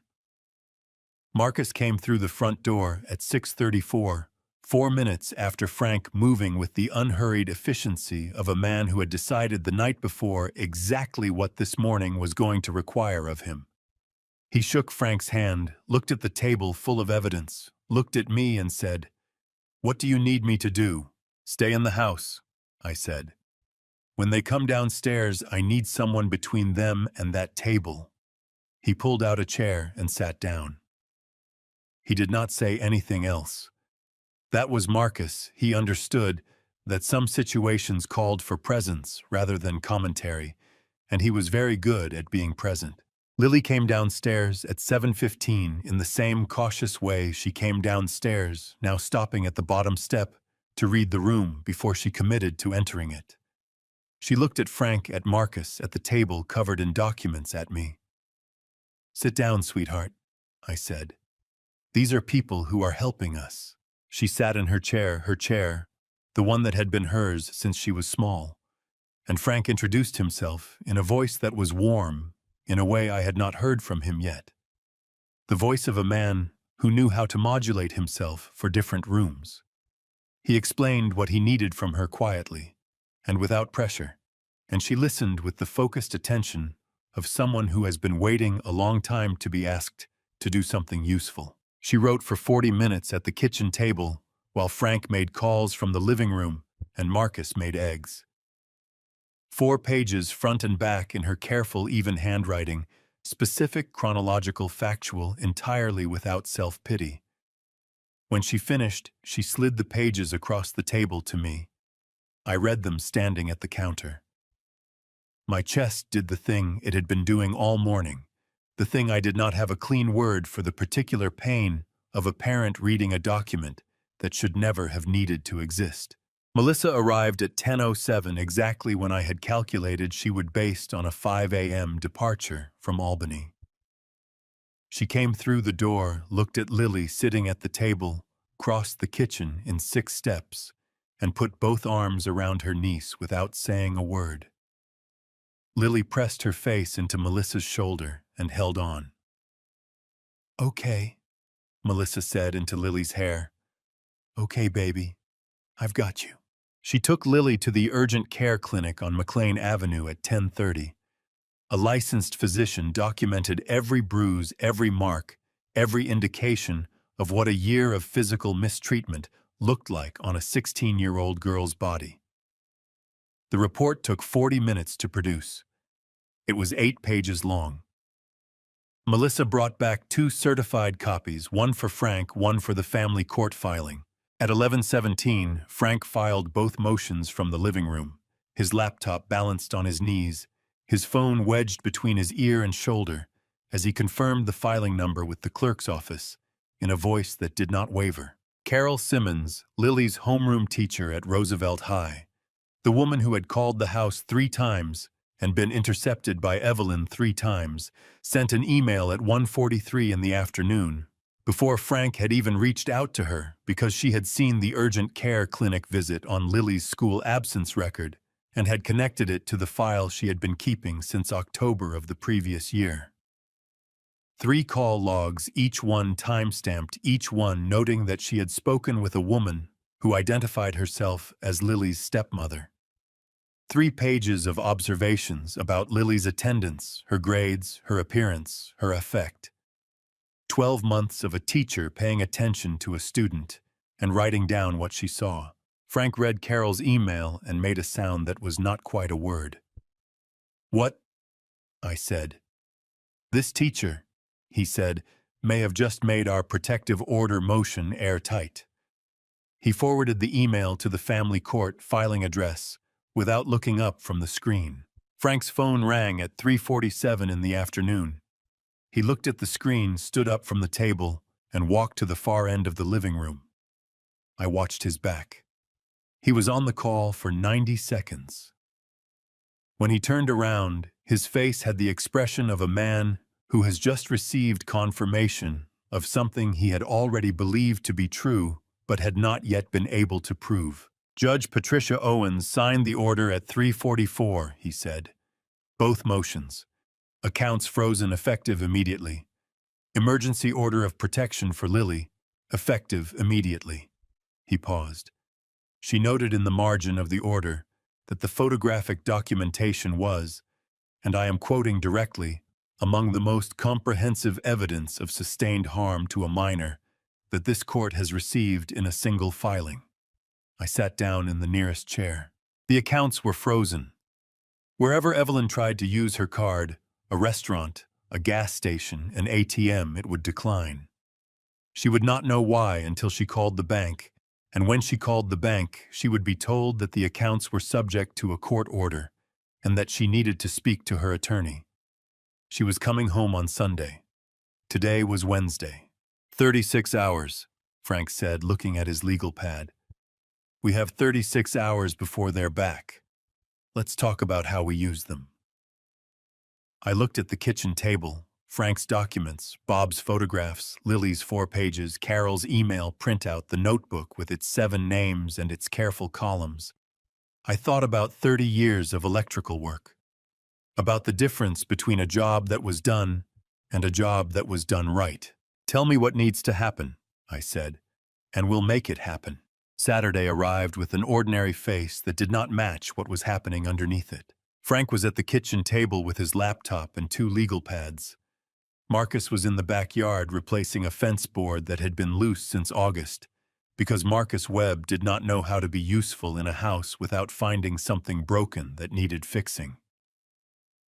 A: Marcus came through the front door at 6:34, 4 minutes after Frank, moving with the unhurried efficiency of a man who had decided the night before exactly what this morning was going to require of him. He shook Frank's hand, looked at the table full of evidence, looked at me and said, "What do you need me to do?" "Stay in the house," I said. "When they come downstairs, I need someone between them and that table." He pulled out a chair and sat down. He did not say anything else. That was Marcus. He understood that some situations called for presence rather than commentary, and he was very good at being present. Lily came downstairs at 7:15 in the same cautious way she came downstairs, now stopping at the bottom step to read the room before she committed to entering it. She looked at Frank, at Marcus, at the table covered in documents, at me. "Sit down, sweetheart," I said. "These are people who are helping us." She sat in her chair, the one that had been hers since she was small, and Frank introduced himself in a voice that was warm, in a way I had not heard from him yet. The voice of a man who knew how to modulate himself for different rooms. He explained what he needed from her quietly and without pressure, and she listened with the focused attention of someone who has been waiting a long time to be asked to do something useful. She wrote for 40 minutes at the kitchen table while Frank made calls from the living room and Marcus made eggs. 4 pages front and back in her careful, even handwriting, specific, chronological, factual, entirely without self-pity. When she finished, she slid the pages across the table to me. I read them standing at the counter. My chest did the thing it had been doing all morning, the thing I did not have a clean word for, the particular pain of a parent reading a document that should never have needed to exist. Melissa arrived at 10:07, exactly when I had calculated she would, based on a 5 a.m. departure from Albany. She came through the door, looked at Lily sitting at the table, crossed the kitchen in 6 steps, and put both arms around her niece without saying a word. Lily pressed her face into Melissa's shoulder and held on. "Okay," Melissa said into Lily's hair. Okay, baby, I've got you. She took Lily to the urgent care clinic on McLean Avenue at 10:30. A licensed physician documented every bruise, every mark, every indication of what a year of physical mistreatment looked like on a 16-year-old girl's body. The report took 40 minutes to produce. It was 8 pages long. Melissa brought back 2 certified copies, one for Frank, one for the family court filing. At 11:17, Frank filed both motions from the living room, his laptop balanced on his knees, his phone wedged between his ear and shoulder, as he confirmed the filing number with the clerk's office, in a voice that did not waver. Carol Simmons, Lily's homeroom teacher at Roosevelt High, the woman who had called the house 3 times and been intercepted by Evelyn 3 times, sent an email at 1:43 in the afternoon, before Frank had even reached out to her because she had seen the urgent care clinic visit on Lily's school absence record and had connected it to the file she had been keeping since October of the previous year. 3 call logs, each one time-stamped, each one noting that she had spoken with a woman who identified herself as Lily's stepmother. 3 pages of observations about Lily's attendance, her grades, her appearance, her affect. 12 months of a teacher paying attention to a student and writing down what she saw. Frank read Carol's email and made a sound that was not quite a word. "What?" I said. "This teacher," he said, "may have just made our protective order motion airtight." He forwarded the email to the family court filing address without looking up from the screen. Frank's phone rang at 3:47 in the afternoon. He looked at the screen, stood up from the table, and walked to the far end of the living room. I watched his back. He was on the call for 90 seconds. When he turned around, his face had the expression of a man who has just received confirmation of something he had already believed to be true but had not yet been able to prove. "Judge Patricia Owens signed the order at 3:44, he said. "Both motions. Accounts frozen effective immediately. Emergency order of protection for Lily, effective immediately." He paused. She noted in the margin of the order that the photographic documentation was, and I am quoting directly, among the most comprehensive evidence of sustained harm to a minor that this court has received in a single filing. I sat down in the nearest chair. The accounts were frozen. Wherever Evelyn tried to use her card, a restaurant, a gas station, an ATM, it would decline. She would not know why until she called the bank, and when she called the bank, she would be told that the accounts were subject to a court order and that she needed to speak to her attorney. She was coming home on Sunday. Today was Wednesday. 36 hours, Frank said, looking at his legal pad. "We have 36 hours before they're back. Let's talk about how we use them." I looked at the kitchen table, Frank's documents, Bob's photographs, Lily's 4 pages, Carol's email printout, the notebook with its 7 names and its careful columns. I thought about 30 years of electrical work, about the difference between a job that was done and a job that was done right. "Tell me what needs to happen," I said, "and we'll make it happen." Saturday arrived with an ordinary face that did not match what was happening underneath it. Frank was at the kitchen table with his laptop and 2 legal pads. Marcus was in the backyard replacing a fence board that had been loose since August, because Marcus Webb did not know how to be useful in a house without finding something broken that needed fixing.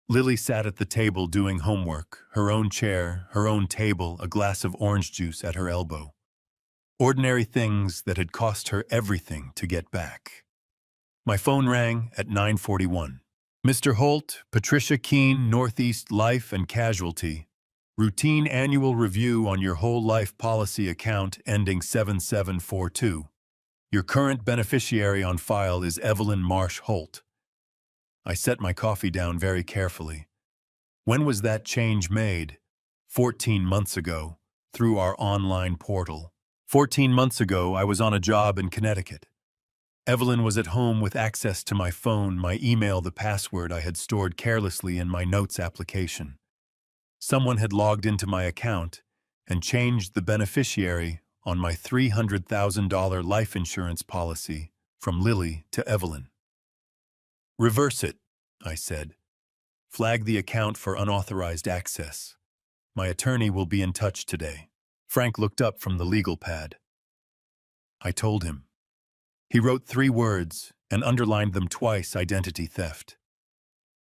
A: Lily sat at the table doing homework, her own chair, her own table, a glass of orange juice at her elbow. Ordinary things that had cost her everything to get back. My phone rang at 9:41. "Mr. Holt, Patricia Keene, Northeast Life and Casualty. Routine annual review on your whole life policy account ending 7742. Your current beneficiary on file is Evelyn Marsh Holt." I set my coffee down very carefully. When was that change made? 14 months ago, through our online portal. 14 months ago, I was on a job in Connecticut. Evelyn was at home with access to my phone, my email, the password I had stored carelessly in my notes application. Someone had logged into my account and changed the beneficiary on my $300,000 life insurance policy from Lily to Evelyn. Reverse it, I said. Flag the account for unauthorized access. My attorney will be in touch today. Frank looked up from the legal pad. I told him. He wrote 3 words and underlined them twice: identity theft.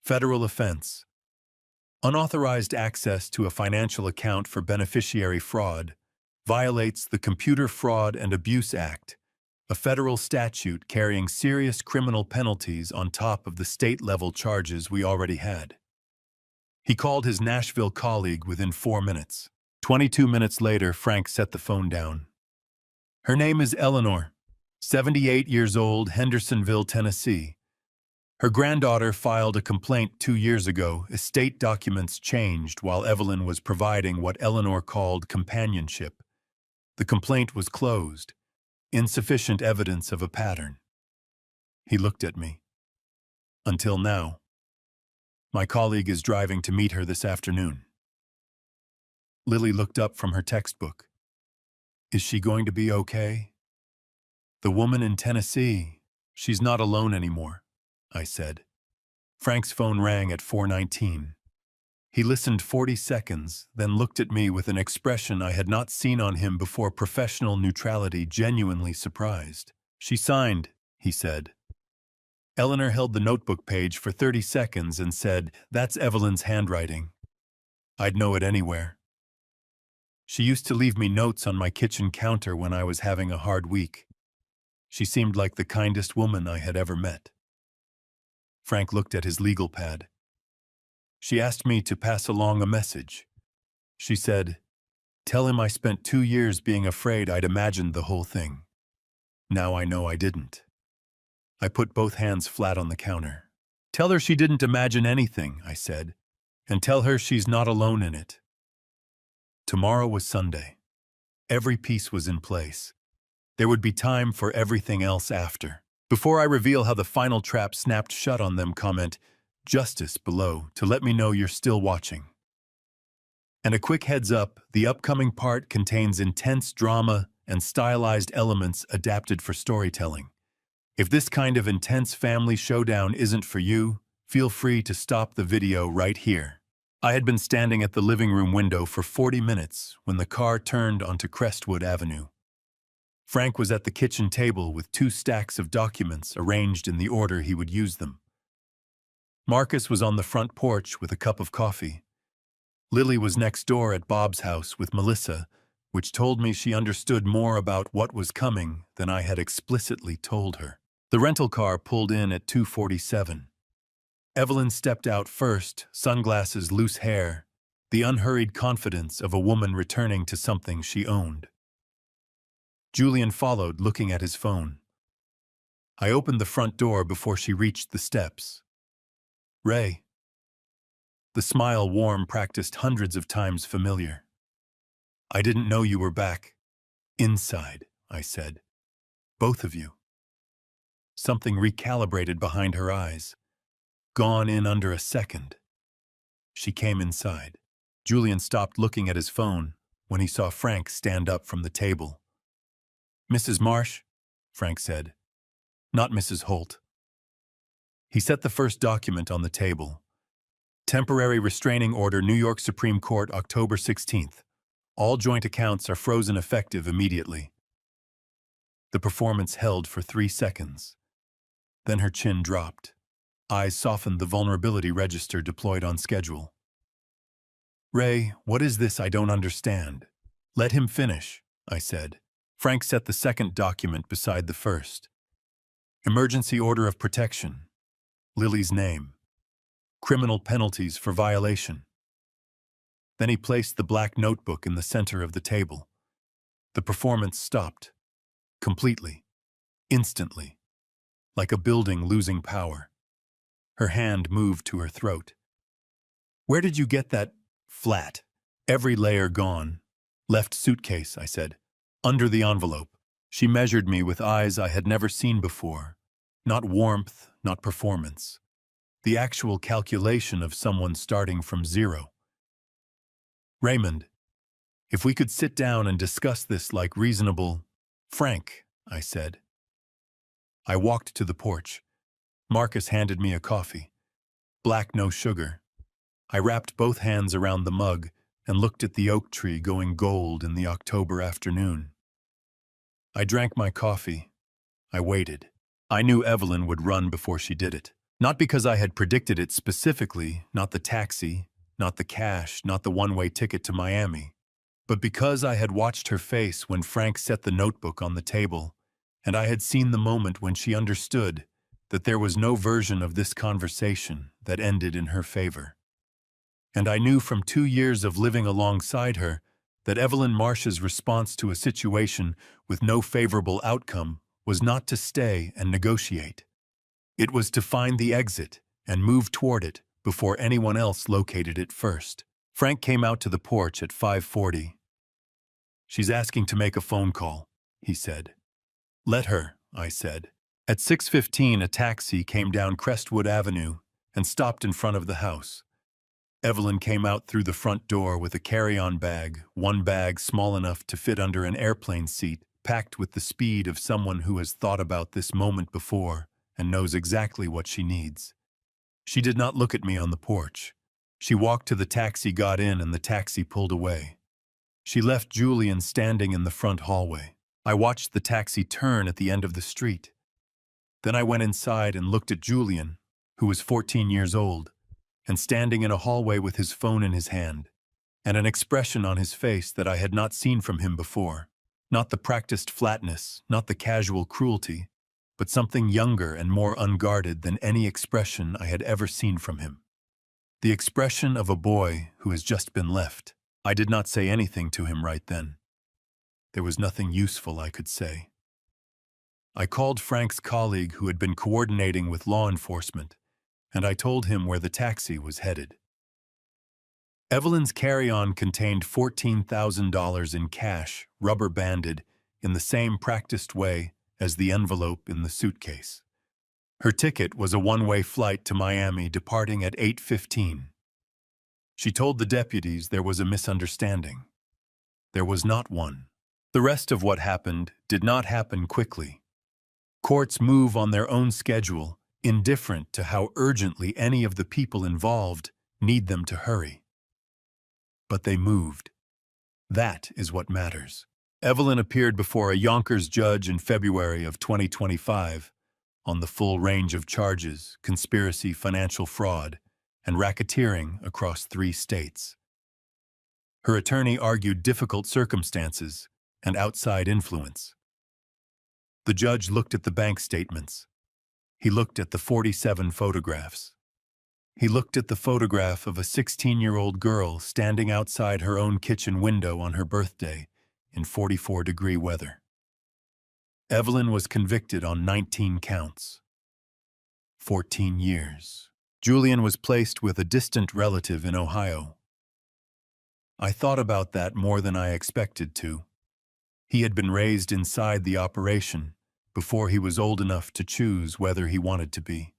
A: Federal offense. Unauthorized access to a financial account for beneficiary fraud violates the Computer Fraud and Abuse Act, a federal statute carrying serious criminal penalties on top of the state-level charges we already had. He called his Nashville colleague within 4 minutes. 22 minutes later, Frank set the phone down. Her name is Eleanor, 78 years old, Hendersonville, Tennessee. Her granddaughter filed a complaint 2 years ago. Estate documents changed while Evelyn was providing what Eleanor called companionship. The complaint was closed. Insufficient evidence of a pattern. He looked at me. Until now. My colleague is driving to meet her this afternoon. Lily looked up from her textbook. Is she going to be okay? The woman in Tennessee, she's not alone anymore, I said. Frank's phone rang at 4:19. He listened 40 seconds, then looked at me with an expression I had not seen on him before: professional neutrality, genuinely surprised. She signed, he said. Eleanor held the notebook page for 30 seconds and said, "That's Evelyn's handwriting. I'd know it anywhere. She used to leave me notes on my kitchen counter when I was having a hard week. She seemed like the kindest woman I had ever met." Frank looked at his legal pad. She asked me to pass along a message. She said, "Tell him I spent 2 years being afraid I'd imagined the whole thing. Now I know I didn't." I put both hands flat on the counter. "Tell her she didn't imagine anything," I said, "and tell her she's not alone in it." Tomorrow was Sunday. Every piece was in place. There would be time for everything else after. Before I reveal how the final trap snapped shut on them, comment "Justice" below to let me know you're still watching. And a quick heads up, the upcoming part contains intense drama and stylized elements adapted for storytelling. If this kind of intense family showdown isn't for you, feel free to stop the video right here. I had been standing at the living room window for 40 minutes when the car turned onto Crestwood Avenue. Frank was at the kitchen table with 2 stacks of documents arranged in the order he would use them. Marcus was on the front porch with a cup of coffee. Lily was next door at Bob's house with Melissa, which told me she understood more about what was coming than I had explicitly told her. The rental car pulled in at 2:47. Evelyn stepped out first, sunglasses, loose hair, the unhurried confidence of a woman returning to something she owned. Julian followed, looking at his phone. I opened the front door before she reached the steps. "Ray." The smile, warm, practiced hundreds of times familiar. "I didn't know you were back. Inside," I said. "Both of you." Something recalibrated behind her eyes. Gone in under a second. She came inside. Julian stopped looking at his phone when he saw Frank stand up from the table. "Mrs. Marsh," Frank said. "Not Mrs. Holt." He set the first document on the table. Temporary restraining order, New York Supreme Court, October 16th. All joint accounts are frozen effective immediately. The performance held for 3 seconds. Then her chin dropped. Eyes softened, the vulnerability register deployed on schedule. "Ray, what is this I don't understand?" "Let him finish," I said. Frank set the second document beside the first. Emergency order of protection. Lily's name. Criminal penalties for violation. Then he placed the black notebook in the center of the table. The performance stopped. Completely. Instantly. Like a building losing power. Her hand moved to her throat. "Where did you get that?" "Flat. Every layer gone. Left suitcase," I said. "Under the envelope." She measured me with eyes I had never seen before. Not warmth, not performance. The actual calculation of someone starting from zero. "Raymond." If we could sit down and discuss this like reasonable— Frank, I said. I walked to the porch. Marcus handed me a coffee. Black, no sugar. I wrapped both hands around the mug and looked at the oak tree going gold in the October afternoon. I drank my coffee. I waited. I knew Evelyn would run before she did it. Not because I had predicted it specifically, not the taxi, not the cash, not the one-way ticket to Miami, but because I had watched her face when Frank set the notebook on the table, and I had seen the moment when she understood that there was no version of this conversation that ended in her favor. And I knew from 2 years of living alongside her that Evelyn Marsh's response to a situation with no favorable outcome was not to stay and negotiate. It was to find the exit and move toward it before anyone else located it first. Frank came out to the porch at 5:40. "She's asking to make a phone call," he said. "Let her," I said. At 6:15, a taxi came down Crestwood Avenue and stopped in front of the house. Evelyn came out through the front door with a carry-on bag, one bag small enough to fit under an airplane seat, packed with the speed of someone who has thought about this moment before and knows exactly what she needs. She did not look at me on the porch. She walked to the taxi, got in, and the taxi pulled away. She left Julian standing in the front hallway. I watched the taxi turn at the end of the street. Then I went inside and looked at Julian, who was 14 years old, and standing in a hallway with his phone in his hand, and an expression on his face that I had not seen from him before. Not the practiced flatness, not the casual cruelty, but something younger and more unguarded than any expression I had ever seen from him. The expression of a boy who has just been left. I did not say anything to him right then. There was nothing useful I could say. I called Frank's colleague who had been coordinating with law enforcement, and I told him where the taxi was headed. Evelyn's carry-on contained $14,000 in cash, rubber-banded, in the same practiced way as the envelope in the suitcase. Her ticket was a one-way flight to Miami departing at 8:15. She told the deputies there was a misunderstanding. There was not one. The rest of what happened did not happen quickly. Courts move on their own schedule, indifferent to how urgently any of the people involved need them to hurry. But they moved. That is what matters. Evelyn appeared before a Yonkers judge in February of 2025 on the full range of charges: conspiracy, financial fraud, and racketeering across 3 states. Her attorney argued difficult circumstances and outside influence. The judge looked at the bank statements. He looked at the 47 photographs. He looked at the photograph of a 16-year-old girl standing outside her own kitchen window on her birthday in 44-degree weather. Evelyn was convicted on 19 counts. 14 years. Julian was placed with a distant relative in Ohio. I thought about that more than I expected to. He had been raised inside the operation before he was old enough to choose whether he wanted to be.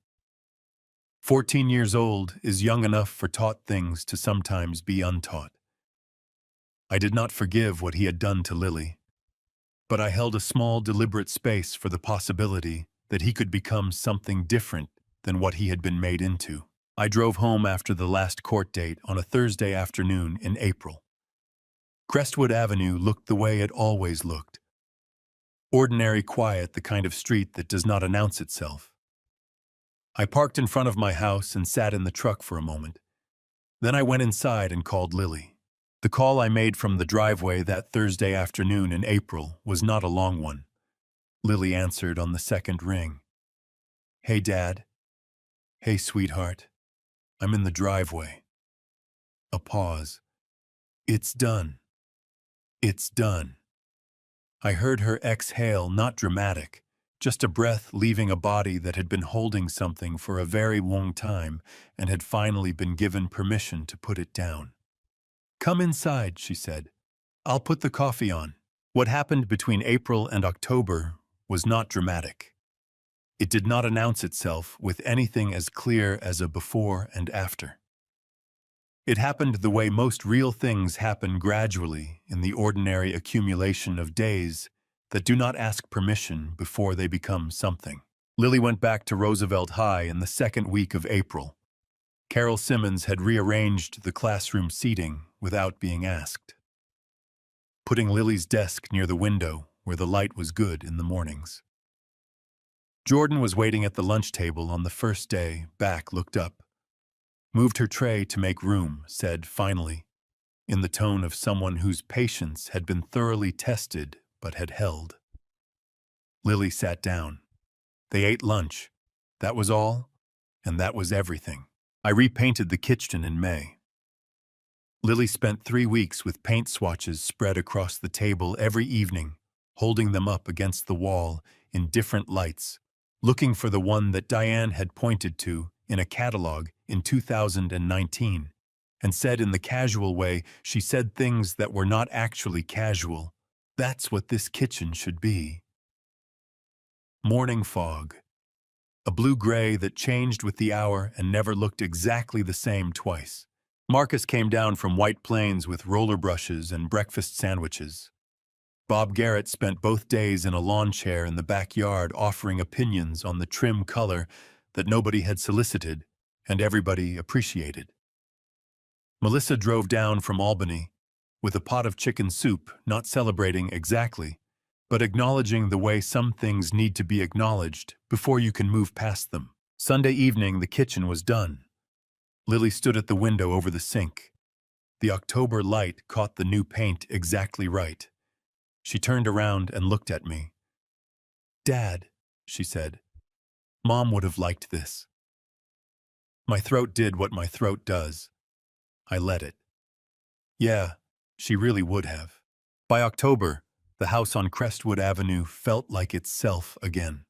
A: 14 years old is young enough for taught things to sometimes be untaught. I did not forgive what he had done to Lily, but I held a small, deliberate space for the possibility that he could become something different than what he had been made into. I drove home after the last court date on a Thursday afternoon in April. Crestwood Avenue looked the way it always looked. Ordinary quiet, the kind of street that does not announce itself. I parked in front of my house and sat in the truck for a moment. Then I went inside and called Lily. The call I made from the driveway that Thursday afternoon in April was not a long one. Lily answered on the second ring. "Hey, Dad." "Hey, sweetheart. I'm in the driveway." A pause. "It's done. It's done." I heard her exhale, not dramatic, just a breath leaving a body that had been holding something for a very long time and had finally been given permission to put it down. "Come inside," she said. "I'll put the coffee on." What happened between April and October was not dramatic. It did not announce itself with anything as clear as a before and after. It happened the way most real things happen, gradually, in the ordinary accumulation of days that do not ask permission before they become something. Lily went back to Roosevelt High in the second week of April. Carol Simmons had rearranged the classroom seating without being asked, putting Lily's desk near the window where the light was good in the mornings. Jordan was waiting at the lunch table on the first day back, looked up, moved her tray to make room, said finally, in the tone of someone whose patience had been thoroughly tested but had held. Lily sat down. They ate lunch. That was all, and that was everything. I repainted the kitchen in May. Lily spent 3 weeks with paint swatches spread across the table every evening, holding them up against the wall in different lights, looking for the one that Diane had pointed to in a catalog in 2019, and said in the casual way she said things that were not actually casual. That's what this kitchen should be. Morning fog. A blue-gray that changed with the hour and never looked exactly the same twice. Marcus came down from White Plains with roller brushes and breakfast sandwiches. Bob Garrett spent both days in a lawn chair in the backyard offering opinions on the trim color that nobody had solicited and everybody appreciated. Melissa drove down from Albany with a pot of chicken soup, not celebrating exactly, but acknowledging the way some things need to be acknowledged before you can move past them. Sunday evening, the kitchen was done. Lily stood at the window over the sink. The October light caught the new paint exactly right. She turned around and looked at me. "Dad," she said, "Mom would have liked this." My throat did what my throat does. I let it. Yeah, she really would have. By October, the house on Crestwood Avenue felt like itself again.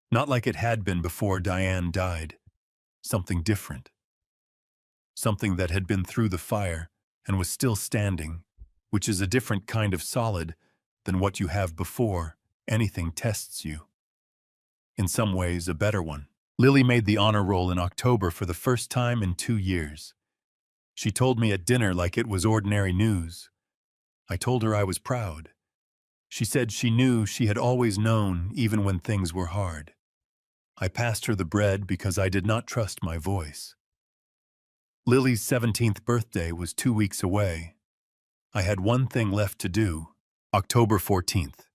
A: Not like it had been before Diane died. Something different. Something that had been through the fire and was still standing, which is a different kind of solid than what you have before anything tests you. In some ways, a better one. Lily made the honor roll in October for the first time in 2 years. She told me at dinner like it was ordinary news. I told her I was proud. She said she knew she had always known even when things were hard. I passed her the bread because I did not trust my voice. Lily's 17th birthday was 2 weeks away. I had one thing left to do. October 14th.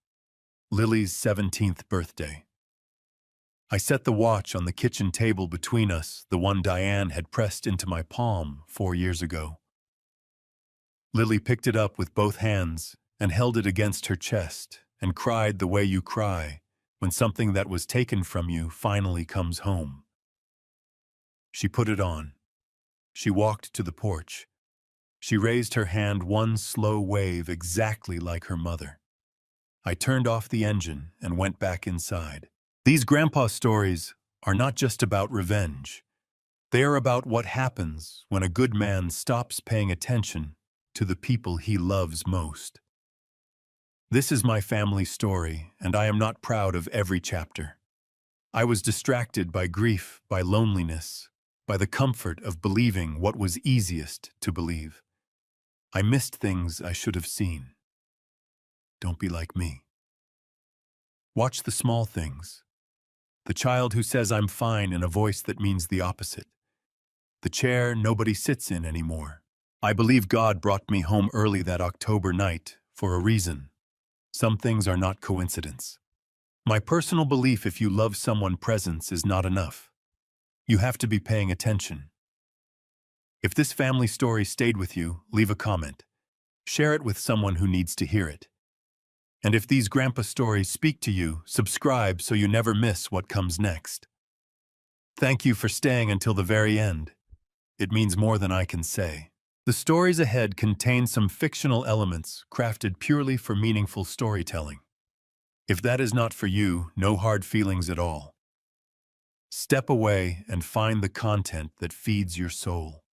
A: Lily's 17th birthday. I set the watch on the kitchen table between us, the one Diane had pressed into my palm 4 years ago. Lily picked it up with both hands and held it against her chest and cried the way you cry when something that was taken from you finally comes home. She put it on. She walked to the porch. She raised her hand one slow wave exactly like her mother. I turned off the engine and went back inside. These grandpa stories are not just about revenge. They are about what happens when a good man stops paying attention to the people he loves most. This is my family story, and I am not proud of every chapter. I was distracted by grief, by loneliness, by the comfort of believing what was easiest to believe. I missed things I should have seen. Don't be like me. Watch the small things. The child who says I'm fine in a voice that means the opposite. The chair nobody sits in anymore. I believe God brought me home early that October night for a reason. Some things are not coincidence. My personal belief, if you love someone, presence is not enough. You have to be paying attention. If this family story stayed with you, leave a comment. Share it with someone who needs to hear it. And if these grandpa stories speak to you, subscribe so you never miss what comes next. Thank you for staying until the very end. It means more than I can say. The stories ahead contain some fictional elements crafted purely for meaningful storytelling. If that is not for you, no hard feelings at all. Step away and find the content that feeds your soul.